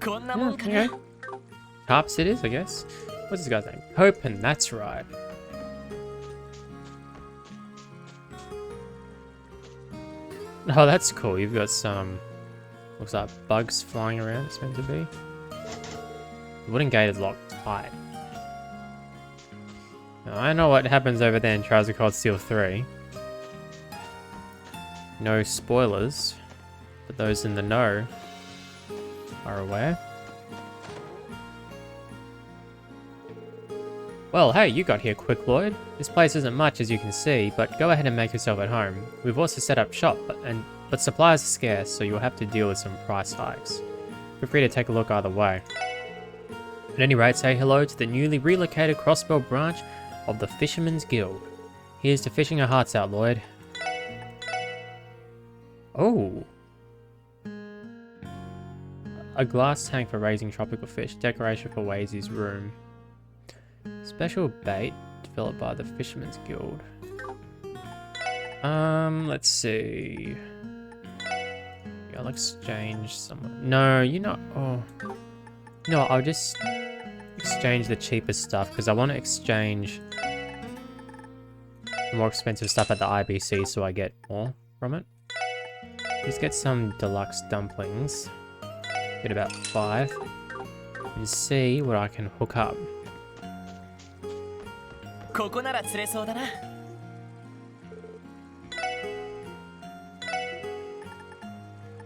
Okay. Carps it is, I guess. What's this guy's name? Copen, that's right. Oh, that's cool. You've got some, looks like bugs flying around, it's meant to be. The wooden gate is locked tight. Now, I know what happens over there in Trials of Cold Steel 3. No spoilers, but those in the know are aware. Well, hey, you got here quick, Lloyd. This place isn't much as you can see, but go ahead and make yourself at home. We've also set up shop, but supplies are scarce, so you'll have to deal with some price hikes. Feel free to take a look either way. At any rate, say hello to the newly relocated Crossbell branch of the Fisherman's Guild. Here's to fishing our hearts out, Lloyd. Oh. A glass tank for raising tropical fish. Decoration for Wazy's room. Special bait developed by the Fisherman's Guild. Let's see. Yeah, I'll exchange some. No, you know. Oh. No, I'll just exchange the cheapest stuff because I want to exchange the more expensive stuff at the IBC so I get more from it. Let's get some deluxe dumplings. Get about 5. And see what I can hook up.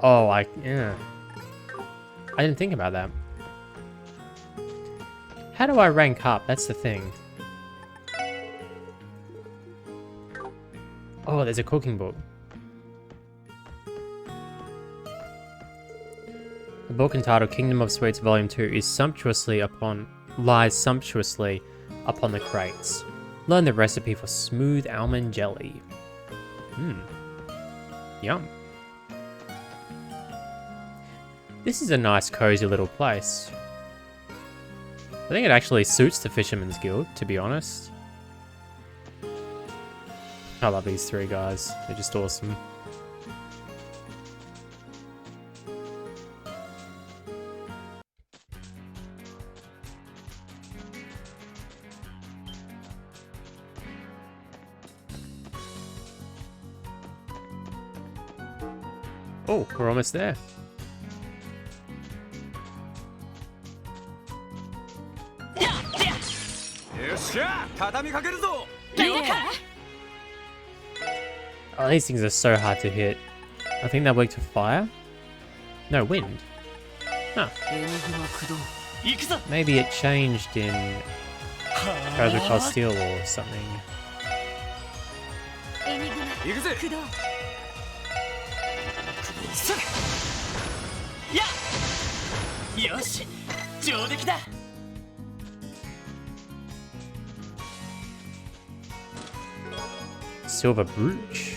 Oh, yeah. I didn't think about that. How do I rank up? That's the thing. Oh, there's a cooking book. The book entitled Kingdom of Sweets Volume 2 lies sumptuously upon the crates. Learn the recipe for smooth almond jelly. Yum. This is a nice, cozy little place. I think it actually suits the Fisherman's Guild, to be honest. I love these three guys. They're just awesome. Oh, we're almost there. よっしゃ畳みかけるぞ Oh, these things are so hard to hit. I think they're weak to fire? No, wind. Huh. 行くぞ Maybe it changed in Crossbell Steel or something. エニグマ行くぜ駆動それやよし上出来だ Silver brooch.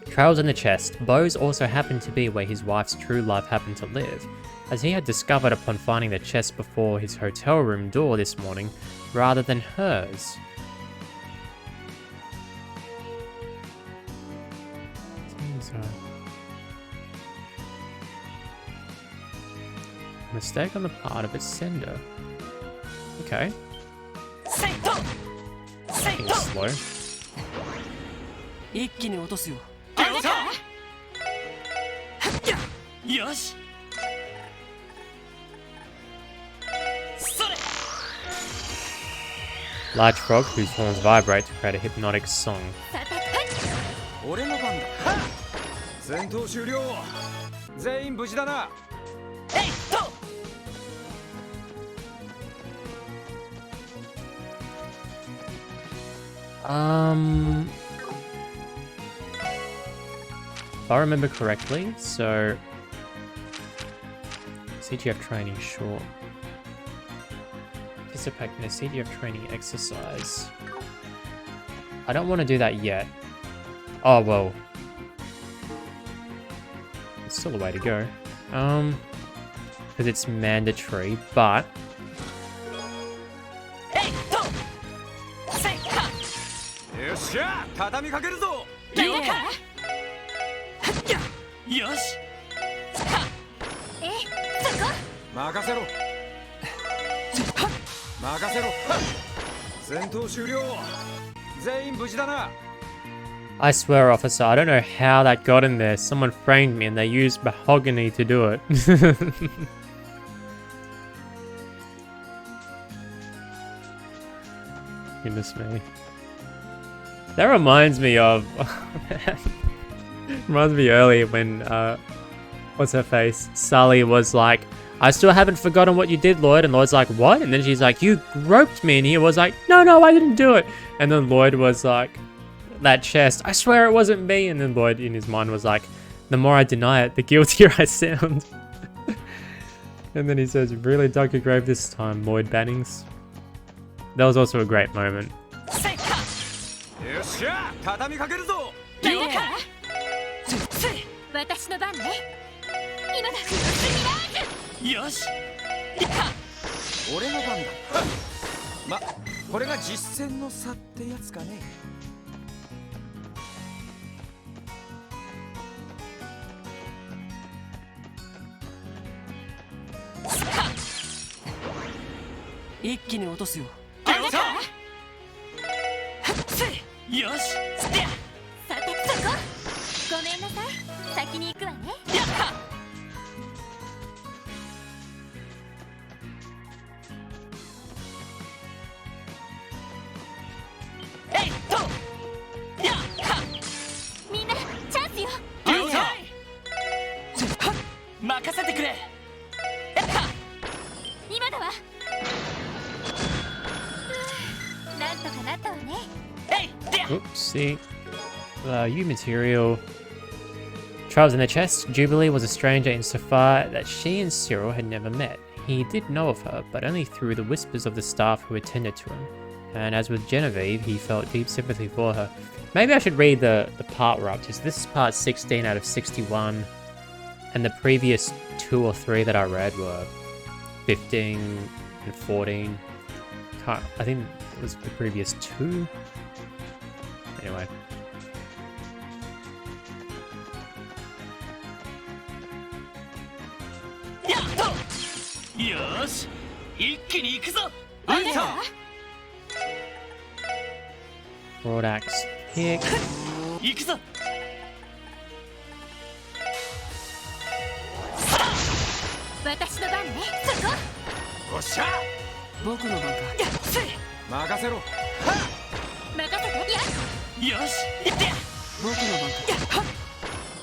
Trails in the chest. Bows also happened to be where his wife's true love happened to live, as he had discovered upon finding the chest before his hotel room door this morning, rather than hers. Seems a mistake on the part of its sender. Okay. セイトセイ Being ト slow. 一気に落とすよよしそれ Large frog whose horns vibrate to create a hypnotic song. さて俺の番だ戦闘終了全員無事だなえいと If I remember correctly, so CGF training, sure. Participate in a CGF training exercise. I don't want to do that yet. Oh, well. It's still a way to go. Because it's mandatory, but えいとセイハよっしゃ畳みかけるぞ了解よしえそこ任せろ任せろ戦闘終了全員無事だな I swear, officer, I don't know how that got in there. Someone framed me and they used mahogany to do it. Goodness me. That reminds me of... reminds me earlier when, what's her face? Sully was like, I still haven't forgotten what you did, Lloyd. And Lloyd's like, what? And then she's like, you groped me. And he was like, no, I didn't do it. And then Lloyd was like, that chest, I swear it wasn't me. And then Lloyd in his mind was like, the more I deny it, the guiltier I sound. And then he says, really dug your grave this time, Lloyd Bannings. That was also a great moment. セイハよっしゃ畳みかけるぞ了解せい私の番ね今だミラージュよし俺の番だまこれが実践の差ってやつかね一気に落とすよあなたせいよしさてそこごめんなさい先に行くわねやったえいとやったみんなチャンスよ了解任せてくれやった今だわなんとかなったわね えいでや Oopsie. U material. Trials in the chest. Jubilee was a stranger insofar that she and Cyril had never met. He did know of her, but only through the whispers of the staff who attended to him. And as with Genevieve, he felt deep sympathy for her. Maybe I should read the part we're up to. So this is part 16 out of 61. And the previous 2 or 3 that I read were 15 and 14. I think it was the previous 2. Anyway. Yosh! 一気に行くぞ! Broad axe pick. 行くぞ! 私の番ね。そこ。おっしゃ僕の番か。任せろ任せて。よし、行ってや! 僕の番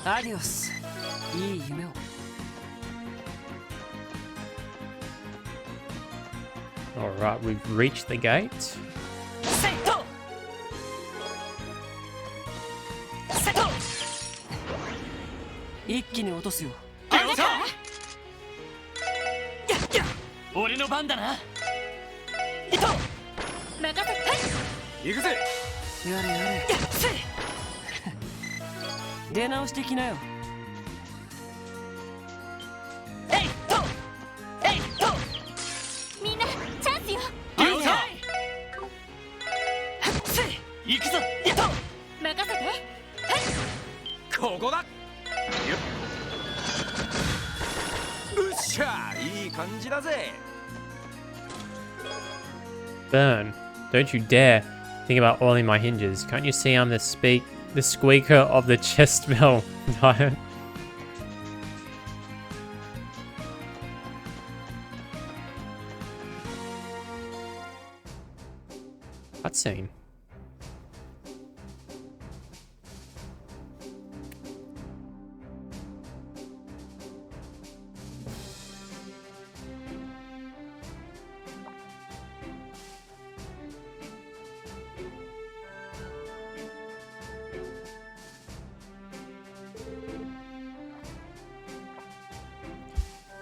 か。アディオス。いい夢を。Alright, we've reached the gate. セット! セット! 一気に落とすよ。了解! 俺の番だな。いと! 任せて。行くぜやれやれ。出直してきなよ。えいと! えいと! みんなチャンスよ。了解! 行くぞ! いと! 任せて。ここだうっしゃいい感じだぜ Burn. Don't you dare think about oiling my hinges. Can't you see I'm the squeaker of the chest bell diet? Cutscene.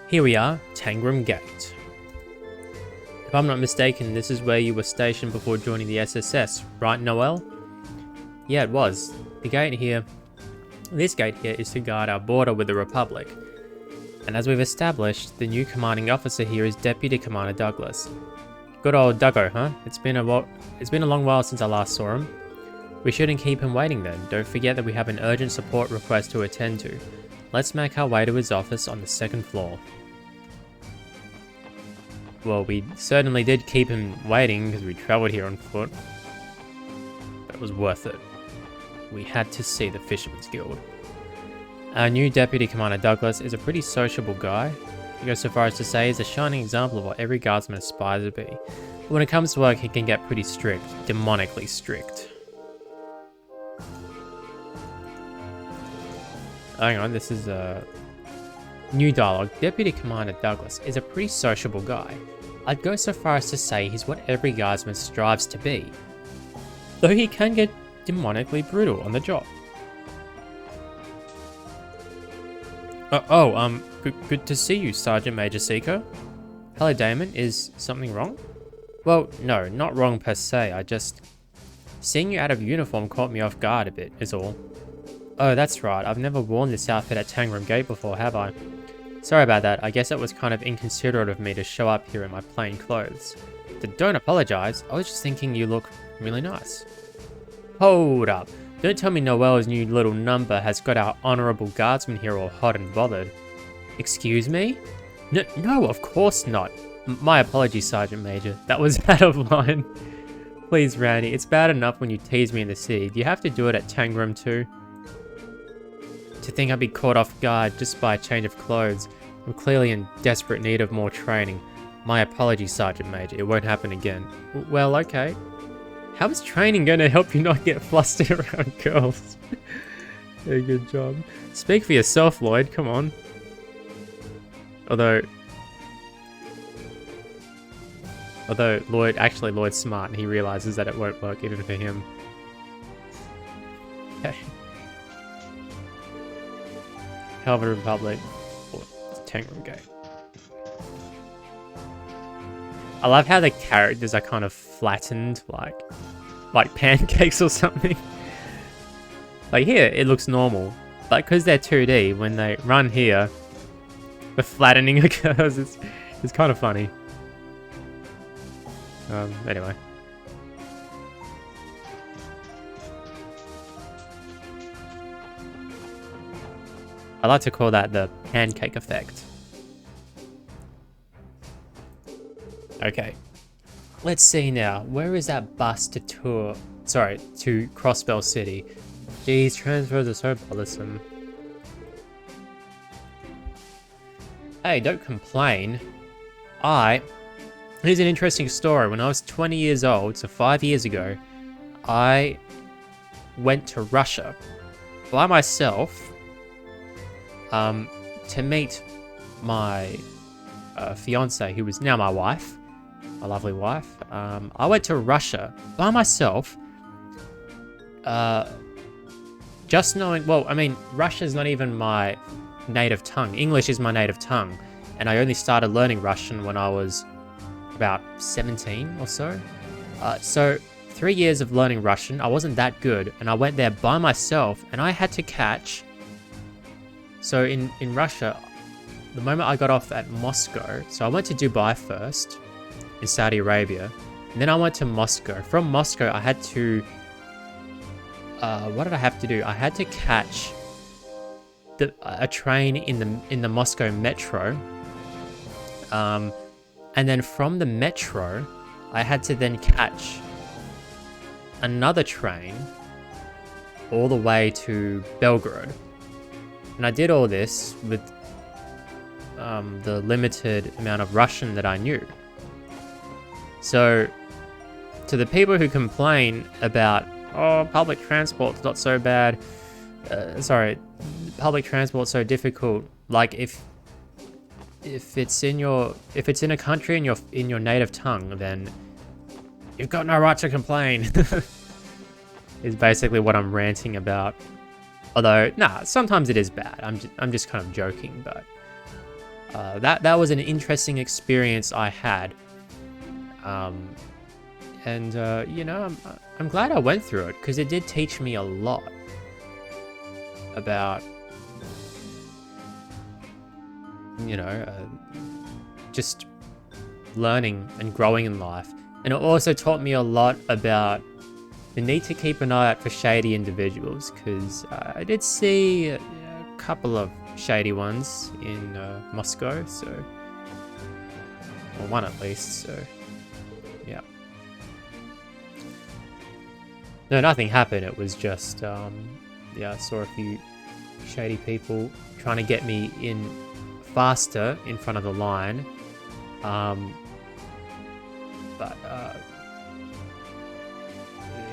Here we are, Tangram Gate. If I'm not mistaken, this is where you were stationed before joining the SSS, right, Noel? Yeah, it was. This gate here is to guard our border with the Republic. And as we've established, the new commanding officer here is Deputy Commander Douglas. Good old Duggo, huh? It's been a long while since I last saw him. We shouldn't keep him waiting then. Don't forget that we have an urgent support request to attend to. Let's make our way to his office on the 2nd floor. Well, we certainly did keep him waiting because we travelled here on foot. But it was worth it. We had to see the Fisherman's Guild. Our new Deputy Commander Douglas is a pretty sociable guy. He goes so far as to say he's a shining example of what every guardsman aspires to be. But when it comes to work, he can get pretty strict, demonically strict. Hang on, this is new dialogue. Deputy Commander Douglas is a pretty sociable guy. I'd go so far as to say he's what every guardsman strives to be. Though he can get demonically brutal on the job. Good to see you, Sergeant Major Seiko. Hello, Damon. Is something wrong? Well, no, not wrong per se. Seeing you out of uniform caught me off guard a bit, is all. Oh, that's right. I've never worn this outfit at Tangram Gate before, have I? Sorry about that. I guess it was kind of inconsiderate of me to show up here in my plain clothes. Don't apologize. I was just thinking you look really nice. Hold up. Don't tell me Noel's new little number has got our honourable guardsman here all hot and bothered. Excuse me? No, of course not. My apologies, Sergeant Major. That was out of line. Please, Randy, it's bad enough when you tease me in the city. Do you have to do it at Tangram too? To think I'd be caught off guard just by a change of clothes. I'm clearly in desperate need of more training. My apologies, Sergeant Major. It won't happen again. Well, okay. How is training going to help you not get flustered around girls? Yeah, good job. Speak for yourself, Lloyd. Come on. Although Lloyd's smart and he realizes that it won't work even for him. Okay. Helvetic Republic or Tangram Gate. I love how the characters are kind of flattened, like pancakes or something. Like here, it looks normal. But because they're 2D, when they run here, the flattening occurs. It's kind of funny. Anyway. I like to call that the pancake effect. Okay. Let's see now. Where is that bus to tour? Sorry, to Crossbell City. These transfers are so bothersome. Hey, don't complain. Here's an interesting story. When I was 20 years old, so 5 years ago, I went to Russia by myself to meet my fiance, who was now my wife, my lovely wife. I went to Russia by myself, just knowing, well, I mean, Russia's not even my native tongue. English is my native tongue, and I only started learning Russian when I was about 17 or so. So 3 years of learning Russian, I wasn't that good, and I went there by myself, and I had to catch. So in Russia, the moment I got off at Moscow, so I went to Dubai first, in Saudi Arabia, and then I went to Moscow. From Moscow, I had to, what did I have to do? I had to catch a train in the Moscow metro, and then from the metro, I had to then catch another train all the way to Belgrade. And I did all this with the limited amount of Russian that I knew. So, to the people who complain about, oh, public transport's not so bad, public transport's so difficult, like if it's in a country in your native tongue, then you've got no right to complain. Is basically what I'm ranting about. Although, nah, sometimes it is bad. I'm just kind of joking, but that was an interesting experience I had, and you know, I'm glad I went through it because it did teach me a lot about, you know, just learning and growing in life, and it also taught me a lot about the need to keep an eye out for shady individuals, because I did see a couple of shady ones in Moscow, so, or one at least, so yeah. No, nothing happened. It was just yeah, I saw a few shady people trying to get me in faster in front of the line, but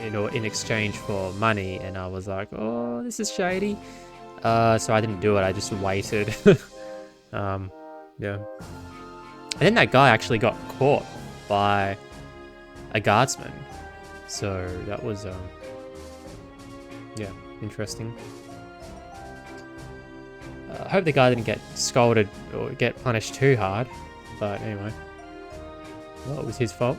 you know, in exchange for money, and I was like, oh, this is shady. So I didn't do it. I just waited. Yeah. And then that guy actually got caught by a guardsman. So that was, yeah, interesting. I hope the guy didn't get scolded or get punished too hard. But anyway, well, it was his fault.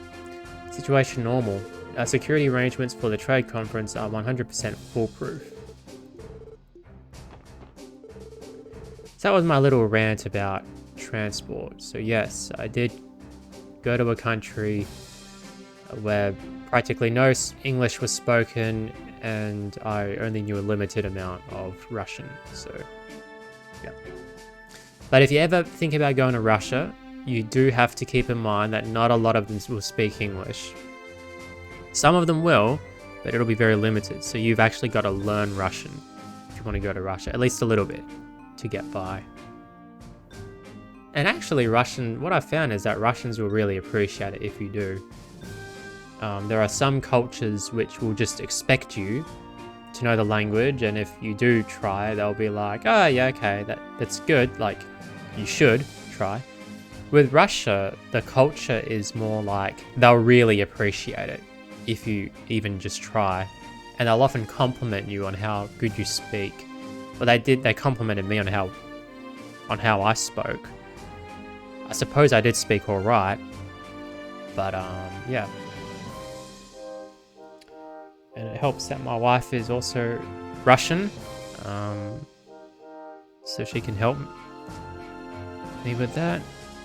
Situation normal. Security arrangements for the trade conference are 100% foolproof. So that was my little rant about transport. So yes, I did go to a country where practically no English was spoken, and I only knew a limited amount of Russian. So yeah. But if you ever think about going to Russia, you do have to keep in mind that not a lot of them will speak English. Some of them will, but it'll be very limited. So you've actually got to learn Russian if you want to go to Russia, at least a little bit, to get by. And actually Russian, what I found is that Russians will really appreciate it if you do. There are some cultures which will just expect you to know the language, and if you do try, they'll be like, oh yeah, okay, that's good, like, you should try. With Russia, the culture is more like, they'll really appreciate it if you even just try, and they'll often compliment you on how good you speak. Well, they complimented me on how I spoke. I suppose I did speak all right, but yeah. And it helps that my wife is also Russian, so she can help me with that.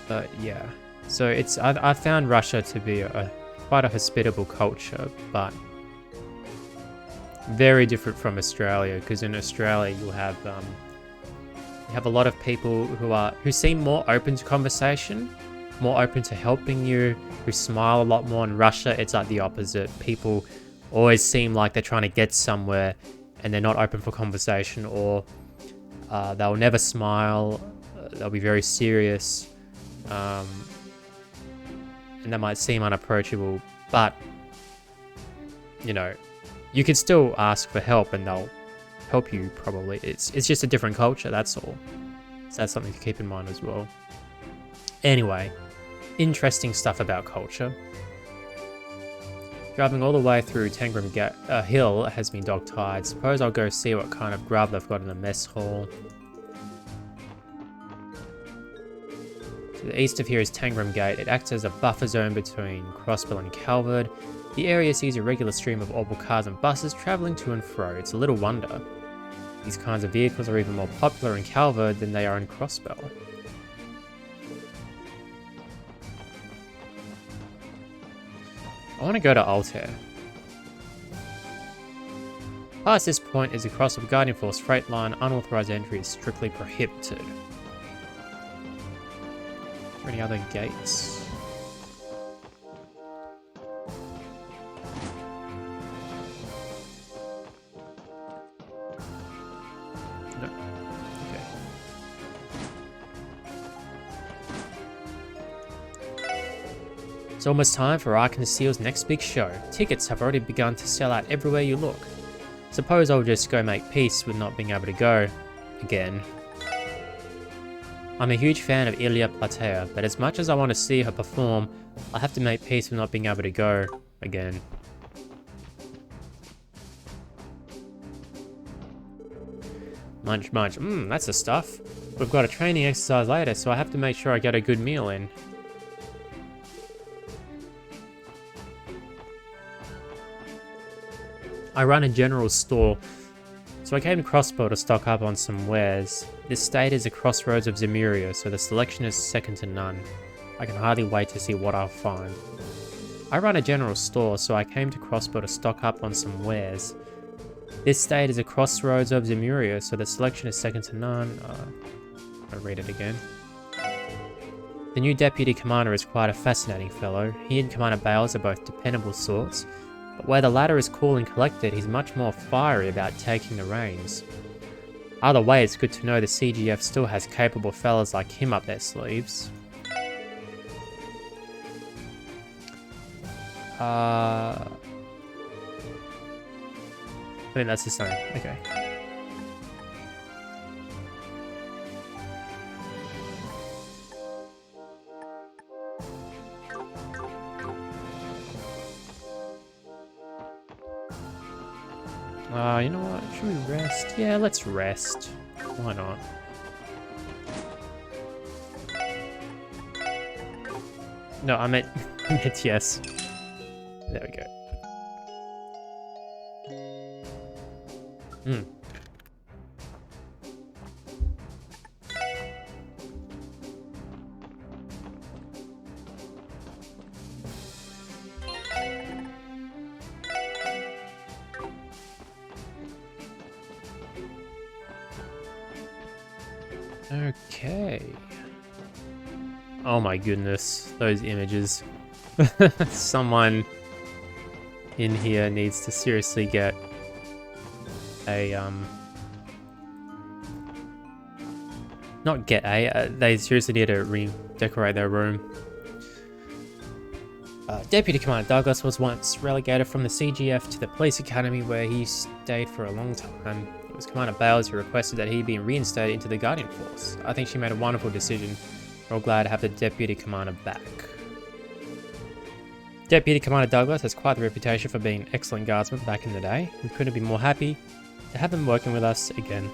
But yeah, so I found Russia to be quite a hospitable culture, but very different from Australia, because in Australia you have a lot of people who seem more open to conversation, more open to helping you, who smile a lot more. In Russia, it's like the opposite. People always seem like they're trying to get somewhere and they're not open for conversation, or they'll never smile, they'll be very serious, and they might seem unapproachable, but you know, you can still ask for help and they'll help you probably. It's just a different culture, that's all. So that's something to keep in mind as well. Anyway, interesting stuff about culture. Driving all the way through Tangram Gate Hill has me dog-tired. Suppose I'll go see what kind of grub they've got in the mess hall. To the east of here is Tangram Gate. It acts as a buffer zone between Crossbell and Calvert. The area sees a regular stream of orbital cars and buses travelling to and fro. It's a little wonder. These kinds of vehicles are even more popular in Calvert than they are in Crossbell. I want to go to Altair. Past this point is a Crossbell Guardian Force freight line. Unauthorized entry is strictly prohibited. Are there any other gates? No. Okay. It's almost time for Ark and Seal's next big show. Tickets have already begun to sell out everywhere you look. Suppose I'll just go make peace with not being able to go again. I'm a huge fan of Ilya Platea, but as much as I want to see her perform, I'll have to make peace with not being able to go again. Munch, munch. That's the stuff. We've got a training exercise later, so I have to make sure I get a good meal in. I run a general store, so I came to Crossbell to stock up on some wares. This state is a crossroads of Zemuria, so the selection is second to none. I can hardly wait to see what I'll find. I run a general store, so I came to Crossbell to stock up on some wares. This state is a crossroads of Zemuria, so the selection is second to none. I'll read it again. The new deputy commander is quite a fascinating fellow. He and Commander Bales are both dependable sorts, but where the latter is cool and collected, he's much more fiery about taking the reins. Either way, it's good to know the CGF still has capable fellas like him up their sleeves. I think that's the same. Okay. You know what? Should we rest? Yeah, let's rest. Why not? No, I meant yes. There we go. Okay. Oh my goodness, those images. Someone in here needs to seriously get a, not get a, they seriously need to redecorate their room. Deputy Commander Douglas was once relegated from the CGF to the police academy, where he stayed for a long time. It was Commander Bales who requested that he be reinstated into the Guardian Force. I think she made a wonderful decision. We're all glad to have the Deputy Commander back. Deputy Commander Douglas has quite the reputation for being an excellent guardsman back in the day. We couldn't be more happy to have him working with us again.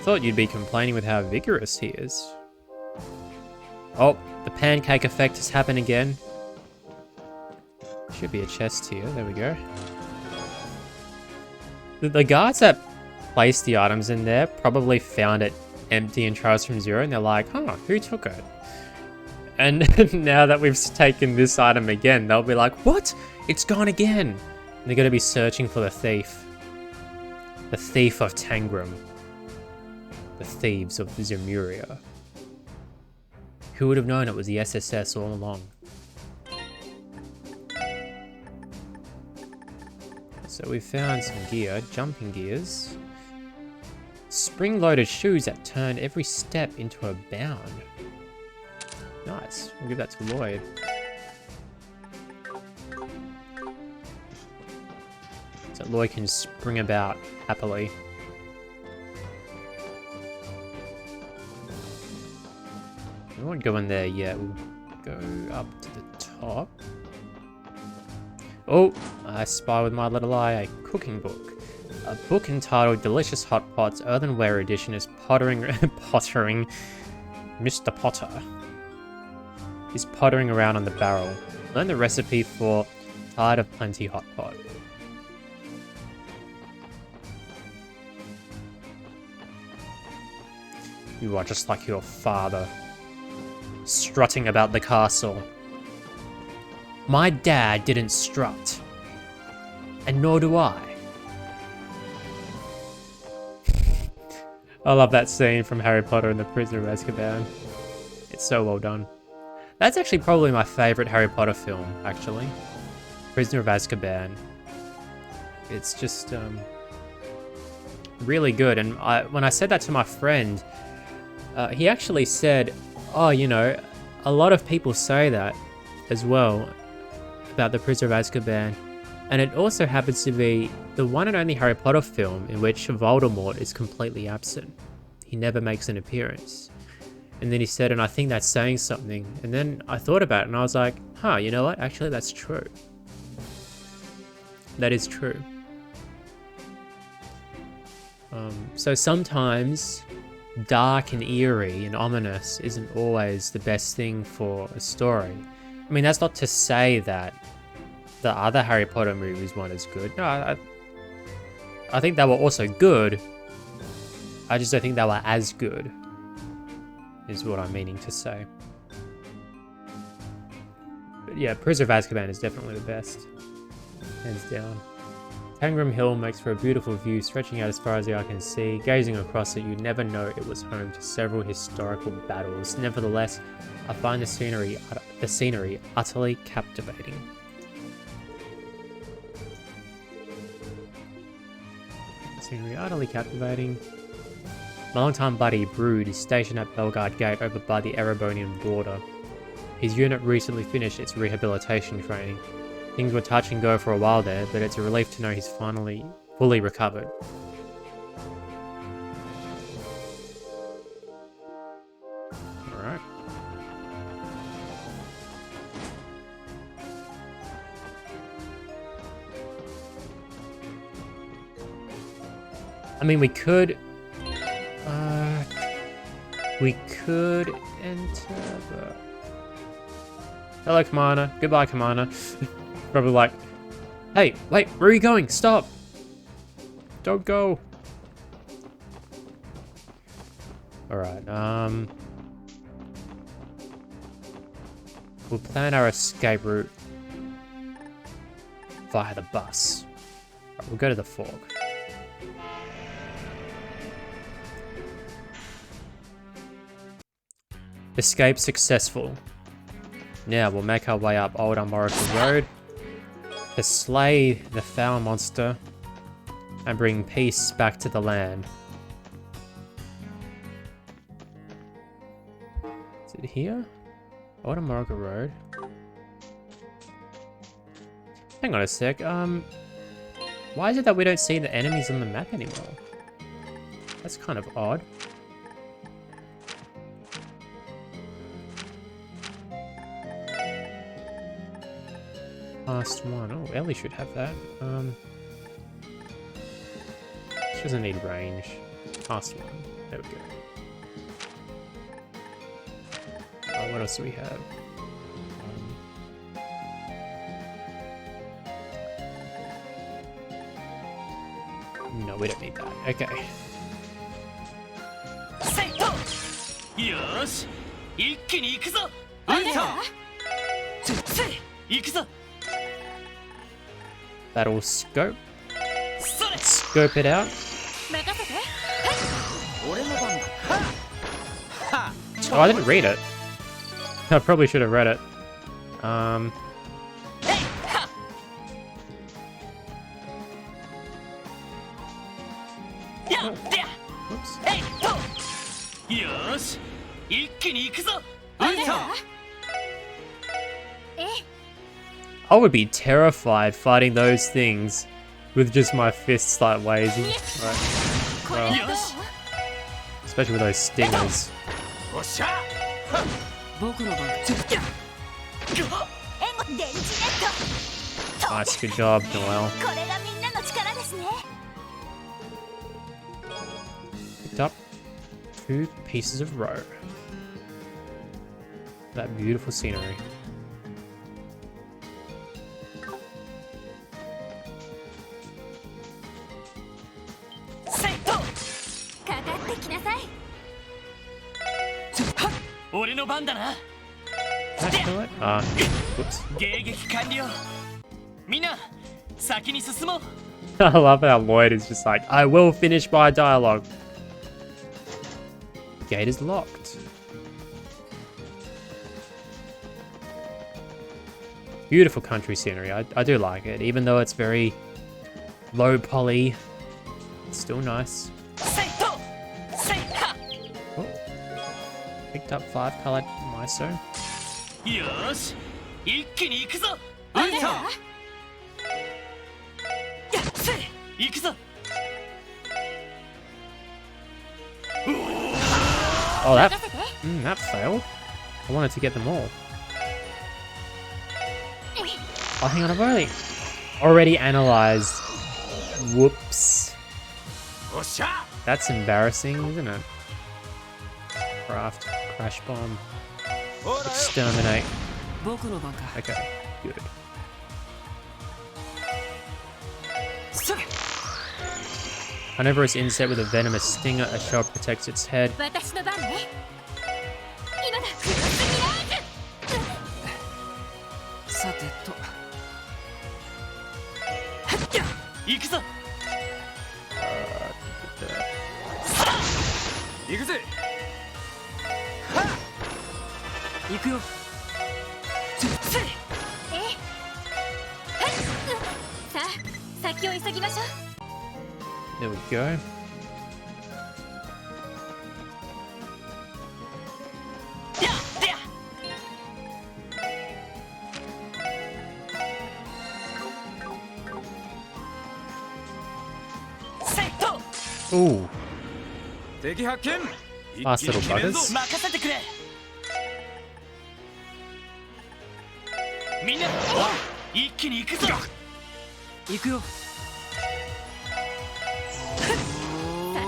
Thought you'd be complaining with how vigorous he is. Oh, the pancake effect has happened again. Should be a chest here. There we go. The guards that placed the items in there probably found it empty in Trials from Zero, and they're like, huh, who took it? And now that we've taken this item again, they'll be like, what? It's gone again. And they're going to be searching for the thief. The thief of Tangram. The thieves of Zemuria. Who would have known it was the SSS all along? So we found some gear, jumping gears. Spring-loaded shoes that turn every step into a bound. Nice, we'll give that to Lloyd. So Lloyd can spring about happily. We won't go in there yet, we'll go up to the top. Oh, I spy with my little eye a cooking book. A book entitled Delicious Hot Pots, Earthenware Edition is pottering Mr. Potter is pottering around on the barrel. Learn the recipe for Tide of Plenty Hot Pot. You are just like your father, strutting about the castle. My dad didn't strut, and nor do I. I love that scene from Harry Potter and the Prisoner of Azkaban. It's so well done. That's actually probably my favourite Harry Potter film, actually. Prisoner of Azkaban. It's just really good. And when I said that to my friend, he actually said, oh, you know, a lot of people say that as well about the Prisoner of Azkaban. And it also happens to be the one and only Harry Potter film in which Voldemort is completely absent. He never makes an appearance. And then he said, and I think that's saying something. And then I thought about it and I was like, huh, you know what? Actually, that's true. That is true. So sometimes dark and eerie and ominous isn't always the best thing for a story. I mean, that's not to say that the other Harry Potter movies weren't as good. No, I think they were also good. I just don't think they were as good, is what I'm meaning to say. But yeah, Prisoner of Azkaban is definitely the best. Hands down. Tangram Hill makes for a beautiful view, stretching out as far as the eye can see. Gazing across it, you'd never know it was home to several historical battles. Nevertheless, I find the scenery utterly captivating. Scenery utterly captivating. My longtime buddy, Brood, is stationed at Belgard Gate over by the Erebonian border. His unit recently finished its rehabilitation training. Things were touch and go for a while there, but it's a relief to know he's finally fully recovered. Alright. I mean, we could enter the... Hello, Commander. Goodbye, Commander. Probably like, hey, wait, where are you going? Stop! Don't go! Alright, we'll plan our escape route via the bus. Right, we'll go to the fog. Escape successful. Now we'll make our way up Old Armorica Road to slay the foul monster and bring peace back to the land. Is it here? Old Armorica Road. Hang on a sec. Why is it that we don't see the enemies on the map anymore? That's kind of odd. Past one. Oh, Ellie should have that. She doesn't need range. Past one. There we go. What else do we have? No, we don't need that. Okay. セイトよーし一気に行くぞあらせい行くぞ Battle scope. それ Scope it out. 任せて俺の番だ。は Oh, I didn't read it. I probably should have read it. やってや Whoops. えいとよーし一気に行くぞあらえ I would be terrified fighting those things with just my fists like Wazy. Right. これはどうよし Especially with those stingers. おっしゃ。僕の番だ。援護電池ネット Nice, good job, Noel. これがみんなの力ですね Picked up 2 pieces of rope. That beautiful scenery. セイトかかってきなさい俺の番だな Can I kill it? Whoops. 迎撃完了みんな先に進もう I love how Lloyd is just like, I will finish my dialogue. Gate is locked. Beautiful country scenery. I do like it, even though it's very low poly. It's still nice. セイトセイハ Oh. Picked up 5 colored miso. よーし一気に行くぞあらやせい行くぞ Oh, that 任せて that failed. I wanted to get them all. Oh, hang on, I've already analyzed. Whoops. おっしゃ。 That's embarrassing, isn't it? Craft, crash bomb, ほらよ。 exterminate. 僕の番か。 Okay, good. それ Whenever it's inset with a venomous stinger, a shell protects its head. 私の番ね今だクロスミラーズさてと。行くぞ 行くぜ。行くよ。せいえさあ先を急ぎましょう There we go. やってや セイト Ooh, 敵発見。 fast little 決めるぞ buggers. 任せてくれみんな一気に行くぞ行くよ。さてと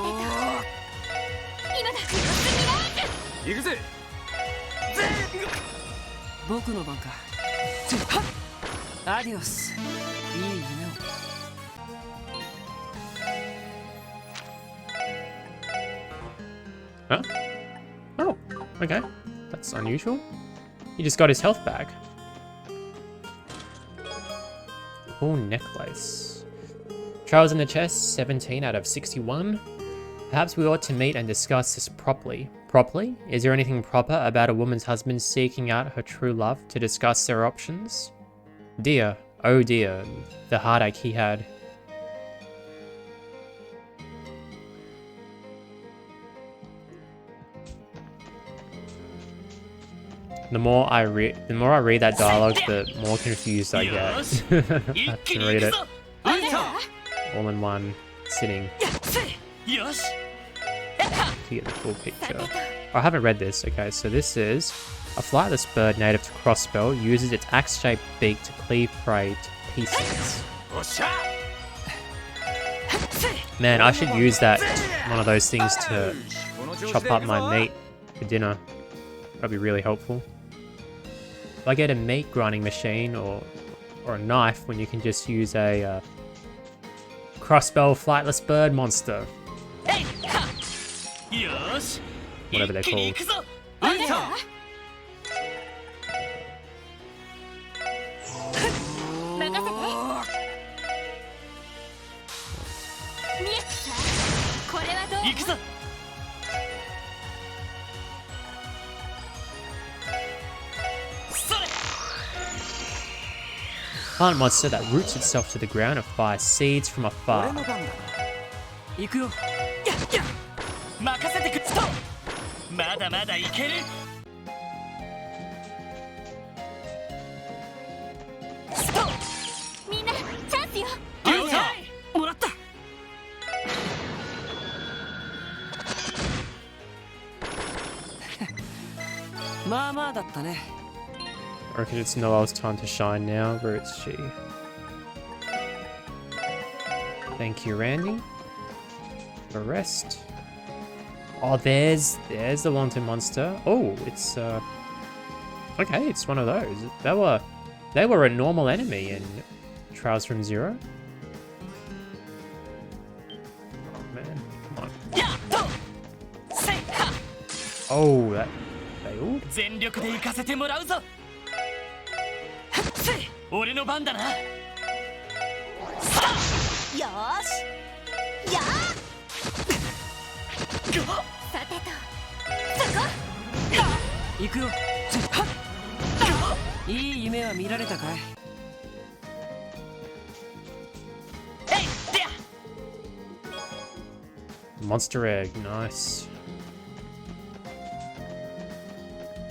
今だクロスミラーズ行くぜ。僕の番か。アディオス。いい夢を。 Huh? Oh, okay. That's unusual. He just got his health back. Cool necklace. Trials in the chest, 17 out of 61. Perhaps we ought to meet and discuss this properly. Properly? Is there anything proper about a woman's husband seeking out her true love to discuss their options? Dear, oh dear, the heartache he had. The more I read that dialogue, the more confused I get. I have to read it あら all in one sitting せいよし to get the full さ picture. てと I haven't read this. Okay, so this is a flightless bird native to Crossbell uses its axe-shaped beak to cleave prey to pieces. おっしゃ。 Man, I should use that one of those things to この調子 chop で行 up くぞ。 my meat for dinner. That'd be really helpful. If I get a meat grinding machine or a knife when you can just use a crossbell flightless bird monster. よし Whatever they're 一気に called. 行くぞいいか任せて見えたこれはどう行くぞ それ Plant monster that roots itself to the ground and fires seeds from 俺 afar. の番だ行くよ。任せてくっとまだまだいけるストみんなチャンスよ了解もらった。まあまあだったね。 I reckon it's Noel's time to shine now. Where is she? Thank you, Randy. The rest. Oh, there's the wanted monster. Oh, it's okay. It's one of those. They were a normal enemy in Trials from Zero. Oh man, come on. やっとせいは Oh, that failed. 全力で行かせてもらうぞせい俺の番だなさあよーしやーさてとそこ行くよ。いい夢は見られたかい。えいでや Monster egg, nice.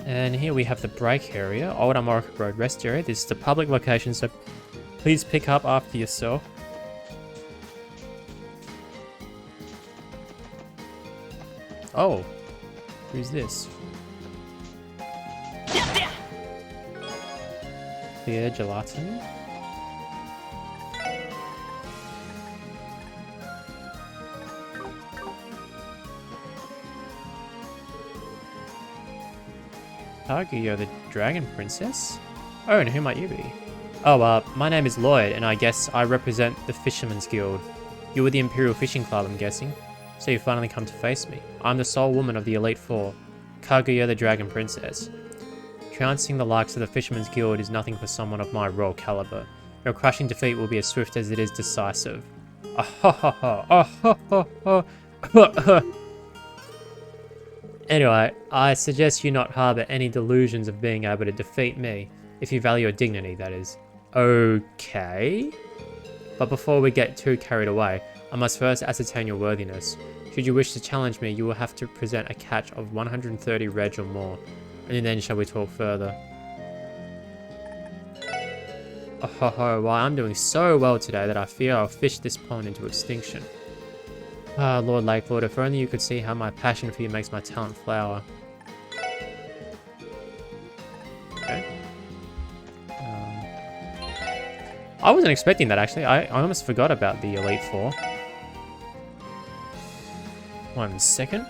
And here we have the break area, Old Armorica Road rest area. This is the public location, so please pick up after yourself. Oh, who's this? やってや Clear gelatin. Kaguya, the Dragon Princess? Oh, and who might you be? Oh, my name is Lloyd, and I guess I represent the Fisherman's Guild. You were the Imperial Fishing Club, I'm guessing. So you finally come to face me. I'm the sole woman of the Elite Four, Kaguya, the Dragon Princess. Trouncing the likes of the Fisherman's Guild is nothing for someone of my royal caliber. Your crushing defeat will be as swift as it is decisive. Anyway, I suggest you not harbour any delusions of being able to defeat me, if you value your dignity, that is. Okay. But before we get too carried away, I must first ascertain your worthiness. Should you wish to challenge me, you will have to present a catch of 130 reg or more. Only then shall we talk further. Well, I'm doing so well today that I fear I'll fish this pond into extinction. Ah, Lord Lakelord, if only you could see how my passion for you makes my talent flower. Okay. I wasn't expecting that, actually. I almost forgot about the Elite Four. 1 second.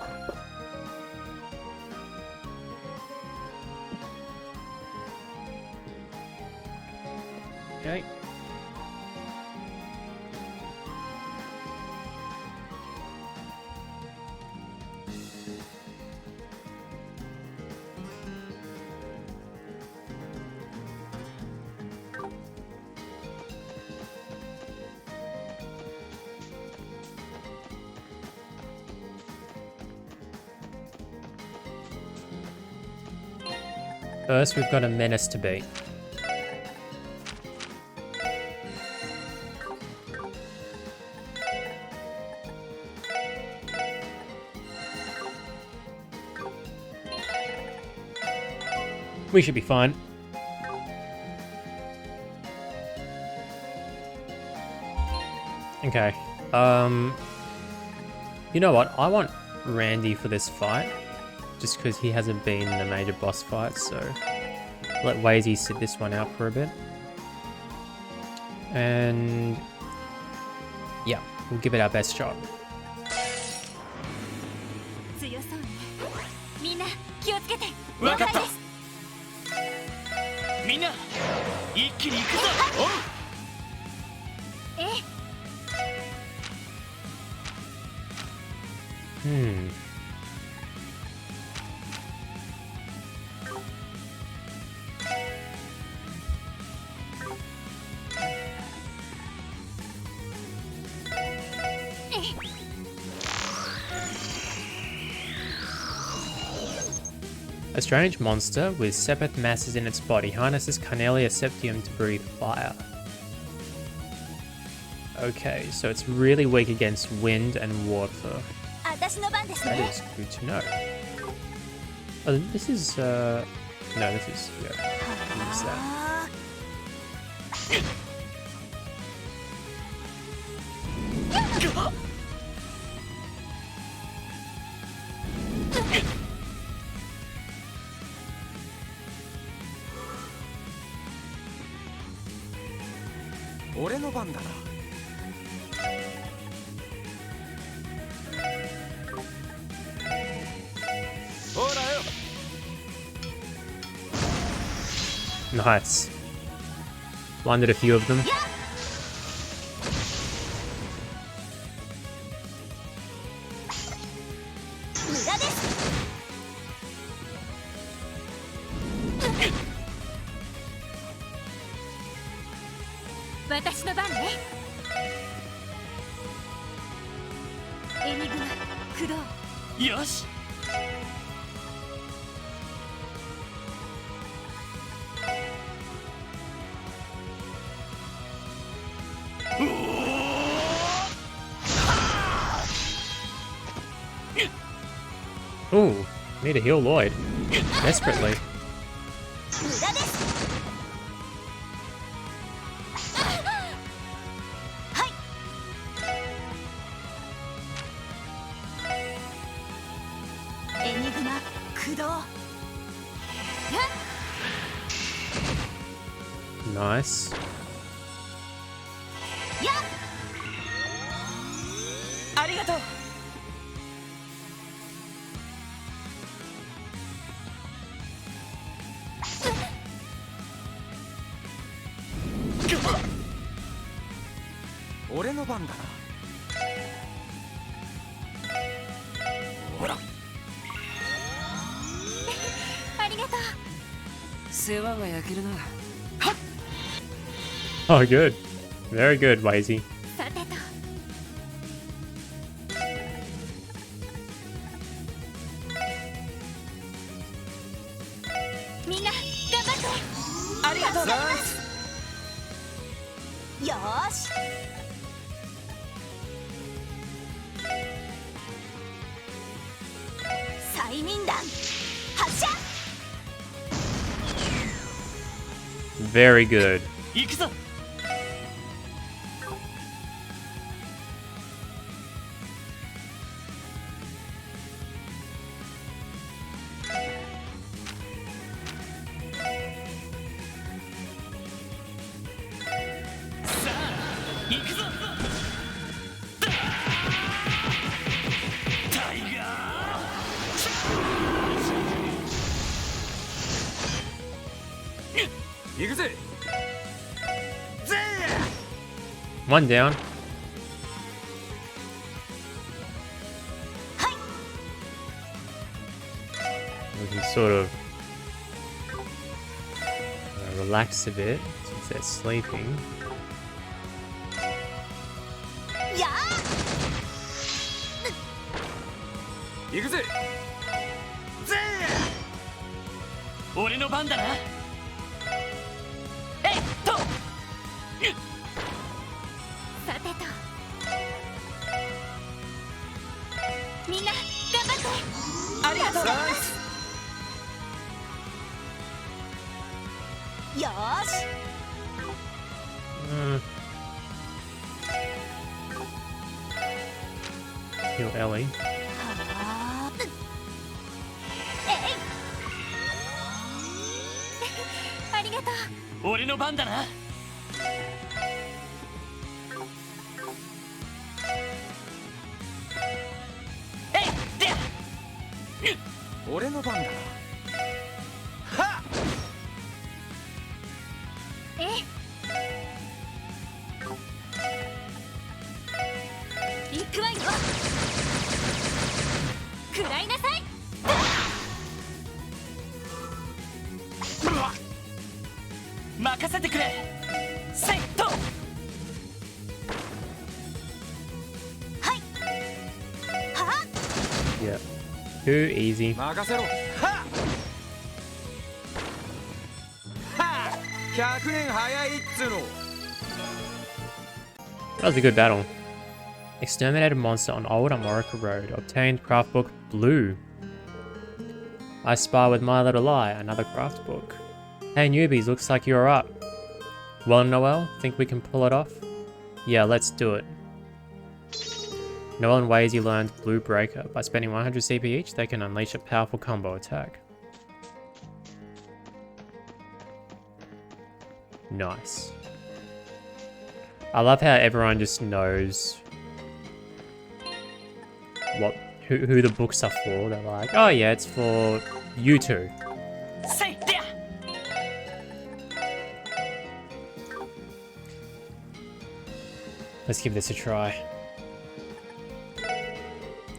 Okay. First, we've got a menace to beat. We should be fine. Okay. You know what? I want Randy for this fight. Just because he hasn't been in the major boss fight, so let Wazy sit this one out for a bit. And yeah, we'll give it our best shot. 強そうねみんな気をつけて。わかった了解です。みんな一気に行くぞ。ええ。Hmm. A strange monster with sepith masses in its body harnesses Carnelia septium to breathe fire. Okay, so it's really weak against wind and water. 私の番です That ね。 is good to know. Oh, this is, no, this is, yeah, use that. あ俺の番だな。ほらよ。 Nice. Landed a few of them. 無駄です。私の番ね。エニグマ駆動。よし。Ooh, need to heal Lloyd. Desperately. 無駄です。はい。エニグマ駆動。 Nice. やっ。ありがとう。 俺の番だな。ほら。ありがとう。世話が焼けるな。 Oh, good. Very good, Wazy. さてと。みんな頑張って。ありがとう。よーし。催眠弾発射。 Very good. 行くぞ。 さあ行くぞ。タイガー。行くぜ。 One down. はい。 We can sort of relax a bit since they're sleeping. や行くぜ。俺の番だな。えっと。さてと。みんな頑張って。ありがとう。よーし。 Heal Ellie. はーえい。ありがとう。俺の番だな。えいでや。俺の番だな。はっ。行くわよ。食らいなさい。任せてくれ。セット。はい。はっ。 Yeah. Too easy. 任せろ。はっ。はっ。100年早いっつうの。 That was a good battle. Exterminated monster on Old Armorica Road. Obtained craft book Blue. I spar with my little eye. Another craft book. Hey newbies, looks like you're up. Well, Noel, think we can pull it off? Yeah, let's do it. Noel and Wazy learned Blue Breaker. By spending 100 CP each, they can unleash a powerful combo attack. Nice. I love how everyone just knows who the books are for. They're like, oh yeah, it's for you two. せいでや。 Let's give this a try.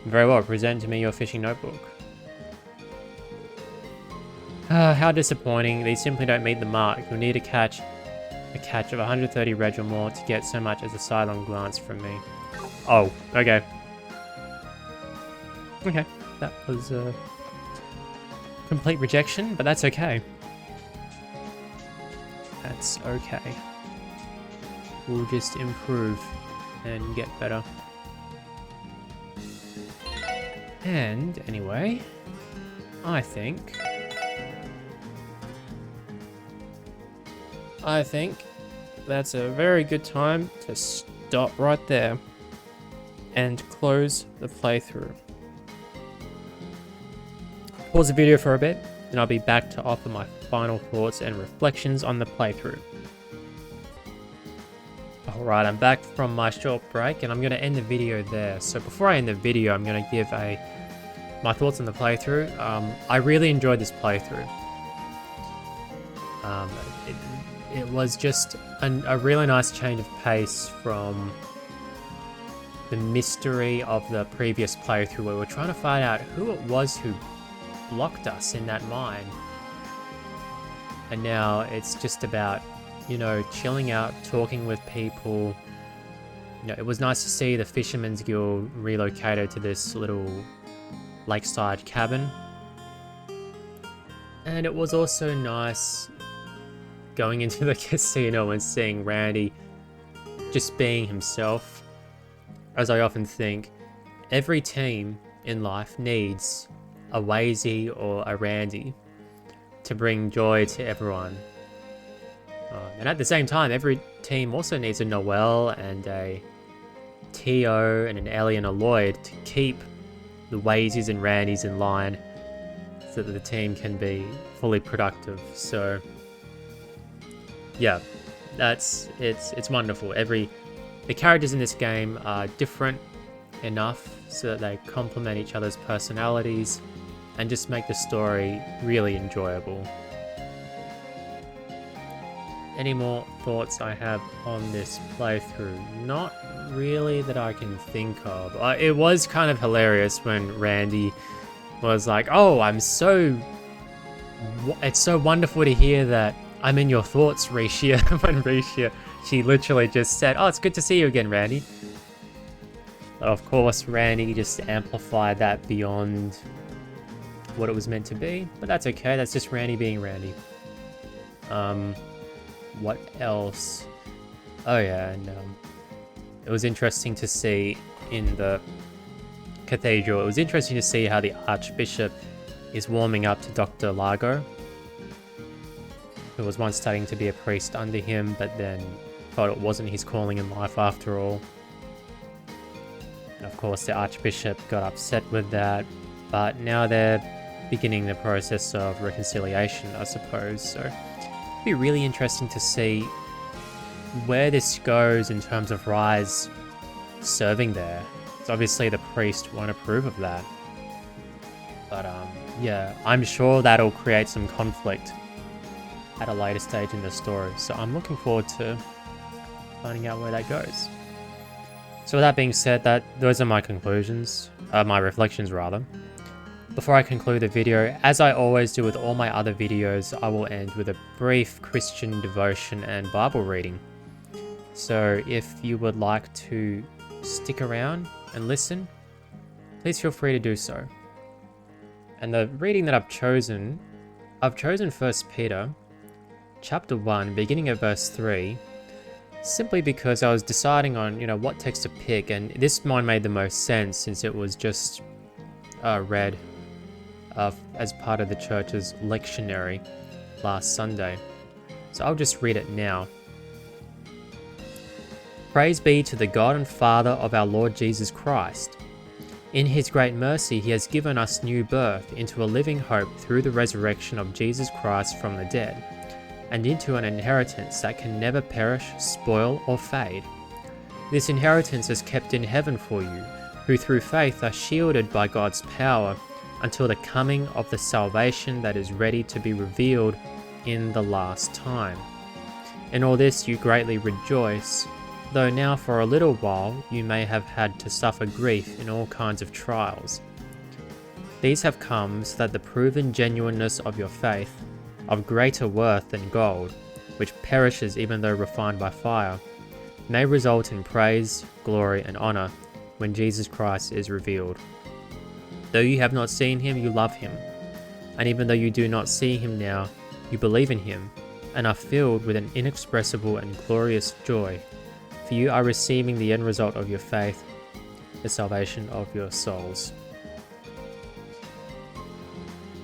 Very well, present to me your fishing notebook. How disappointing. These simply don't meet the mark. You'll need to catch a catch of 130 reg or more to get so much as a sidelong glance from me. Oh, okay. Okay, that was a complete rejection, but that's okay. That's okay. We'll just improve and get better. And anyway, I think that's a very good time to stop right there and close the playthrough. Pause the video for a bit, and I'll be back to offer my final thoughts and reflections on the playthrough. Alright, I'm back from my short break, and I'm going to end the video there. So before I end the video, I'm going to give my thoughts on the playthrough. I really enjoyed this playthrough. It was just a really nice change of pace from the mystery of the previous playthrough, where we're trying to find out who it was who blocked us in that mine. And now it's just about, you know, chilling out, talking with people. You know, it was nice to see the Fisherman's Guild relocated to this little lakeside cabin. And it was also nice going into the casino and seeing Randy just being himself. As I often think, every team in life needs a Wazy or a Randy to bring joy to everyone. And at the same time, every team also needs a Noel and a Tio and an Ellie and a Lloyd to keep the Wazys and Randys in line so that the team can be fully productive. So yeah, it's wonderful. The characters in this game are different enough so that they complement each other's personalities and just make the story really enjoyable. Any more thoughts I have on this playthrough? Not really that I can think of. It was kind of hilarious when Randy was like, oh, it's so wonderful to hear that I'm in your thoughts, Risha. When Risha, she literally just said, oh, it's good to see you again, Randy. But of course, Randy just amplified that beyond what it was meant to be. But that's okay, that's just Randy being Randy. What else? Oh yeah, and it was interesting to see in the cathedral, it was interesting to see how the Archbishop is warming up to Dr. Largo, who was once studying to be a priest under him, but then thought it wasn't his calling in life after all. And of course, the Archbishop got upset with that, but now they're beginning the process of reconciliation, I suppose. So it'd be really interesting to see where this goes in terms of Rise serving there. So obviously the priest won't approve of that. But yeah, I'm sure that'll create some conflict at a later stage in the story. So I'm looking forward to finding out where that goes. So with that being said, those are my conclusions, my reflections rather. Before I conclude the video, as I always do with all my other videos, I will end with a brief Christian devotion and Bible reading. So if you would like to stick around and listen, please feel free to do so. And the reading that I've chosen 1 Peter chapter 1, beginning at verse 3, simply because I was deciding on, what text to pick, and this one made the most sense since it was just read as part of the church's lectionary last Sunday. So I'll just read it now. Praise be to the God and Father of our Lord Jesus Christ. In his great mercy, he has given us new birth into a living hope through the resurrection of Jesus Christ from the dead, and into an inheritance that can never perish, spoil, or fade. This inheritance is kept in heaven for you, who through faith are shielded by God's power until the coming of the salvation that is ready to be revealed in the last time. In all this you greatly rejoice, though now for a little while you may have had to suffer grief in all kinds of trials. These have come so that the proven genuineness of your faith, of greater worth than gold, which perishes even though refined by fire, may result in praise, glory, and honor when Jesus Christ is revealed. Though you have not seen him, you love him, and even though you do not see him now, you believe in him, and are filled with an inexpressible and glorious joy, for you are receiving the end result of your faith, the salvation of your souls.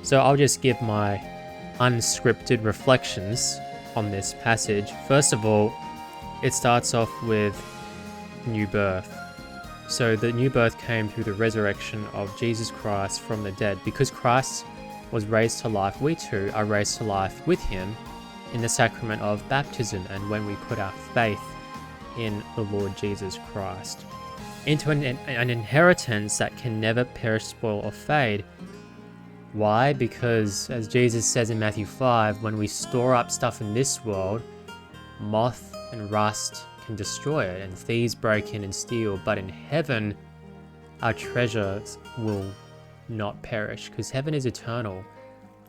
So I'll just give my unscripted reflections on this passage. First of all, it starts off with new birth. So the new birth came through the resurrection of Jesus Christ from the dead. Because Christ was raised to life, we too are raised to life with him in the sacrament of baptism, and when we put our faith in the Lord Jesus Christ, into an inheritance that can never perish, spoil, or fade. Why? Because, as Jesus says in Matthew 5, when we store up stuff in this world, moth and rust can destroy it, and thieves break in and steal. But in heaven, our treasures will not perish, because heaven is eternal,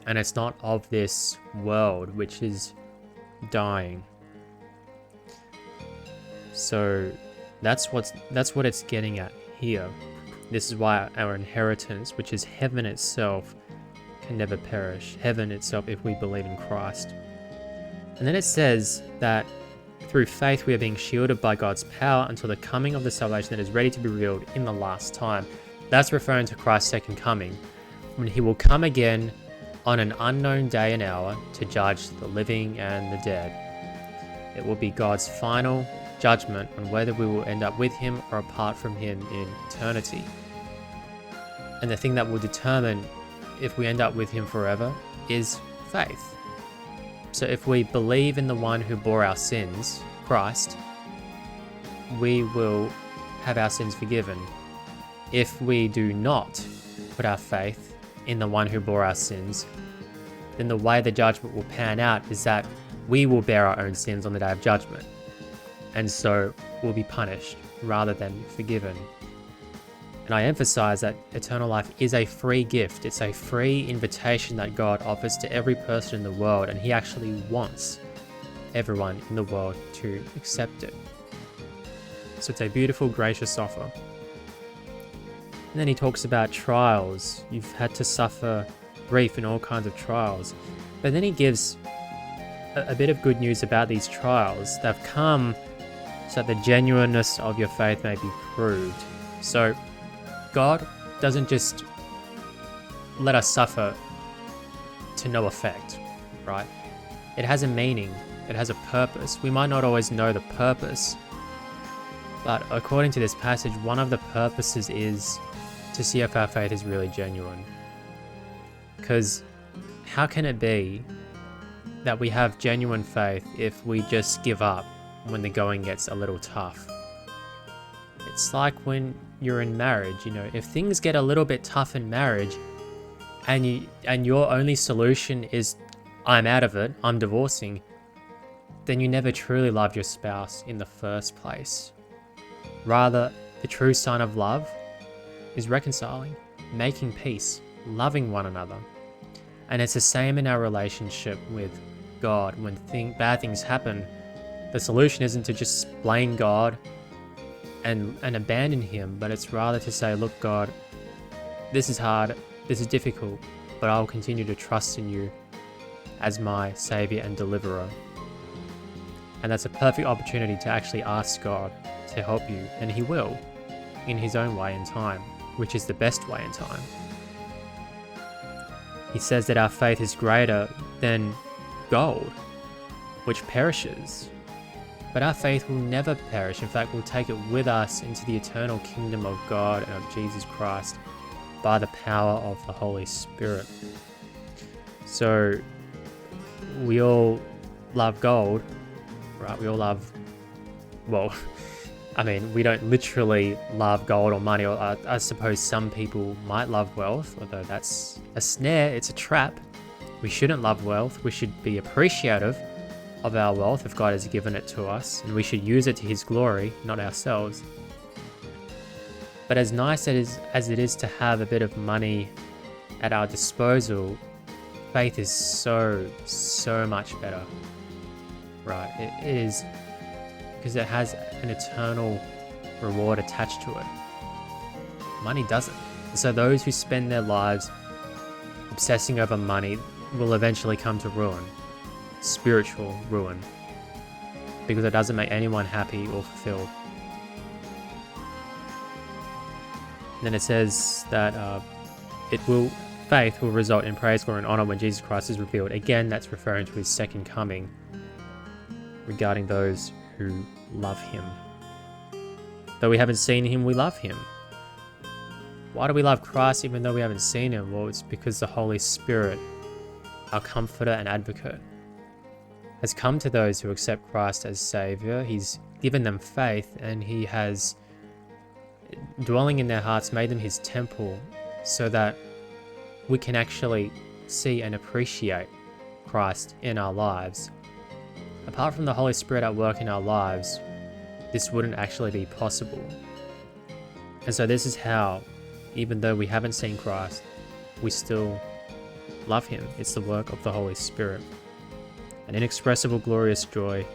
and it's not of this world, which is dying. So that's what it's getting at here. This is why our inheritance, which is heaven itself, can never perish. Heaven itself, if we believe in Christ. And then it says that through faith we are being shielded by God's power until the coming of the salvation that is ready to be revealed in the last time. That's referring to Christ's second coming, when he will come again on an unknown day and hour to judge the living and the dead. It will be God's final judgment on whether we will end up with him or apart from him in eternity. And the thing that will determine if we end up with him forever is faith. So if we believe in the one who bore our sins, Christ, we will have our sins forgiven. If we do not put our faith in the one who bore our sins, then the way the judgment will pan out is that we will bear our own sins on the day of judgment. And so we'll be punished rather than forgiven. And I emphasize that eternal life is a free gift. It's a free invitation that God offers to every person in the world, and he actually wants everyone in the world to accept it. So it's a beautiful, gracious offer. And then he talks about trials. You've had to suffer grief in all kinds of trials. But then he gives a bit of good news about these trials. They've come so that the genuineness of your faith may be proved. So God doesn't just let us suffer to no effect, right? It has a meaning, it has a purpose. We might not always know the purpose, but according to this passage, one of the purposes is to see if our faith is really genuine. Because how can it be that we have genuine faith if we just give up when the going gets a little tough? It's like when you're in marriage, if things get a little bit tough in marriage and your only solution is I'm out of it, I'm divorcing, then you never truly love your spouse in the first place. Rather, the true sign of love is reconciling, making peace, loving one another. And it's the same in our relationship with God. When bad things happen, the solution isn't to just blame God and abandon him, but it's rather to say, look, God, this is hard, this is difficult, but I'll continue to trust in you as my savior and deliverer. And that's a perfect opportunity to actually ask God to help you, and he will, in his own way and time, which is the best way and time. He says that our faith is greater than gold, which perishes. But our faith will never perish. In fact, we'll take it with us into the eternal kingdom of God and of Jesus Christ by the power of the Holy Spirit. So we all love gold, right? We all love, well, I mean, we don't literally love gold or money, or I suppose some people might love wealth, although that's a snare, it's a trap. We shouldn't love wealth. We should be appreciative of our wealth if God has given it to us, and we should use it to his glory, not ourselves. But as nice as it is to have a bit of money at our disposal, faith is so much better, right? It is, because it has an eternal reward attached to it. Money doesn't. So those who spend their lives obsessing over money will eventually come to ruin, spiritual ruin, because it doesn't make anyone happy or fulfilled. And then it says that faith will result in praise, glory, and honor when Jesus Christ is revealed. Again, that's referring to his second coming, regarding those who love him. Though we haven't seen him, we love him. Why do we love Christ even though we haven't seen him? Well, it's because the Holy Spirit, our comforter and advocate, has come to those who accept Christ as Savior. He's given them faith, and he has, dwelling in their hearts, made them his temple, so that we can actually see and appreciate Christ in our lives. Apart from the Holy Spirit at work in our lives, this wouldn't actually be possible. And so this is how, even though we haven't seen Christ, we still love him. It's the work of the Holy Spirit. An inexpressible, glorious joy.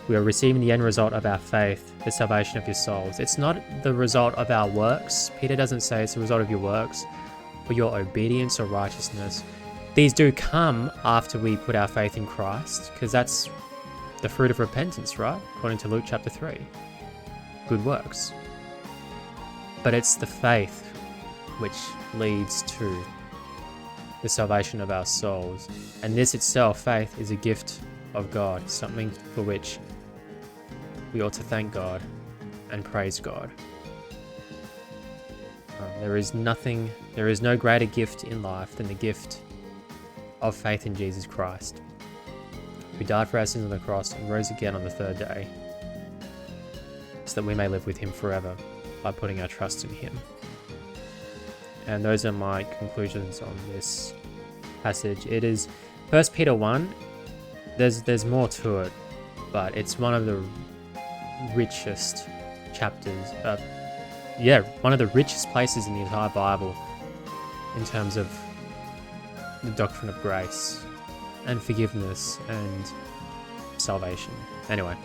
We are receiving the end result of our faith, the salvation of your souls. It's not the result of our works. Peter doesn't say it's the result of your works, or your obedience or righteousness. These do come after we put our faith in Christ, because that's the fruit of repentance, right? According to Luke chapter 3. Good works. But it's the faith which leads to the salvation of our souls. And this itself, faith, is a gift of God, something for which we ought to thank God and praise God. There is no greater gift in life than the gift of faith in Jesus Christ, who died for our sins on the cross and rose again on the third day, so that we may live with him forever by putting our trust in him. And those are my conclusions on this passage. It is 1 Peter 1. There's more to it, but it's one of the richest chapters. One of the richest places in the entire Bible in terms of the doctrine of grace and forgiveness and salvation. Anyway,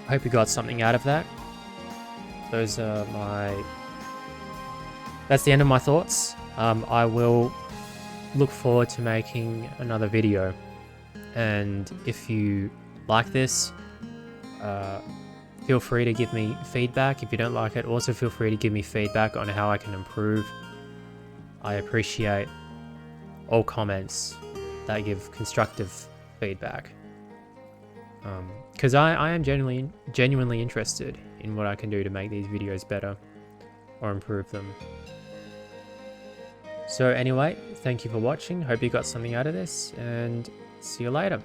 I hope you got something out of that. That's the end of my thoughts. I will look forward to making another video, and if you like this, feel free to give me feedback. If you don't like it, also feel free to give me feedback on how I can improve. I appreciate all comments that give constructive feedback, because I am genuinely interested in what I can do to make these videos better or improve them. So anyway, thank you for watching. Hope you got something out of this, and see you later.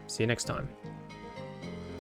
See you next time.